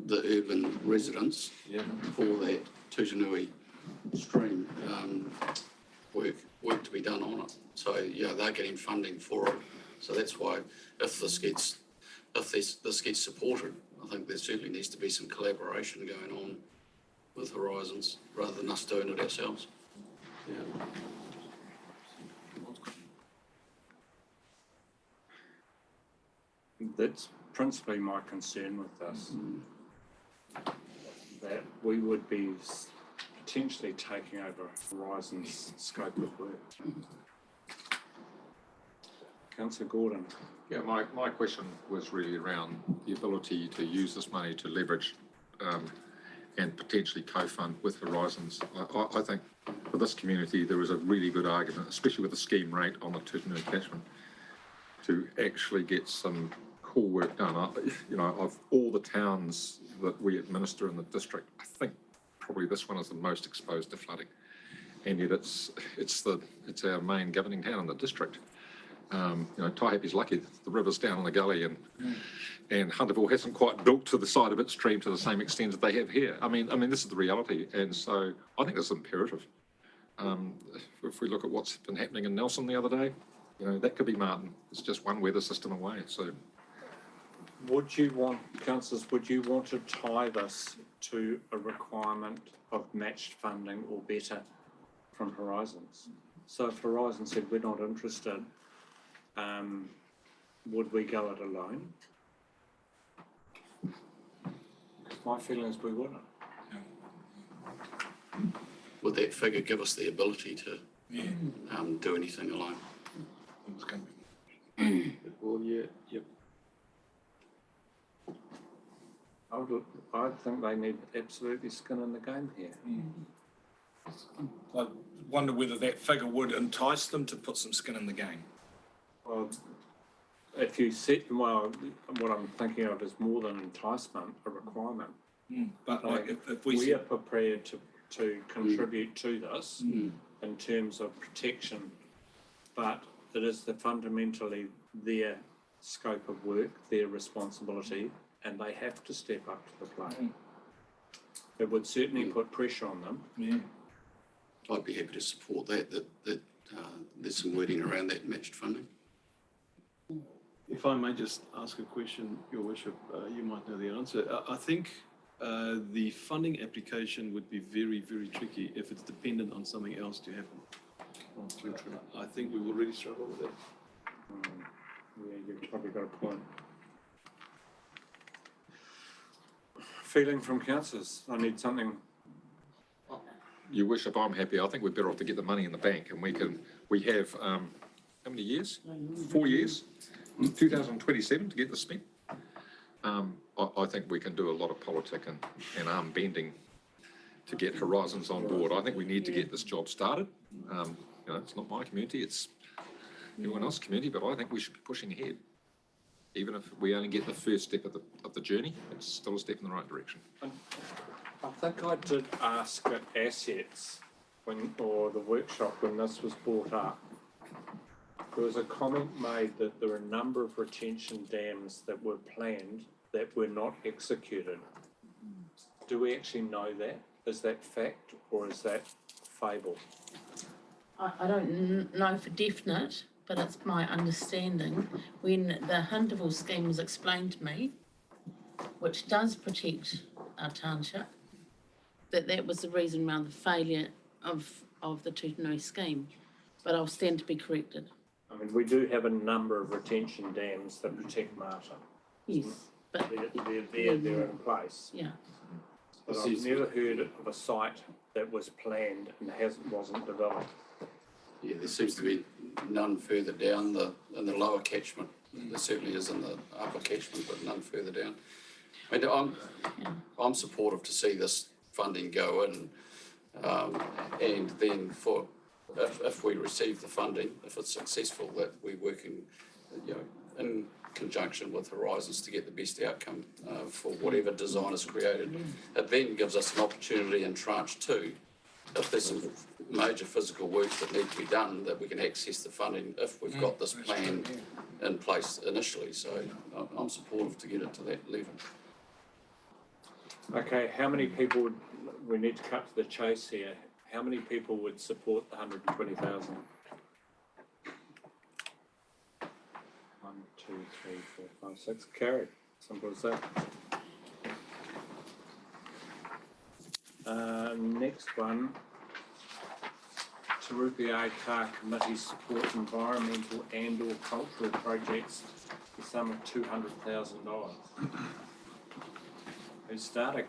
the urban residents for that Tutanui stream work to be done on it. So yeah, they're getting funding for it. So that's why if this gets supported, I think there certainly needs to be some collaboration going on with Horizons rather than us doing it ourselves. Yeah. That's principally my concern with this. That we would be potentially taking over Horizon's scope of work. Councillor Gordon. Yeah, my question was really around the ability to use this money to leverage and potentially co-fund with Horizons. I think for this community, there is a really good argument, especially with the scheme rate on the Tutanui catchment, to actually get some cool work done. Of all the towns that we administer in the district, I think probably this one is the most exposed to flooding, and yet it's our main governing town in the district. Taihape's lucky the river's down in the gully, and Hunterville hasn't quite built to the side of its stream to the same extent that they have here. I mean, this is the reality, and so I think it's imperative. If we look at what's been happening in Nelson the other day, that could be Martin. It's just one weather system away. So, councillors, would you want to tie this to a requirement of matched funding or better from Horizons? So if Horizons said we're not interested, would we go it alone? My feeling is we wouldn't. Would that figure give us the ability to do anything alone? Well, yep. I think they need absolutely skin in the game here. I wonder whether that figure would entice them to put some skin in the game. Well, if you set, what I'm thinking of is more than enticement, a requirement. But if we are prepared to contribute to this in terms of protection, but it is fundamentally their scope of work, their responsibility, and they have to step up to the plate. It would certainly put pressure on them. I'd be happy to support that there's some wording around that matched funding. If I may just ask a question, Your Worship, you might know the answer. I think the funding application would be very, very tricky if it's dependent on something else to happen. I think we will really struggle with that. Yeah, you've probably got a point. Feeling from councillors, I need something. Your Worship, I'm happy. I think we're better off to get the money in the bank, and we have how many years? 4 years. 2027 to get this spent. I think we can do a lot of politic and arm bending to get Horizons on board. I think we need to get this job started. It's not my community, it's everyone else's community, but I think we should be pushing ahead. Even if we only get the first step of the journey, it's still a step in the right direction. I think I did ask at Assets or the workshop when this was brought up. There was a comment made that there were a number of retention dams that were planned that were not executed. Do we actually know that? Is that fact or is that fable? I don't know for definite, but it's my understanding when the Hunterville scheme was explained to me, which does protect our township, that was the reason around the failure of the Tutanui scheme. But I'll stand to be corrected. I mean, we do have a number of retention dams that protect Martin. Yes, but they're in place. Yeah. But I've never heard of a site that was planned and wasn't developed. Yeah, there seems to be none further down in the lower catchment. There certainly is in the upper catchment, but none further down. I mean, I'm supportive to see this funding go in, and then if we receive the funding, if it's successful, that we're working in conjunction with Horizons to get the best outcome for whatever design is created. It then gives us an opportunity in tranche 2, if there's some major physical work that need to be done, that we can access the funding if we've got this plan in place initially. So I'm supportive to get it to that level. Okay, how many people would, we need to cut to the chase here, how many people would support the 120,000? 1, 2, 3, 4, 5, 6, carried, simple as that. Next one, Te Rupe Car Committee support environmental and or cultural projects, the sum of $200,000. Who's starting?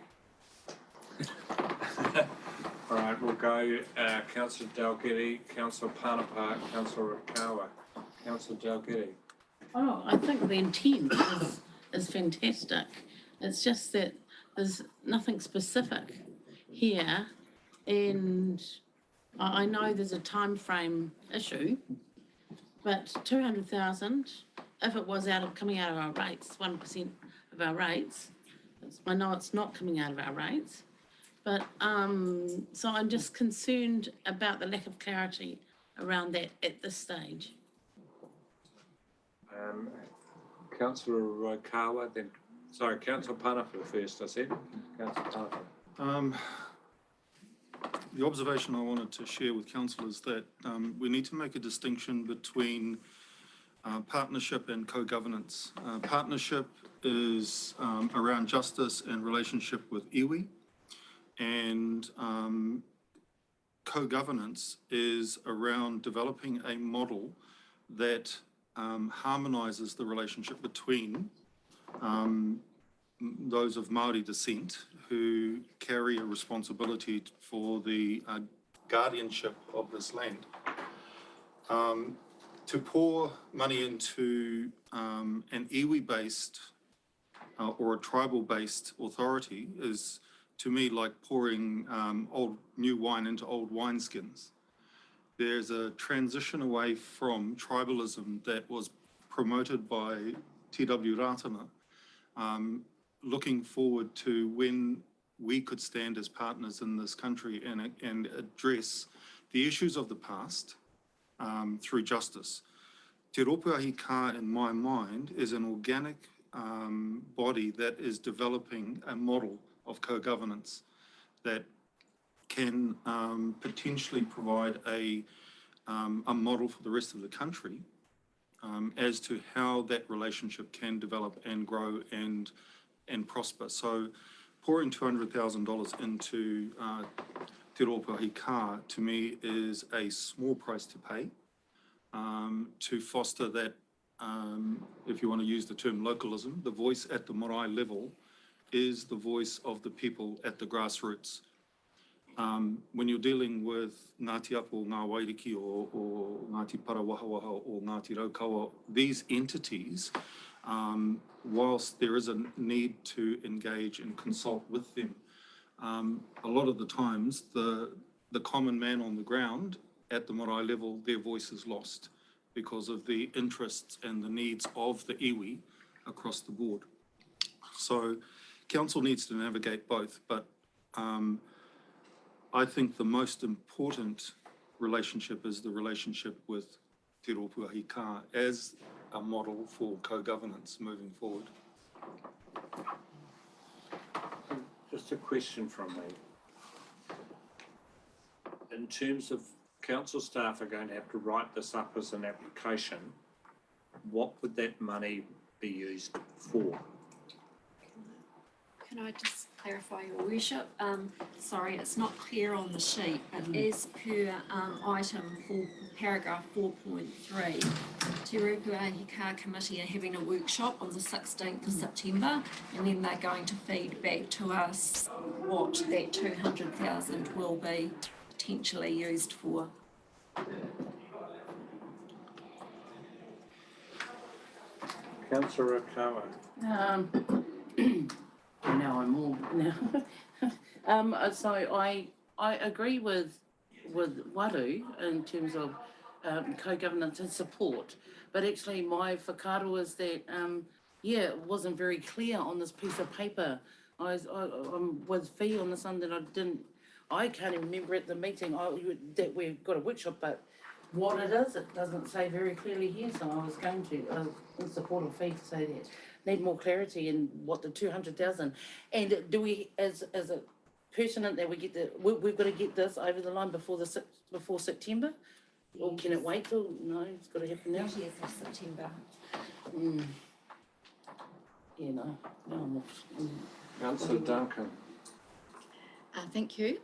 All right, we'll go Councillor Dalgety, Councillor Panapa, Councillor Rakawa. Councillor Dalgety. Oh, I think the intent is fantastic. It's just that there's nothing specific here, and I know there's a time frame issue, but 200,000, if it was coming out of our rates, 1% of our rates, I know it's not coming out of our rates, but so I'm just concerned about the lack of clarity around that at this stage. Councillor Rakawa, then, sorry, Councillor Panapa first, I said. Councillor Panapa. The observation I wanted to share with council is that we need to make a distinction between partnership and co-governance. Partnership is around justice and relationship with iwi, and co-governance is around developing a model that harmonises the relationship between those of Māori descent who carry a responsibility for the guardianship of this land. To pour money into an iwi-based or a tribal-based authority is, to me, like pouring new wine into old wineskins. There's a transition away from tribalism that was promoted by T.W. Ratana, looking forward to when we could stand as partners in this country and address the issues of the past through justice. Te Ropuahi Ka, in my mind, is an organic body that is developing a model of co-governance that can potentially provide a model for the rest of the country as to how that relationship can develop and grow and prosper. So pouring $200,000 into Te Ropuahi Ka, to me, is a small price to pay to foster that, if you want to use the term localism, the voice at the marae level is the voice of the people at the grassroots. When you're dealing with Ngāti Apo, Ngā Wairiki, or Ngāti Parawahawaha, or Ngāti Raukawa, these entities, whilst there is a need to engage and consult with them, a lot of the times the common man on the ground at the marae level, their voice is lost because of the interests and the needs of the iwi across the board. So council needs to navigate both, but I think the most important relationship is the relationship with Te Ropuahi Ka as a model for co-governance moving forward. Just a question from me. In terms of council staff are going to have to write this up as an application, what would that money be used for? Can I just clarify, Your Worship? Sorry, it's not clear on the sheet, but as per item 4, paragraph 4.3, Te Rupuahi Ka Committee are having a workshop on the 16th of September, and then they're going to feed back to us what that 200,000 will be potentially used for. Councillor Rakawa. Now I'm all now. So I agree with Waru in terms of co-governance and support. But actually my whakaaro is that, it wasn't very clear on this piece of paper. I'm with Fee on this one that I can't even remember at the meeting that we've got a workshop, but what it is, it doesn't say very clearly here, so I was in support of Fee to say that. Need more clarity in what the 200,000, and do we, as a pertinent that we get we've got to get this over the line before September? Or can it wait till, no, it's got to happen now? 30th of September. Yeah, no, I'm off. Councillor Duncan. Thank you.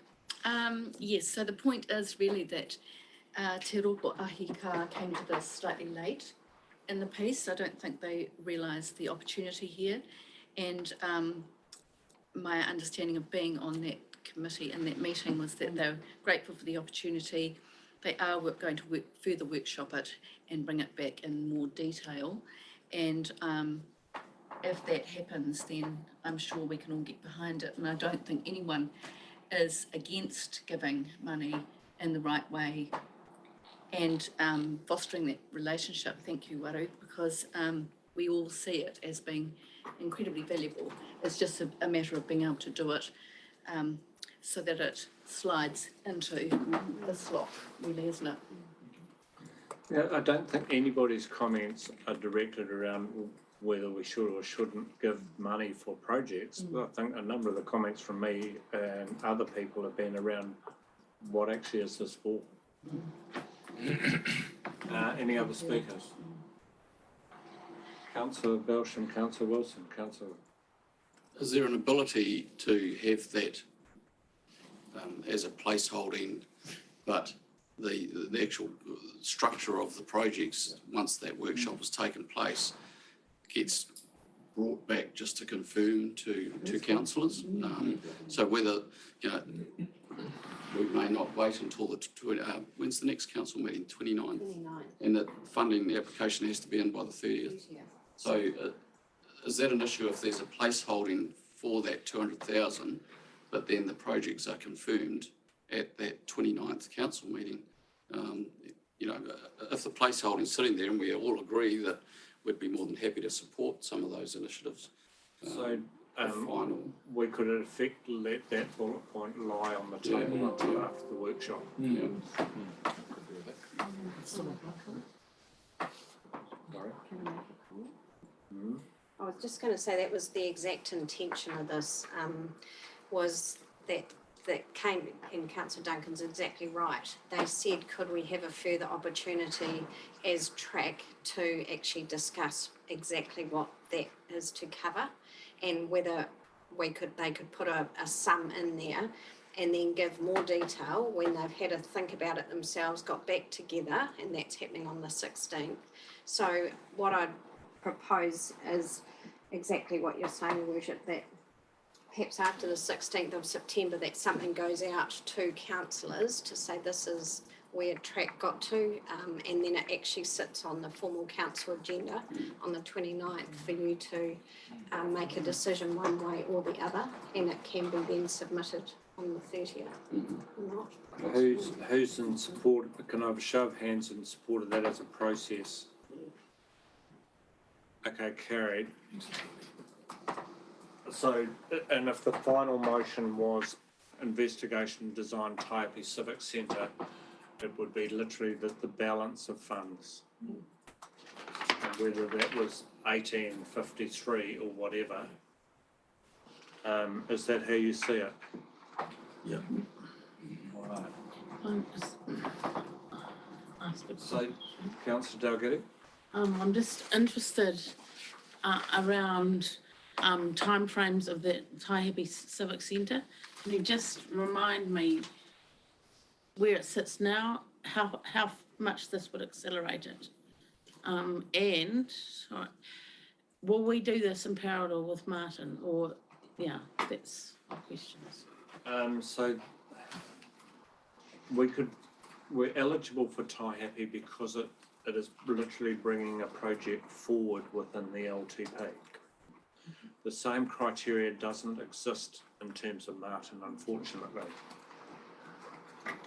Yes, so the point is really that Te Rōpō Ahika came to this slightly late in the piece. I don't think they realised the opportunity here. And my understanding of being on that committee and that meeting was that they're grateful for the opportunity. They are going to further workshop it and bring it back in more detail. And if that happens, then I'm sure we can all get behind it. And I don't think anyone is against giving money in the right way and fostering that relationship. Thank you, Waru, because we all see it as being incredibly valuable. It's just a matter of being able to do it so that it slides into the slot, really, isn't it? Yeah, I don't think anybody's comments are directed around whether we should or shouldn't give money for projects. I think a number of the comments from me and other people have been around what actually is this for. Any other speakers? Councillor Belsham, Councillor Wilson, Councillor. Is there an ability to have that as a placeholding, but the actual structure of the projects, once that workshop has taken place, gets brought back just to confirm to councillors? So whether, we may not wait until when's the next council meeting? 29th? 29th. And that funding, the application has to be in by the 30th. So is that an issue if there's a placeholding for that 200,000, but then the projects are confirmed at that 29th council meeting? If the placeholding's sitting there and we all agree that we'd be more than happy to support some of those initiatives. We could in effect let that bullet point lie on the table until after the workshop. I was just going to say that was the exact intention of this, was that came, and Councillor Duncan's exactly right. They said, could we have a further opportunity as track to actually discuss exactly what that is to cover, and whether they could put a sum in there and then give more detail when they've had a think about it themselves, got back together, and that's happening on the 16th. So what I'd propose is exactly what you're saying, Your Worship, that perhaps after the 16th of September that something goes out to councillors to say this is where track got to, and then it actually sits on the formal council agenda on the 29th for you to make a decision one way or the other, and it can be then submitted on the 30th. Who's in support? Can I have a show of hands in support of that as a process? Okay, carried. So, and if the final motion was investigation design Taiape Civic Centre, it would be literally the balance of funds. And whether that was 1853 or whatever. Is that how you see it? Yeah. All right. So, Councillor Dalgety? I'm just interested around timeframes of the Taiape Civic Centre. Can you just remind me where it sits now, how much this would accelerate it? And will we do this in parallel with Martin, or, that's my questions. So we're eligible for Taihape because it is literally bringing a project forward within the LTP. The same criteria doesn't exist in terms of Martin, unfortunately.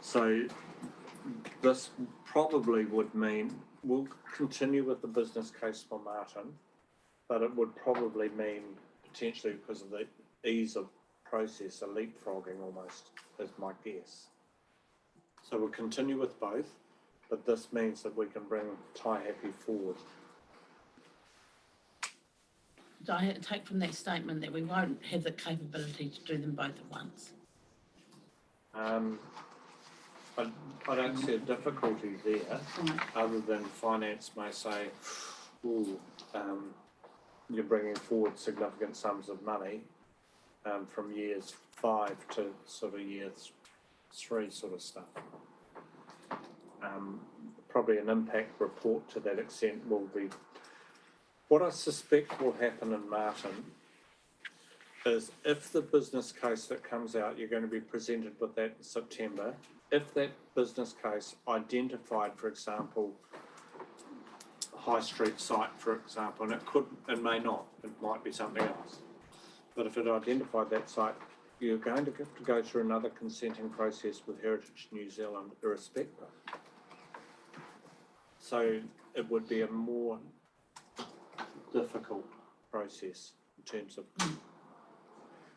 So this probably would mean we'll continue with the business case for Martin, but it would probably mean potentially because of the ease of process, a leapfrogging almost is my guess. So we'll continue with both, but this means that we can bring Taihape forward. Do I take from that statement that we won't have the capability to do them both at once? I don't see a difficulty there, other than finance may say, ooh, you're bringing forward significant sums of money from years 5 to sort of year 3 sort of stuff. Probably an impact report to that extent will be, what I suspect will happen in Martin is if the business case that comes out, you're going to be presented with that in September. If that business case identified, for example, High Street site, for example, and it may not, it might be something else. But if it identified that site, you're going to have to go through another consenting process with Heritage New Zealand irrespective. So it would be a more difficult process in terms of,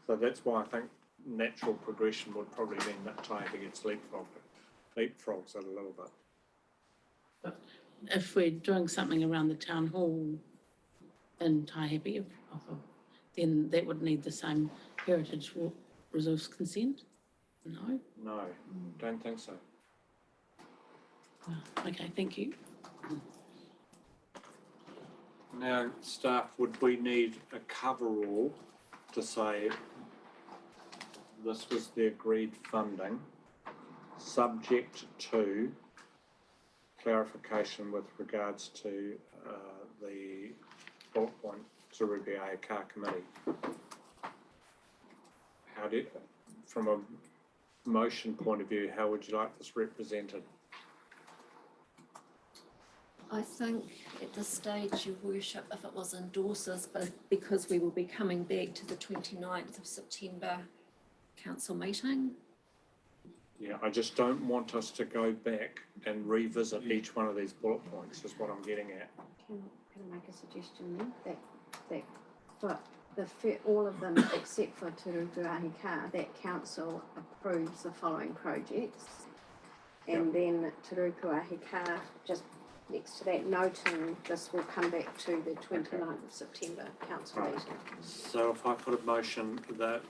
so that's why I think natural progression would probably mean that Taihape gets leapfrogs it a little bit. If we're doing something around the town hall in Taihape, then that would need the same heritage resource consent? No? No, don't think so. Okay, thank you. Now, staff, would we need a coverall to say this was the agreed funding, subject to clarification with regards to the bulk point Te Rupe Aka committee? How do, from a motion point of view, how would you like this represented? I think at this stage, Your Worship, if it was endorses, but because we will be coming back to the 29th of September council meeting. Yeah, I just don't want us to go back and revisit each one of these bullet points, is what I'm getting at. Can I make a suggestion then? That for all of them except for Te Rupe Aka, that council approves the following projects. And then Te Rupe Aka, just next to that, noting this will come back to the 29th of September council meeting. So if I put a motion that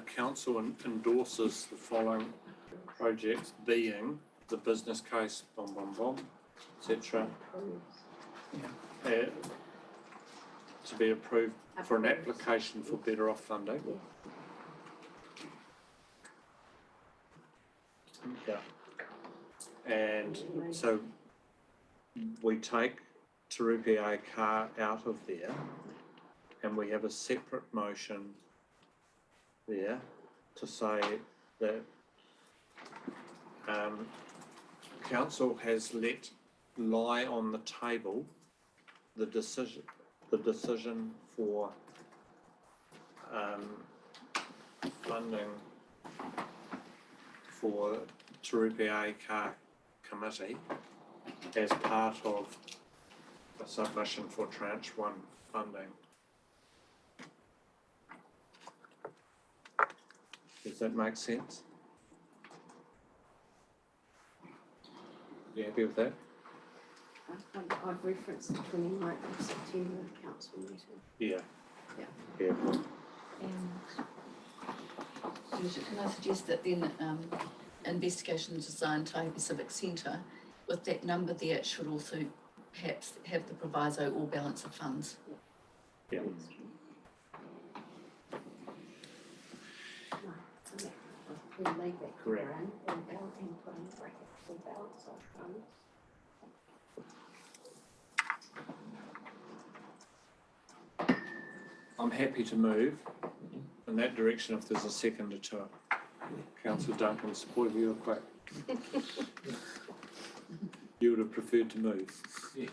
council endorses the following projects, being the business case, etc. To be approved for an application for better off funding. Yeah. And so we take Te Rupe Aka out of there and we have a separate motion there to say that council has let lie on the table the decision for funding for Te Rupe Aka committee as part of the submission for tranche 1 funding. Does that make sense? You happy with that? I've referenced the 29th of September council meeting. Yeah. Yeah. And can I suggest that then investigation design Taihape Civic Centre, with that number there, it should also perhaps have the proviso or balance of funds. Yeah. We'll leave that correct. And put in brackets for balance of funds. I'm happy to move in that direction if there's a seconder to it. Councillor Duncan, support of you or quick? You would have preferred to move. Yeah.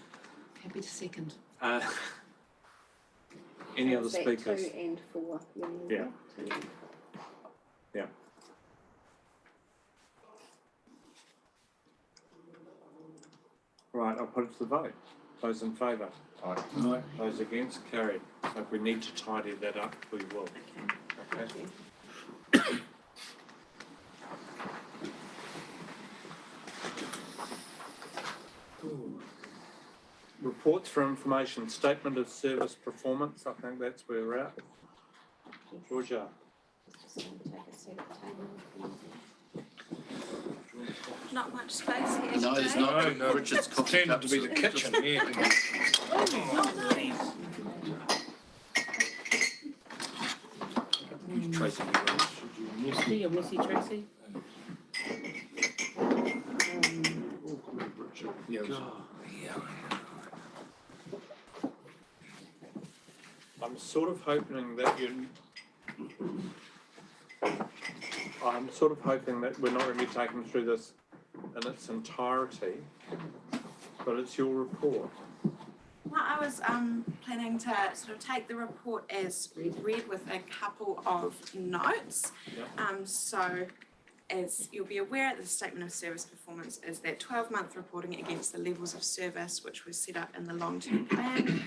Happy to second. Any other Is that speakers? 2 and 4? Yeah. 2 and 4. Yeah. Right, I'll put it to the vote. Those in favour? Aye. Those against? Carried. So if we need to tidy that up, we will. Okay. Reports for information, statement of service performance, I think that's where we're at. Georgia. Just going to take a seat at the table. Not much space here No, there's today. not. Richard's coffee Turned into be the kitchen, yeah. Tracy. Yeah, Missy Tracy. I'm sort of hoping that I'm sort of hoping that we're not going to be taken through this in its entirety, but it's your report. Well, I was planning to sort of take the report as read with a couple of notes. Yep. So as you'll be aware, the statement of service performance is that 12-month reporting against the levels of service which was set up in the long-term plan.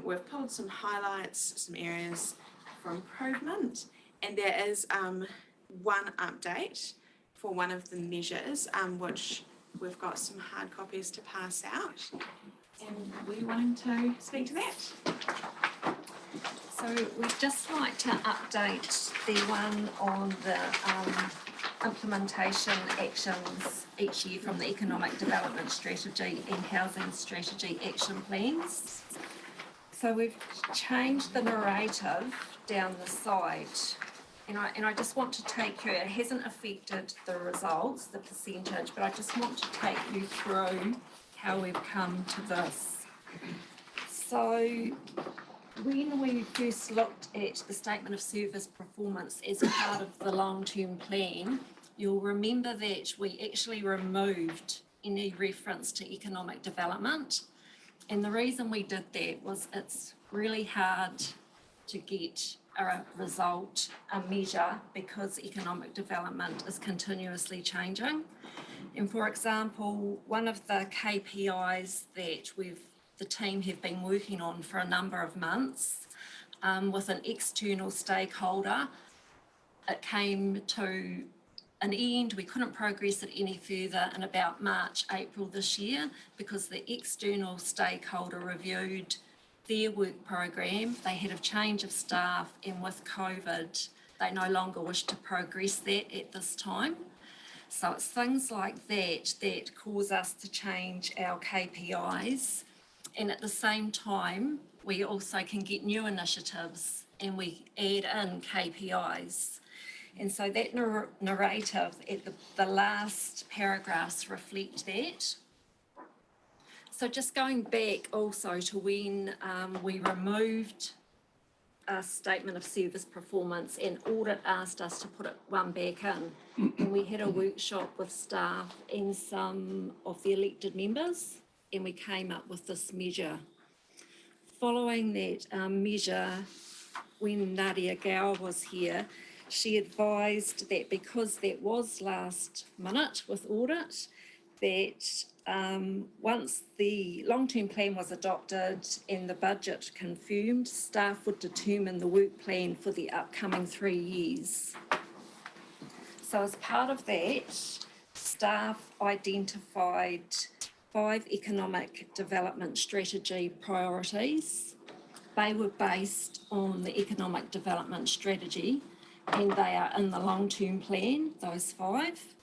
We've pulled some highlights, some areas for improvement, and there is one update for one of the measures, which we've got some hard copies to pass out. And we're wanting to speak to that. So we'd just like to update the one on the implementation actions each year from the Economic Development Strategy and Housing Strategy Action Plans. So we've changed the narrative down the side. And I just want to take you, it hasn't affected the results, the percentage, but I just want to take you through how we've come to this. So when we first looked at the statement of service performance as part of the long-term plan, you'll remember that we actually removed any reference to economic development. And the reason we did that was it's really hard to get a result, a measure, because economic development is continuously changing. And for example, one of the KPIs that the team have been working on for a number of months with an external stakeholder, it came to an end. We couldn't progress it any further in about March, April this year because the external stakeholder reviewed their work program. They had a change of staff, and with COVID, they no longer wish to progress that at this time. So it's things like that that cause us to change our KPIs. And at the same time, we also can get new initiatives and we add in KPIs. And so that narrative at the last paragraphs reflect that. So just going back also to when we removed a statement of service performance and audit asked us to put one back in. And we had a workshop with staff and some of the elected members, and we came up with this measure. Following that measure, when Nadia Gow was here, she advised that because that was last minute with audit, that once the long-term plan was adopted and the budget confirmed, staff would determine the work plan for the upcoming 3 years. So as part of that, staff identified 5 economic development strategy priorities. They were based on the economic development strategy, and they are in the long-term plan, those 5.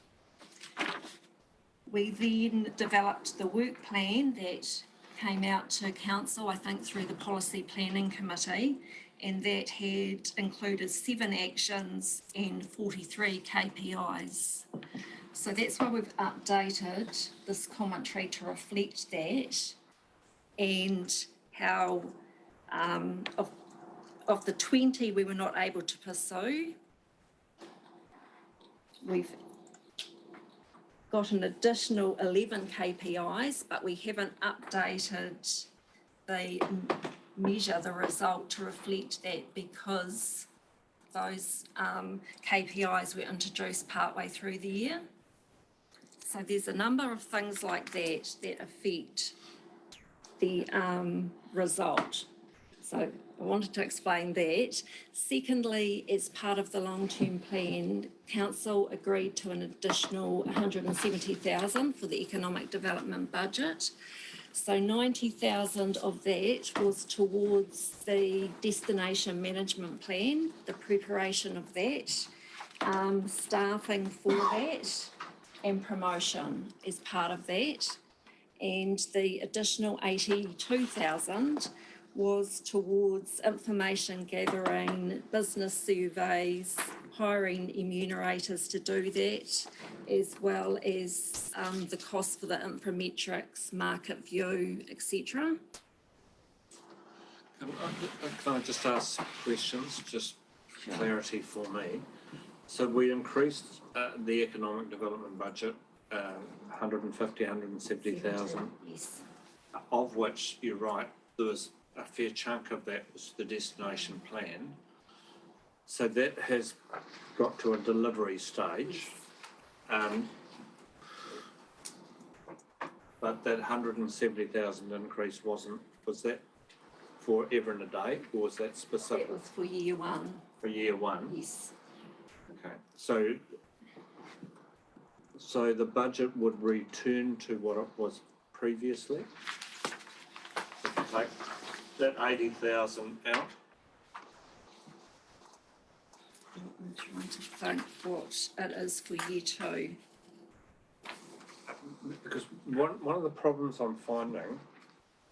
We then developed the work plan that came out to council, I think, through the Policy Planning Committee, and that had included 7 actions and 43 KPIs. So that's why we've updated this commentary to reflect that, and how of the 20 we were not able to pursue, we've got an additional 11 KPIs, but we haven't updated the measure, the result, to reflect that because those KPIs were introduced partway through the year. So there's a number of things like that that affect the result. So I wanted to explain that. Secondly, as part of the long-term plan, council agreed to an additional 170,000 for the economic development budget. So 90,000 of that was towards the destination management plan, the preparation of that, staffing for that, and promotion is part of that. And the additional 82,000 was towards information gathering, business surveys, hiring emunerators to do that, as well as the cost for the Infometrics, market view, etc. Can I just ask some questions, just clarity for me? So we increased the economic development budget, 150, 170,000. Yes. Of which, you're right, there was a fair chunk of that was the destination plan. So that has got to a delivery stage. But that 170,000 increase was that for ever and a day, or was that specific? That was for year one. For year one? Yes. Okay, so the budget would return to what it was previously? If you take that 80,000 out? I'm trying to think what it is for year two. Because one of the problems I'm finding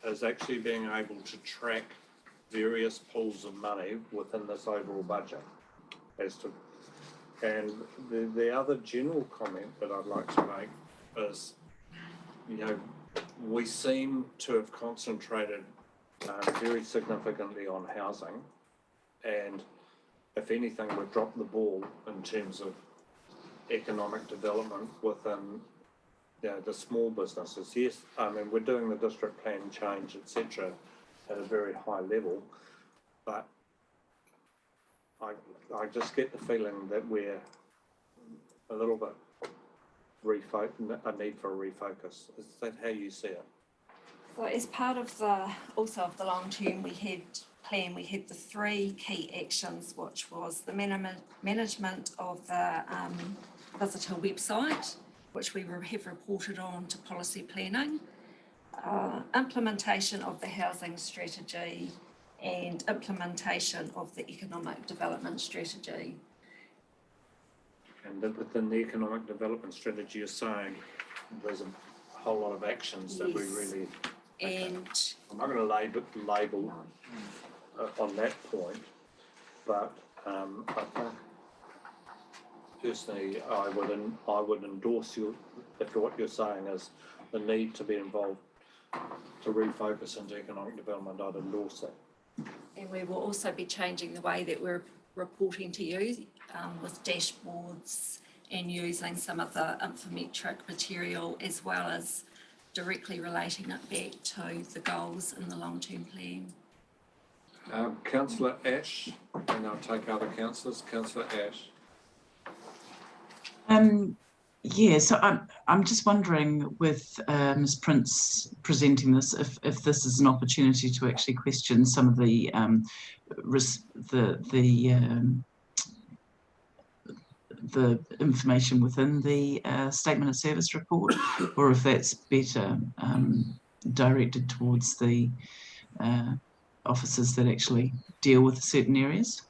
is actually being able to track various pools of money within this overall budget as to, and the other general comment that I'd like to make is, you know, we seem to have concentrated very significantly on housing, and if anything, we've dropped the ball in terms of economic development within the small businesses. Yes, I mean, we're doing the district plan change, etc., at a very high level, but I just get the feeling that we're a little bit a need for a refocus. Is that how you see it? So as part of the long-term we had the three key actions, which was the management of the visitor website, which we have reported on to policy planning, implementation of the housing strategy, and implementation of the economic development strategy. And within the economic development strategy, you're saying there's a whole lot of actions that we really... And I'm not going to label on that point, but I think personally I would endorse you if what you're saying is the need to be involved to refocus into economic development. I'd endorse that. And we will also be changing the way that we're reporting to you with dashboards and using some of the infometric material, as well as directly relating it back to the goals in the long-term plan. Councillor Ash, and I'll take other councillors. Councillor Ash. Yeah, so I'm just wondering, with Ms Prince presenting this, if this is an opportunity to actually question some of the information within the statement of service report, or if that's better directed towards the officers that actually deal with certain areas.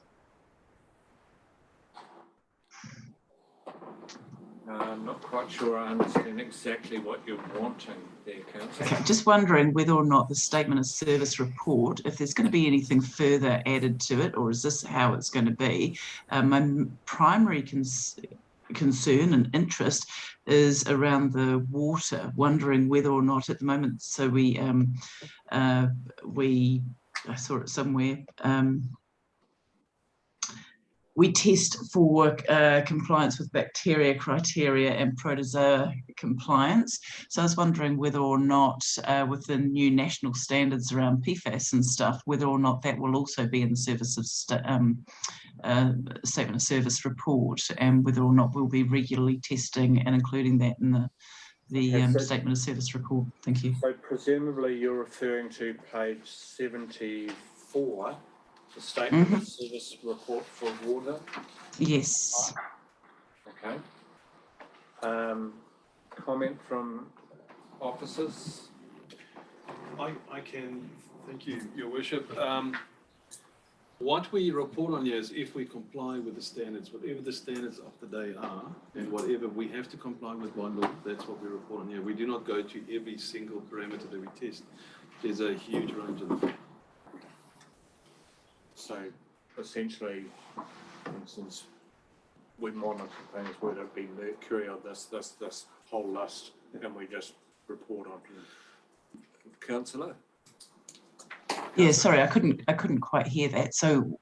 I'm not quite sure I understand exactly what you're wanting there, Councillor. Okay, just wondering whether or not the statement of service report, if there's going to be anything further added to it, or is this how it's going to be? My primary concern and interest is around the water, wondering whether or not at the moment, so I saw it somewhere, we test for compliance with bacteria criteria and protozoa compliance. So I was wondering whether or not with the new national standards around PFAS and stuff, whether or not that will also be in the service of statement of service report, and whether or not we'll be regularly testing and including that in the statement of service report. Thank you. So presumably you're referring to page 74, the statement of service report for water? Yes. Okay. Comment from officers? I can, thank you, Your Worship. What we report on here is if we comply with the standards, whatever the standards of the day are, and whatever we have to comply with by law, that's what we report on here. We do not go to every single parameter that we test. There's a huge range of them. So essentially, for instance, we monitor things, whether it be mercury or this whole list, and we just report on it. Councillor? Yeah, sorry, I couldn't quite hear that. So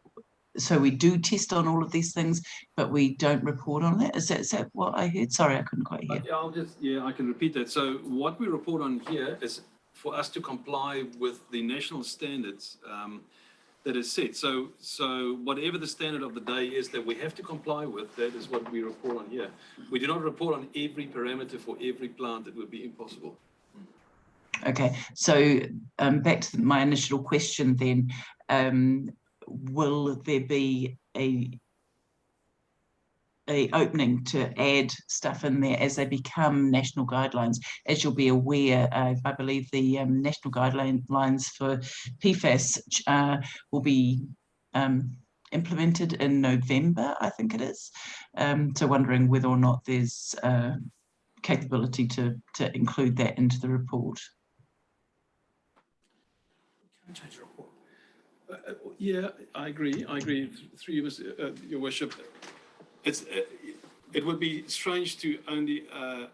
we do test on all of these things, but we don't report on that. Is that what I heard? Sorry, I couldn't quite hear. I can repeat that. So what we report on here is for us to comply with the national standards that is set. So whatever the standard of the day is that we have to comply with, that is what we report on here. We do not report on every parameter for every plant. That would be impossible. Okay, so back to my initial question then, will there be a opening to add stuff in there as they become national guidelines? As you'll be aware, I believe the national guidelines for PFAS will be implemented in November, I think it is. So wondering whether or not there's capability to include that into the report. Change the report. Yeah, I agree. Through you, Your Worship. It would be strange to only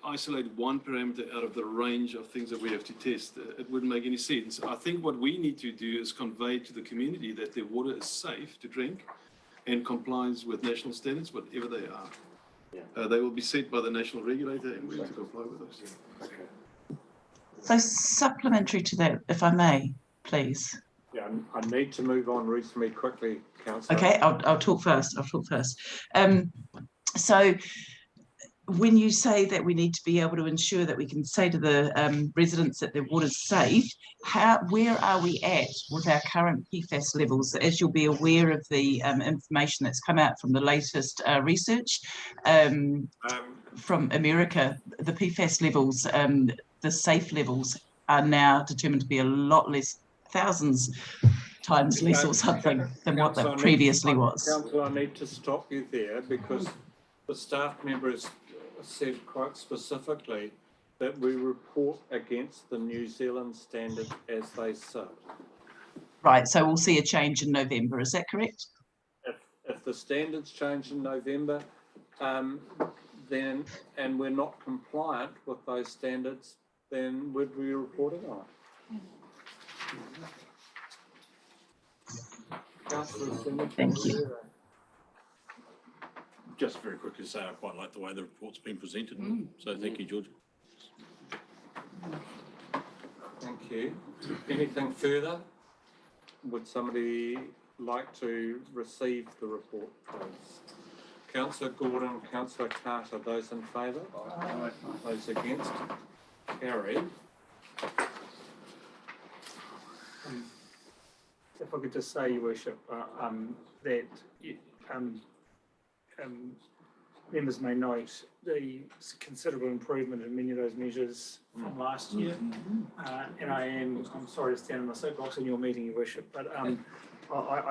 isolate one parameter out of the range of things that we have to test. It wouldn't make any sense. I think what we need to do is convey to the community that their water is safe to drink and complies with national standards, whatever they are. Yeah. They will be set by the national regulator, and we have to comply with those. Okay. So supplementary to that, if I may, please. Yeah, I need to move on reasonably quickly, Councillor. Okay, I'll talk first. So when you say that we need to be able to ensure that we can say to the residents that their water's safe, where are we at with our current PFAS levels? As you'll be aware of the information that's come out from the latest research from America, the PFAS levels, the safe levels are now determined to be a lot less, thousands times less or something than what that previously was. Councillor, I need to stop you there because the staff members said quite specifically that we report against the New Zealand standard as they sit. Right, so we'll see a change in November, is that correct? If the standards change in November, then, and we're not compliant with those standards, then would we be reporting on it? Thank you. Just very quickly say I quite like the way the report's been presented. So thank you, George. Thank you. Anything further? Would somebody like to receive the report, please? Councillor Gordon, Councillor Carter, those in favour? Aye. Those against? Carried. If I could just say, Your Worship, that members may note the considerable improvement in many of those measures from last year. And I'm sorry to stand on my soapbox in your meeting, Your Worship, but I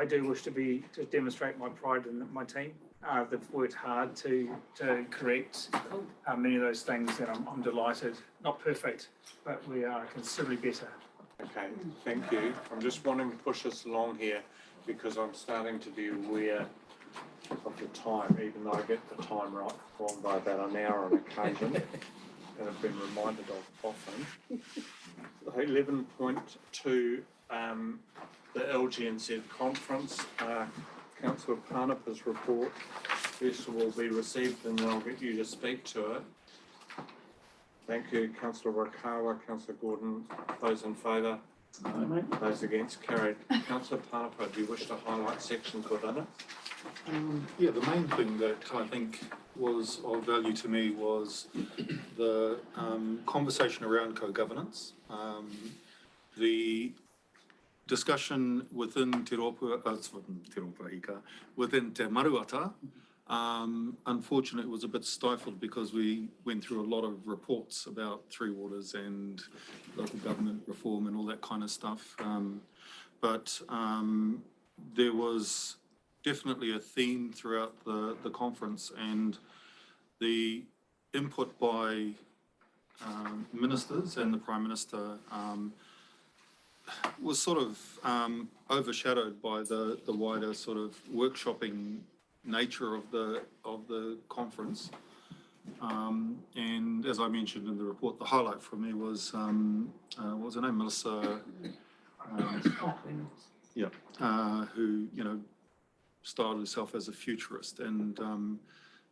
do wish to demonstrate my pride in my team. They've worked hard to correct many of those things, and I'm delighted. Not perfect, but we are considerably better. Okay, thank you. I'm just wanting to push us along here because I'm starting to be aware of the time, even though I get the time wrong by about an hour on occasion, and I've been reminded of often. 11.2, the LGNZ conference. Councillor Parnappa's report first will be received and then I'll get you to speak to it. Thank you, Councillor Rakawa, Councillor Gordon. Those in favour? Those against? Carried. Councillor Parnappa, do you wish to highlight sections within it? Yeah, the main thing that I think was of value to me was the conversation around co-governance. The discussion within Te Maruata, unfortunately, it was a bit stifled because we went through a lot of reports about Three Waters and local government reform and all that kind of stuff. But there was definitely a theme throughout the conference, and the input by ministers and the Prime Minister was sort of overshadowed by the wider sort of workshopping nature of the conference. And as I mentioned in the report, the highlight for me was what was her name, Melissa, who styled herself as a futurist and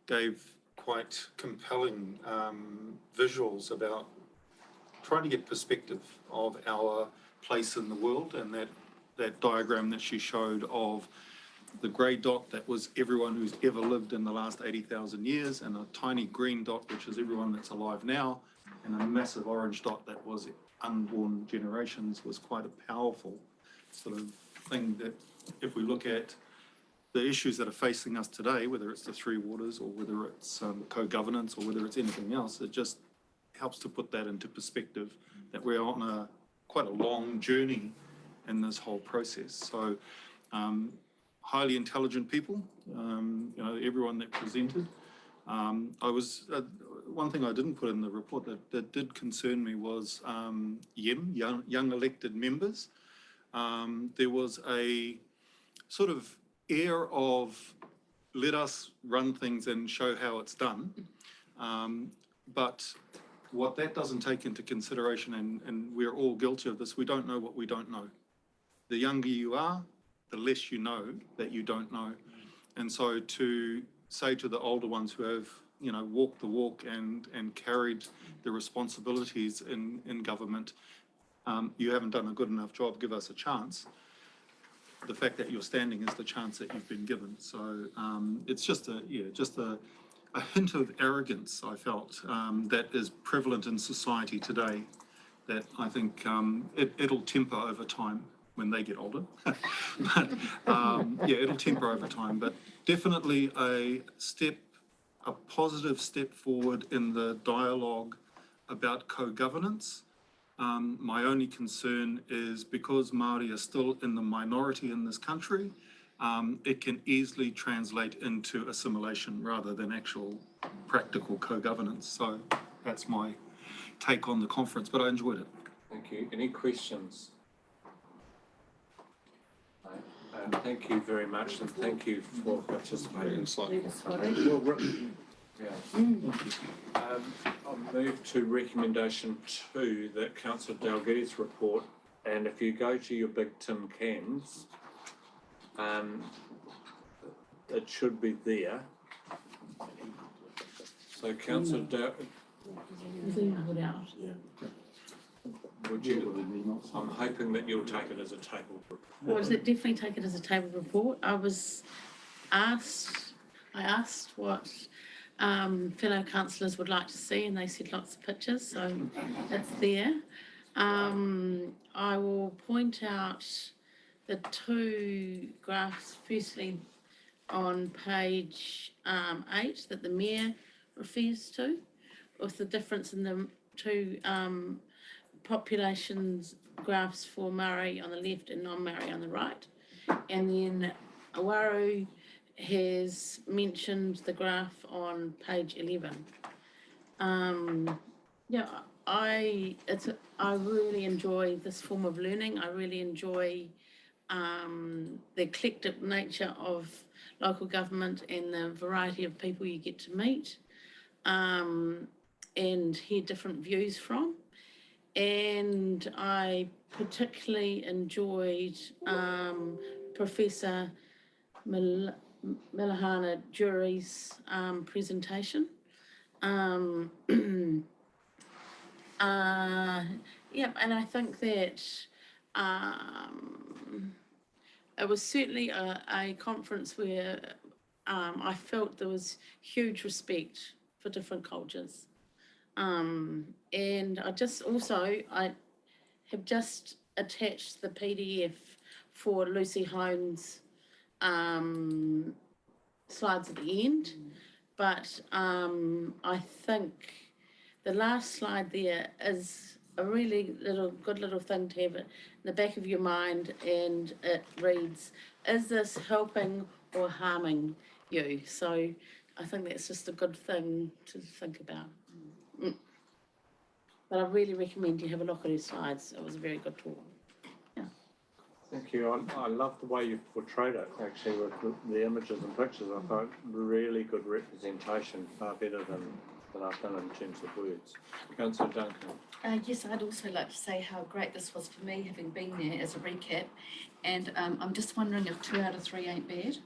gave quite compelling visuals about trying to get perspective of our place in the world, and that diagram that she showed of the grey dot that was everyone who's ever lived in the last 80,000 years, and a tiny green dot which is everyone that's alive now, and a massive orange dot that was unborn generations, was quite a powerful sort of thing that if we look at the issues that are facing us today, whether it's the Three Waters or whether it's co-governance or whether it's anything else, it just helps to put that into perspective that we're on quite a long journey in this whole process. So highly intelligent people, everyone that presented. One thing I didn't put in the report that did concern me was young elected members. There was a sort of air of let us run things and show how it's done. But what that doesn't take into consideration, and we're all guilty of this, we don't know what we don't know. The younger you are, the less you know that you don't know. And so to say to the older ones who have, walked the walk and carried the responsibilities in government, you haven't done a good enough job, give us a chance. The fact that you're standing is the chance that you've been given. So it's just a hint of arrogance, I felt, that is prevalent in society today, that I think it'll temper over time when they get older. But it'll temper over time. But definitely a positive step forward in the dialogue about co-governance. My only concern is because Māori are still in the minority in this country, it can easily translate into assimilation rather than actual practical co-governance. So that's my take on the conference, but I enjoyed it. Thank you. Any questions? Thank you very much, and thank you for participating. I'll move to recommendation 2, that Councillor Dalgetty's report, and if you go to your big tin cans, it should be there. So Councillor would you, I'm hoping that you'll take it as a table report. Well, definitely take it as a table report. I asked what fellow councillors would like to see, and they said lots of pictures, so it's there. I will point out the 2 graphs, firstly on page 8 that the Mayor refers to, with the difference in the 2 populations graphs for Maori on the left and non-Maori on the right. And then Awaru has mentioned the graph on page 11. I really enjoy this form of learning. I really enjoy the eclectic nature of local government and the variety of people you get to meet and hear different views from. And I particularly enjoyed Professor Milahana Jury's presentation. Yeah, and I think that it was certainly a conference where I felt there was huge respect for different cultures. And I have just attached the PDF for Lucy Hone's slides at the end, but I think the last slide there is a really good little thing to have it in the back of your mind, and it reads, "Is this helping or harming you?" So I think that's just a good thing to think about. But I really recommend you have a look at her slides. It was a very good talk. Thank you. I love the way you've portrayed it, actually, with the images and pictures. I thought really good representation, far better than I've done in terms of words. Councillor Duncan. Yes, I'd also like to say how great this was for me, having been there as a recap. And I'm just wondering if 2 out of 3 ain't bad.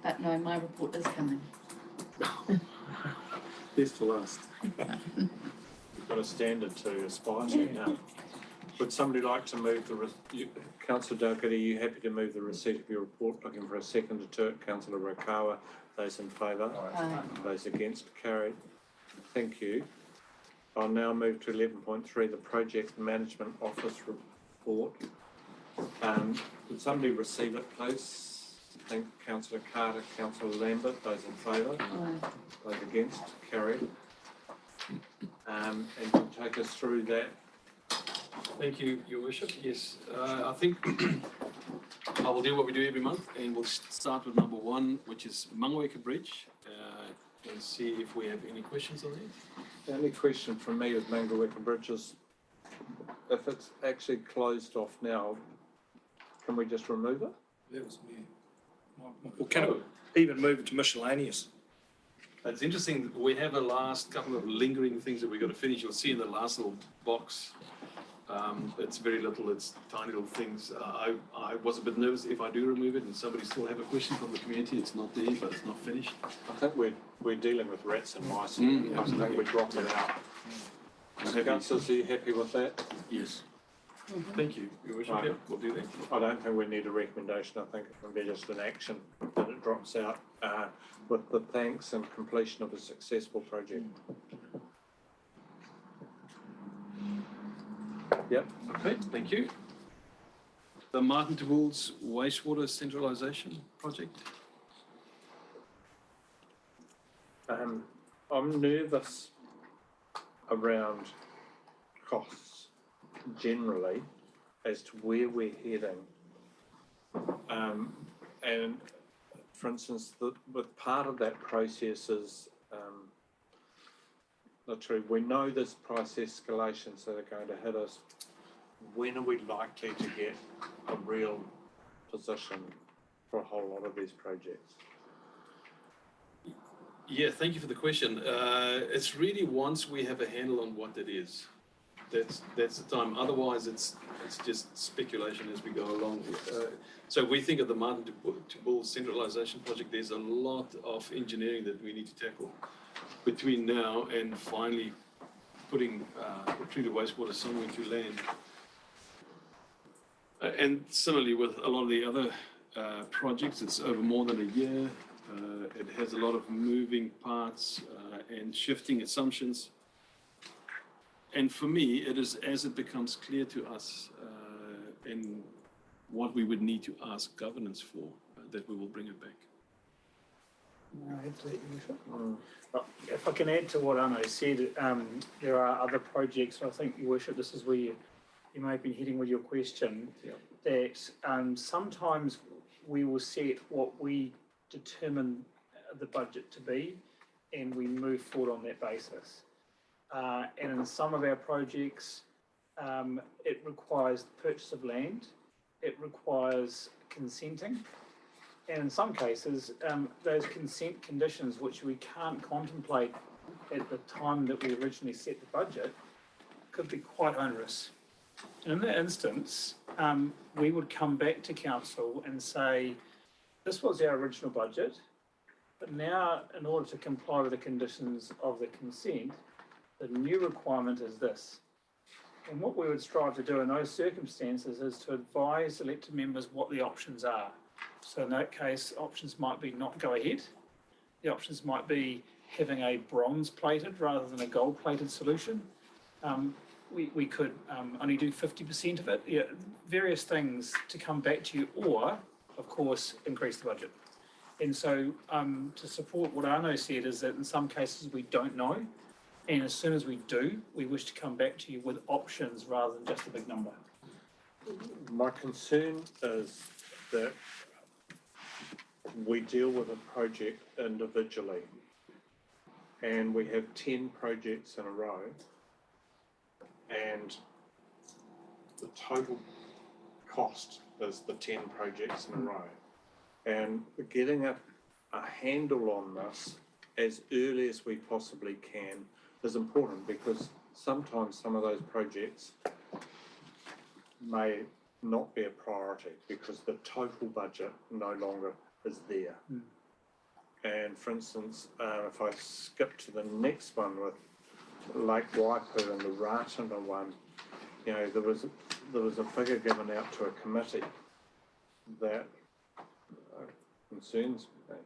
But no, my report is coming. Best for last. We've got a standard to aspire to now. Would somebody like to move Councillor Duncan, are you happy to move the receipt of your report? Looking for a seconder to it. Councillor Rakawa, those in favour? Aye. Those against? Carried. Thank you. I'll now move to 11.3, the Project Management Office report. Would somebody receive it, please? Thank Councillor Carter, Councillor Lambert, those in favour? Aye. Those against? Carried. And you'll take us through that. Thank you, Your Worship. Yes, I think I will do what we do every month, and we'll start with number 1, which is Mangaweka Bridge, and see if we have any questions on that. The only question from me is Mangaweka Bridge is, if it's actually closed off now, can we just remove it? That was me. Or can it even move it to miscellaneous? It's interesting, we have a last couple of lingering things that we've got to finish. You'll see in the last little box. It's very little, it's tiny little things. I was a bit nervous if I do remove it and somebody still have a question from the community. It's not there, but it's not finished. I think we're dealing with rats and mice. I think we dropped it out. Councillors, are you happy with that? Yes. Thank you, Your Worship. Right. Yep, we'll do that. I don't think we need a recommendation. I think it can be just an action that it drops out with the thanks and completion of a successful project. Yep. Okay, thank you. The Martin de Wolds wastewater centralisation project. I'm nervous around costs generally as to where we're heading. And for instance, with part of that process is literally, we know there's price escalations that are going to hit us. When are we likely to get a real position for a whole lot of these projects? Yeah, thank you for the question. It's really once we have a handle on what it is, that's the time. Otherwise, it's just speculation as we go along. So we think of the Martin de Wolds centralisation project. There's a lot of engineering that we need to tackle between now and finally putting treated wastewater somewhere to land. And similarly with a lot of the other projects, it's over more than a year. It has a lot of moving parts and shifting assumptions. And for me, it is as it becomes clear to us and what we would need to ask governance for that we will bring it back. If I can add to what Arno said, there are other projects, I think, Your Worship, this is where you may have been heading with your question, that sometimes we will set what we determine the budget to be, and we move forward on that basis. And in some of our projects, it requires the purchase of land, it requires consenting, and in some cases, those consent conditions which we can't contemplate at the time that we originally set the budget could be quite onerous. And in that instance, we would come back to council and say, this was our original budget, but now in order to comply with the conditions of the consent, the new requirement is this. And what we would strive to do in those circumstances is to advise elected members what the options are. So in that case, options might be not go ahead. The options might be having a bronze plated rather than a gold plated solution. We could only do 50% of it, yeah, various things to come back to you, or, of course, increase the budget. And so to support what Arno said is that in some cases we don't know, and as soon as we do, we wish to come back to you with options rather than just a big number. My concern is that we deal with a project individually, and we have 10 projects in a row, and the total cost is the 10 projects in a row. And getting a handle on this as early as we possibly can is important, because sometimes some of those projects may not be a priority because the total budget no longer is there. And for instance, if I skip to the next one with Lake Waipu and the Ratana one, you know, there was a figure given out to a committee that concerns me.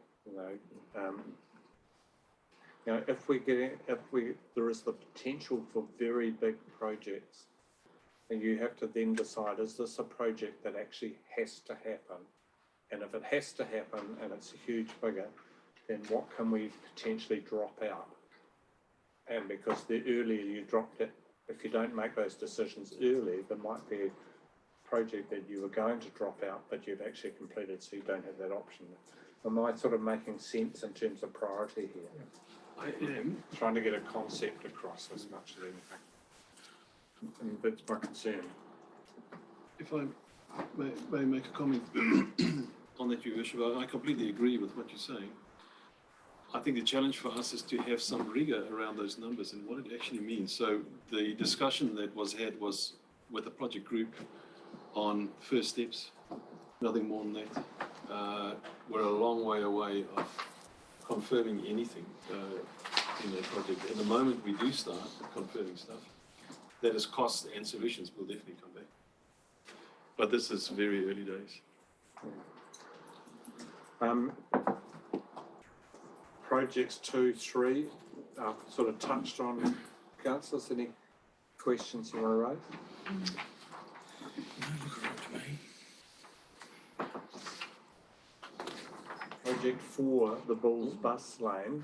If there is the potential for very big projects, and you have to then decide, is this a project that actually has to happen? And if it has to happen and it's a huge figure, then what can we potentially drop out? And because the earlier you drop it, if you don't make those decisions early, there might be a project that you were going to drop out, but you've actually completed, so you don't have that option. Am I sort of making sense in terms of priority here? I am. Trying to get a concept across as much as anything. And that's my concern. If I may make a comment on that, Your Worship, I completely agree with what you're saying. I think the challenge for us is to have some rigor around those numbers and what it actually means. So the discussion that was had was with the project group on first steps, nothing more than that. We're a long way away of confirming anything in that project. At the moment we do start confirming stuff, that is costs and solutions will definitely come back. But this is very early days. Projects 2, 3, sort of touched on. Councillors, any questions you want to raise? Project 4, the Bulls Bus Lane,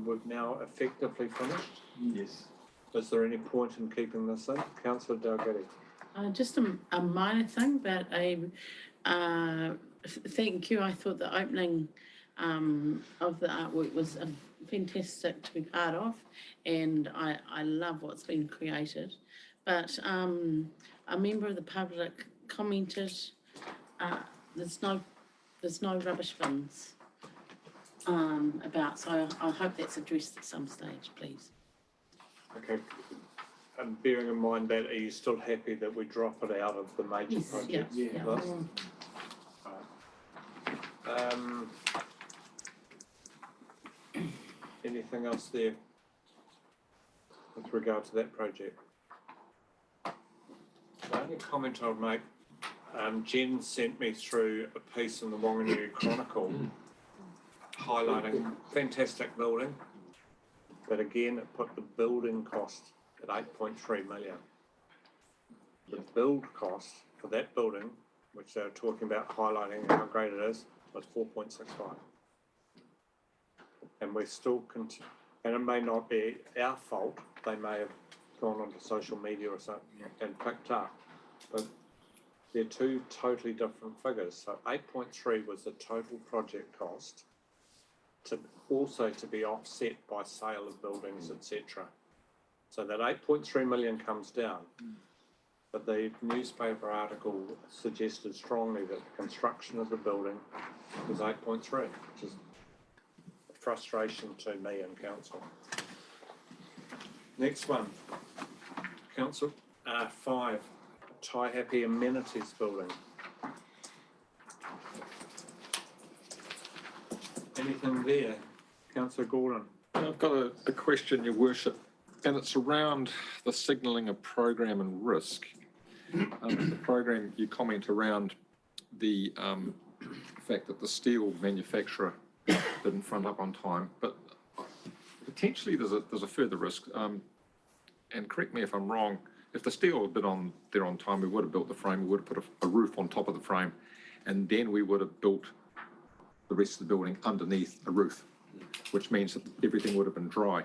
we've now effectively finished. Yes. Is there any point in keeping this in? Councillor Dalgety. Just a minor thing, but thank you. I thought the opening of the artwork was fantastic to be part of, and I love what's been created. But a member of the public commented there's no rubbish bins about, so I hope that's addressed at some stage, please. Okay. And bearing in mind that, are you still happy that we drop it out of the major projects? Yeah. list? Anything else there with regard to that project? The only comment I'll make, Jen sent me through a piece in the Wanganui Chronicle highlighting fantastic building, but again, it put the building cost at 8.3 million. The build cost for that building, which they were talking about highlighting how great it is, was 4.65. And we're still and it may not be our fault, they may have gone onto social media or something and picked up, but they're two totally different figures. So 8.3 was the total project cost, to be offset by sale of buildings, etc. So that 8.3 million comes down. But the newspaper article suggested strongly that the construction of the building was 8.3, which is a frustration to me and council. Next one, Council. 5, Tai Happy Amenities Building. Anything there? Councillor Gordon. I've got a question, Your Worship, and it's around the signalling of program and risk. The program, you comment around the fact that the steel manufacturer didn't front up on time, but potentially there's a further risk. And correct me if I'm wrong, if the steel had been there on time, we would have built the frame, we would have put a roof on top of the frame, and then we would have built the rest of the building underneath a roof, which means that everything would have been dry.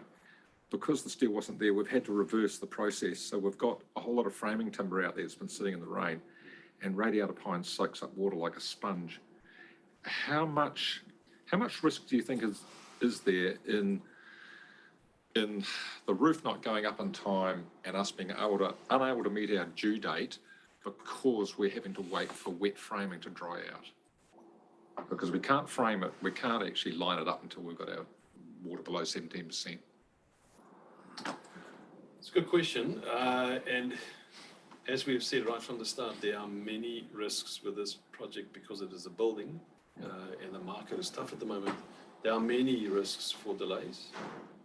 Because the steel wasn't there, we've had to reverse the process. So we've got a whole lot of framing timber out there that's been sitting in the rain, and radiata pine soaks up water like a sponge. How much risk do you think is there in the roof not going up in time and us being unable to meet our due date because we're having to wait for wet framing to dry out? Because we can't frame it, we can't actually line it up until we've got our water below 17%. It's a good question. And as we've said right from the start, there are many risks with this project because it is a building and the market is tough at the moment. There are many risks for delays.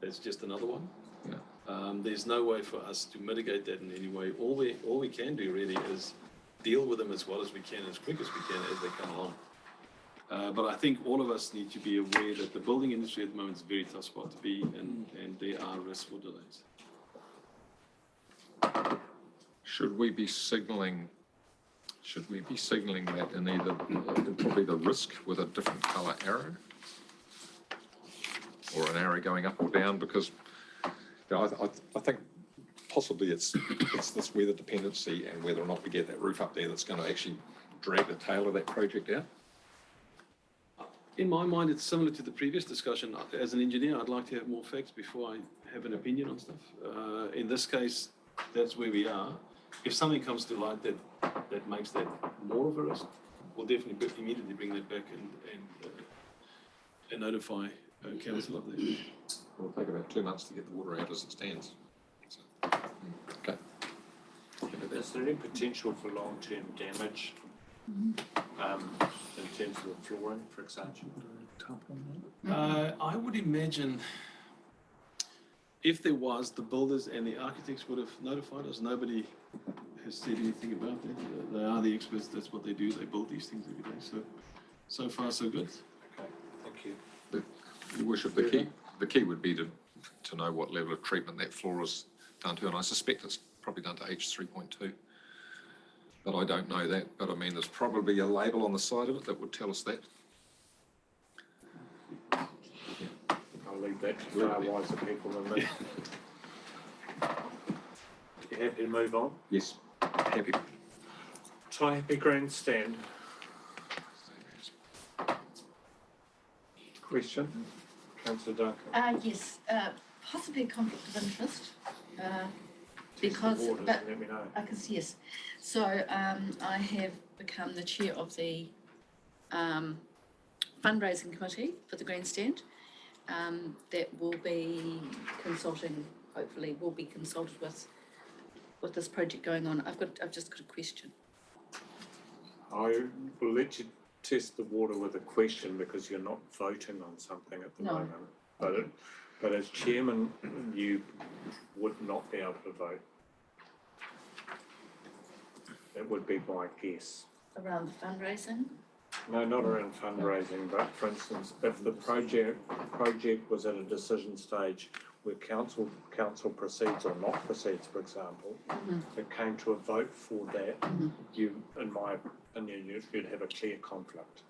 That's just another one. There's no way for us to mitigate that in any way. All we can do really is deal with them as well as we can, as quick as we can as they come along. But I think all of us need to be aware that the building industry at the moment is a very tough spot to be in, and there are risks for delays. Should we be signalling that in either probably the risk with a different colour arrow, or an arrow going up or down? Because I think possibly it's this weather dependency and whether or not we get that roof up there that's going to actually drag the tail of that project out. In my mind, it's similar to the previous discussion. As an engineer, I'd like to have more facts before I have an opinion on stuff. In this case, that's where we are. If something comes to light that makes that more of a risk, we'll definitely immediately bring that back and notify council of that. It'll take about 2 months to get the water out as it stands. So, okay. Is there any potential for long-term damage in terms of the flooring, for example? I would imagine if there was, the builders and the architects would have notified us. Nobody has said anything about that. They are the experts. That's what they do. They build these things every day. So far, so good. Okay, thank you. Your Worship, the key would be to know what level of treatment that floor is done to, and I suspect it's probably done to H3.2. But I don't know that. But I mean, there's probably a label on the side of it that would tell us that. I'll leave that to far wiser people than me. You happy to move on? Yes, happy. Tai Happy Grandstand. Question? Councillor Duncan. Yes, possibly a conflict of interest, because, Orders, but, let me know. yes. So, I have become the chair of the fundraising committee for the grandstand. That will be consulting, hopefully will be consulted with this project going on. I've just got a question. I will let you test the water with a question because you're not voting on something at the moment. But as chairman, you would not be able to vote. That would be my guess. Around the fundraising? No, not around fundraising, but for instance, if the project was at a decision stage where council proceeds or not proceeds, for example, it came to a vote for that, you, in my opinion, you'd have a clear conflict.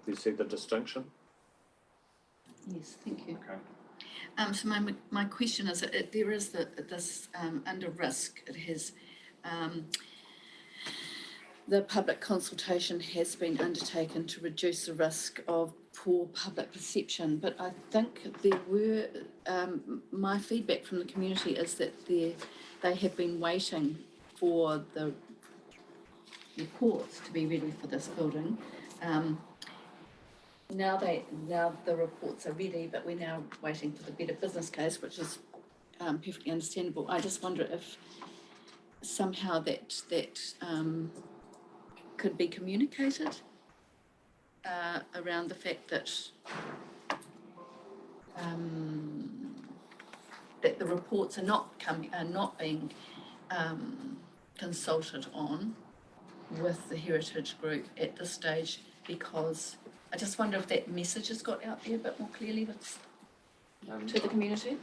Do you see the distinction? Yes, thank you. Okay. So my question is, there is this under risk. It has the public consultation has been undertaken to reduce the risk of poor public perception, but I think there were my feedback from the community is that they have been waiting for the reports to be ready for this building. Now the reports are ready, but we're now waiting for the better business case, which is perfectly understandable. I just wonder if somehow that could be communicated around the fact that that the reports are not being consulted on with the Heritage Group at this stage, because I just wonder if that message has got out there a bit more clearly to the community.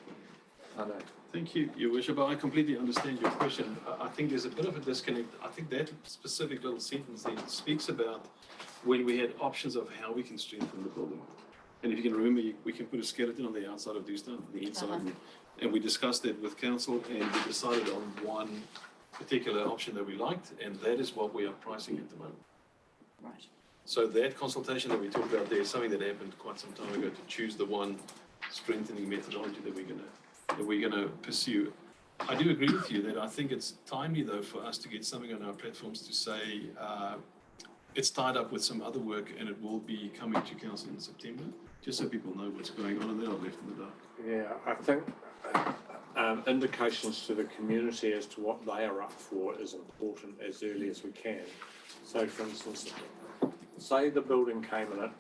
I know. Thank you, Your Worship. I completely understand your question. I think there's a bit of a disconnect. I think that specific little sentence there speaks about when we had options of how we can strengthen the building. And if you can remember, we can put a skeleton on the outside of Dewston, the inside, and we discussed that with council, and we decided on one particular option that we liked, and that is what we are pricing at the moment. Right. So that consultation that we talked about there is something that happened quite some time ago to choose the one strengthening methodology that we're gonna pursue. I do agree with you that I think it's timely though for us to get something on our platforms to say it's tied up with some other work and it will be coming to council in September, just so people know what's going on and they're not left in the dark. Yeah, I think indications to the community as to what they are up for is important as early as we can. So for instance, say the building came in at,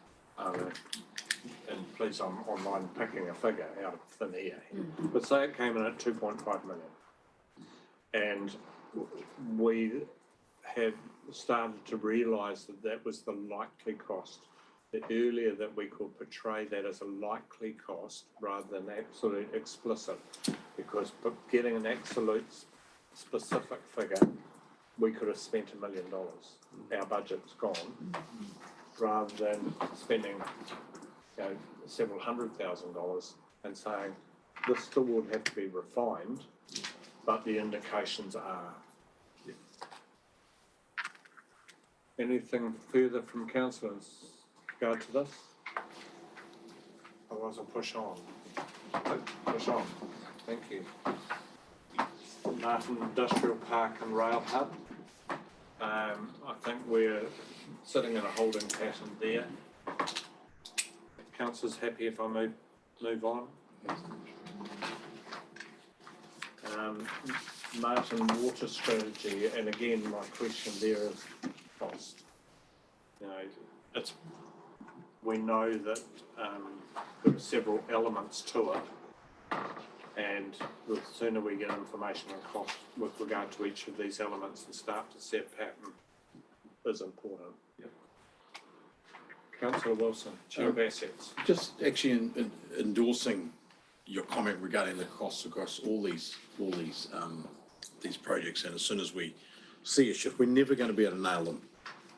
and please I'm picking a figure out of thin air, but say it came in at 2.5 million. And we have started to realise that that was the likely cost. The earlier that we could portray that as a likely cost rather than absolute explicit, because getting an absolute specific figure, we could have spent $1 million. Our budget's gone, rather than spending several $100,000 and saying this still would have to be refined, but the indications are. Anything further from councillors regard to this? Otherwise I'll push on. Push on. Thank you. Martin Industrial Park and Rail Hub. I think we're sitting in a holding pattern there. Councillors happy if I move on? Martin Water Strategy, and again my question there is cost. We know that there are several elements to it, and the sooner we get information on cost with regard to each of these elements and start to set pattern is important. Yep. Councillor Wilson, Chair of Assets. Just actually endorsing your comment regarding the costs across all these projects, and as soon as we see a shift, we're never going to be able to nail them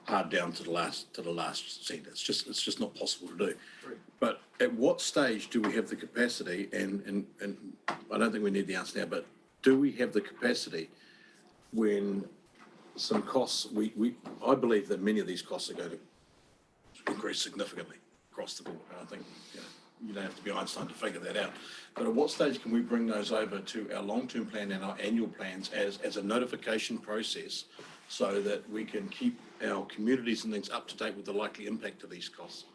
hard down to the last cent. It's just not possible to do. Right. But at what stage do we have the capacity? And I don't think we need the answer now. But do we have the capacity when some costs? I believe that many of these costs are going to increase significantly across the board. And I think you don't have to be Einstein to figure that out. But at what stage can we bring those over to our long-term plan and our annual plans as a notification process, so that we can keep our communities and things up to date with the likely impact of these costs?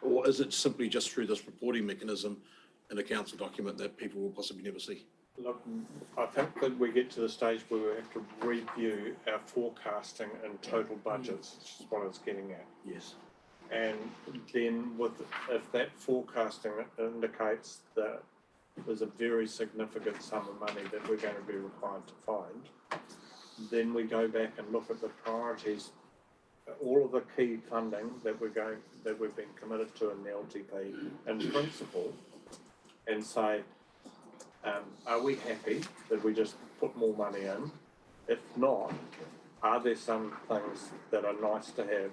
Or is it simply just through this reporting mechanism in a council document that people will possibly never see? Look, I think that we get to the stage where we have to review our forecasting and total budgets, which is what it's getting at. Yes. And then if that forecasting indicates that there's a very significant sum of money that we're going to be required to find, then we go back and look at the priorities, all of the key funding that we've been committed to in the LTP in principle, and say, are we happy that we just put more money in? If not, are there some things that are nice to have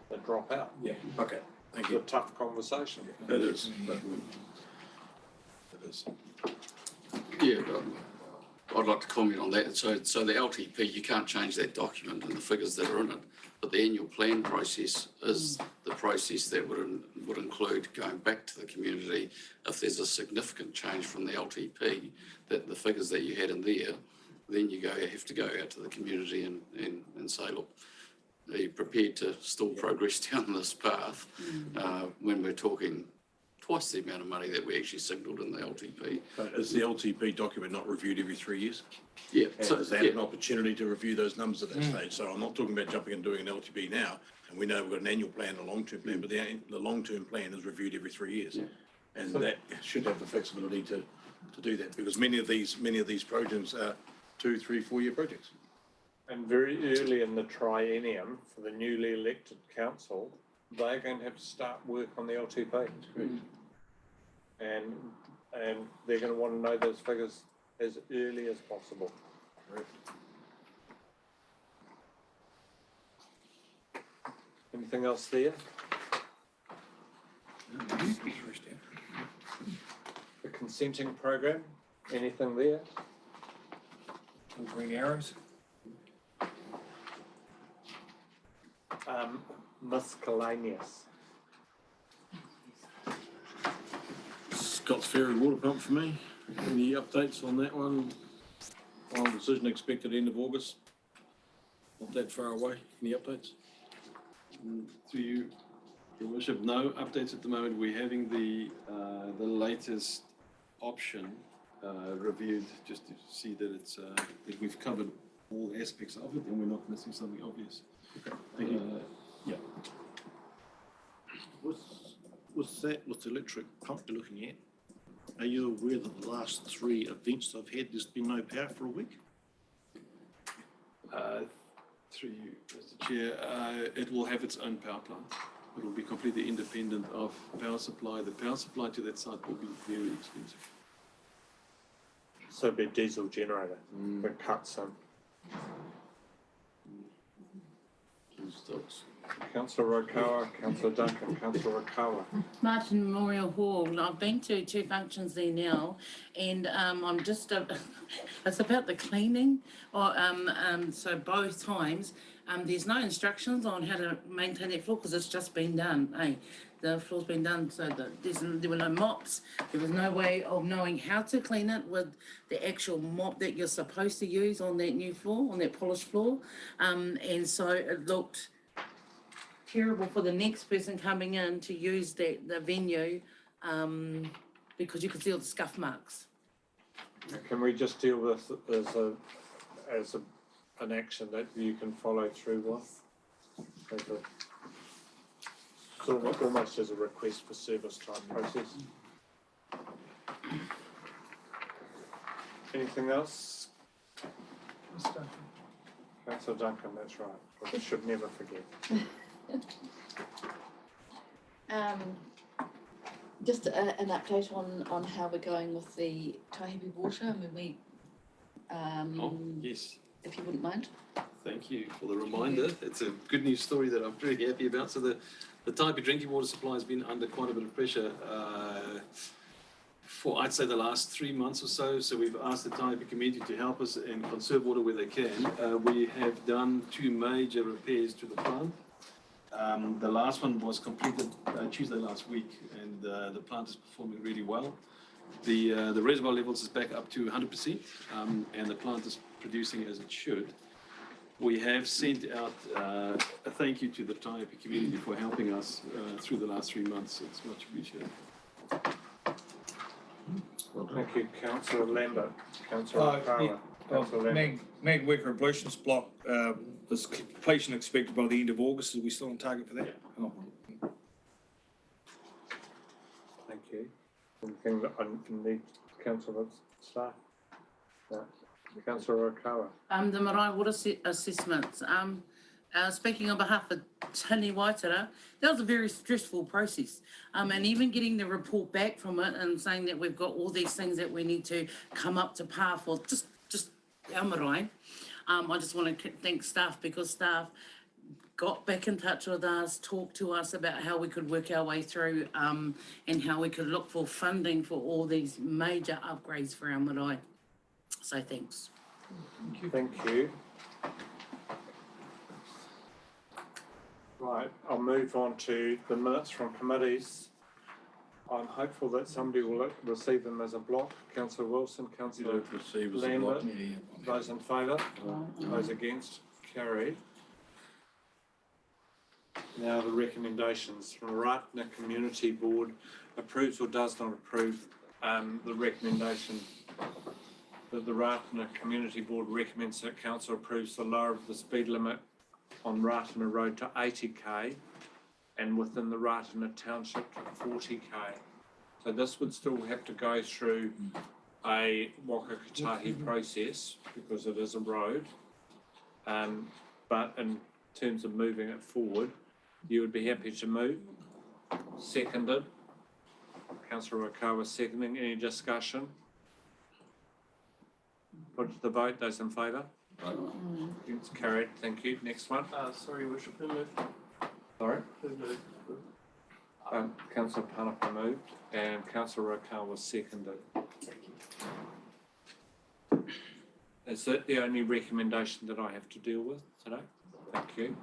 that drop out? Yeah. Okay. Thank you. It's a tough conversation. It is. It is. Yeah, I'd like to comment on that. So the LTP, you can't change that document and the figures that are in it, but the annual plan process is the process that would include going back to the community if there's a significant change from the LTP, that the figures that you had in there, then you have to go out to the community and say, look, are you prepared to still progress down this path when we're talking twice the amount of money that we actually signalled in the LTP. But is the LTP document not reviewed every 3 years? Yeah, So so, is that yeah, an opportunity to review those numbers at that stage? So I'm not talking about jumping and doing an LTP now, and we know we've got an annual plan, and a long-term plan, but the long-term plan is reviewed every 3 years. And that should have the flexibility to do that, because many of these projects are 2, 3, 4 year projects. And very early in the triennium for the newly elected council, they're going to have to start work on the LTP. And they're going to want to know those figures as early as possible. Anything else there? The consenting program, anything there? Green arrows. Miscellaneous. Scott's Ferry water pump for me. Any updates on that one? Final decision expected end of August. Not that far away. Any updates? To you, Your Worship, no updates at the moment. We're having the latest option reviewed just to see that it's that we've covered all aspects of it and we're not missing something obvious. Okay, thank you. Yeah. With the electric pump you're looking at, are you aware that the last 3 events I've had, there's been no power for a week? Through you, Mr. Chair, it will have its own power plant. It will be completely independent of power supply. The power supply to that site will be very expensive. So it'd be a diesel generator that cuts in. Councillor Rokawa, Councillor Duncan, Councillor Rokawa. Martin Memorial Hall, I've been to 2 functions there now, and I'm just, it's about the cleaning, or, so both times, there's no instructions on how to maintain that floor, because it's just been done, the floor's been done, so there were no mops, there was no way of knowing how to clean it with the actual mop that you're supposed to use on that new floor, on that polished floor, and so it looked terrible for the next person coming in to use the venue, because you could see all the scuff marks. Can we just deal with it as an action that you can follow through with? As sort of almost as a request for service type process. Anything else? Councillor Duncan, that's right. We should never forget. Just an update on how we're going with the Taihipi water. I mean, Yes. if you wouldn't mind. Thank you for the reminder. It's a good news story that I'm very happy about. So the Taipi drinking water supply has been under quite a bit of pressure for, I'd say, the last 3 months or so. So we've asked the Taipi community to help us and conserve water where they can. We have done 2 major repairs to the plant. The last one was completed Tuesday last week, and the plant is performing really well. The reservoir levels is back up to 100%, and the plant is producing as it should. We have sent out a thank you to the Taipi community for helping us through the last 3 months. It's much appreciated. Well, thank you, Councillor Lambert. Councillor O'Connor. Meg Wicker ablutions block, is completion expected by the end of August. Are we still on target for that? Oh. Thank you. Anything that I need, Councillor staff? No. Councillor Okawa. The Marae water assessments, speaking on behalf of Tini Waitara, that was a very stressful process. And even getting the report back from it and saying that we've got all these things that we need to come up to par for, just our marae. I just want to thank staff, because staff got back in touch with us, talked to us about how we could work our way through, and how we could look for funding for all these major upgrades for our marae. So thanks. Thank you. Right, I'll move on to the minutes from committees. I'm hopeful that somebody will receive them as a block. Councillor Wilson, Councillor Lambert, those in favour, those against, carried. Now the recommendations from Ratana Community Board approves or does not approve the recommendation that the Ratana Community Board recommends that council approves the lower of the speed limit on Ratana Road to 80k and within the Ratana Township to 40k. So this would still have to go through a Waka-Kotahi process because it is a road. But in terms of moving it forward, you would be happy to move. Seconded. Councillor Rakawa seconding. Any discussion? Put to the vote. Those in favour? It's carried. Thank you. Next one. Sorry, Your Worship, who moved? Sorry. Who moved? Councillor Panapa moved and Councillor Rakawa seconded. Is that the only recommendation that I have to deal with today? Thank you.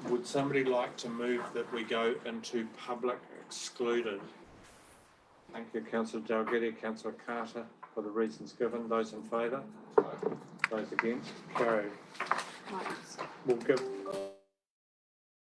Would somebody like to move that we go into public excluded? Thank you, Councillor Dalgety, Councillor Carter, for the reasons given. Those in favour? Those against? Carried. We'll give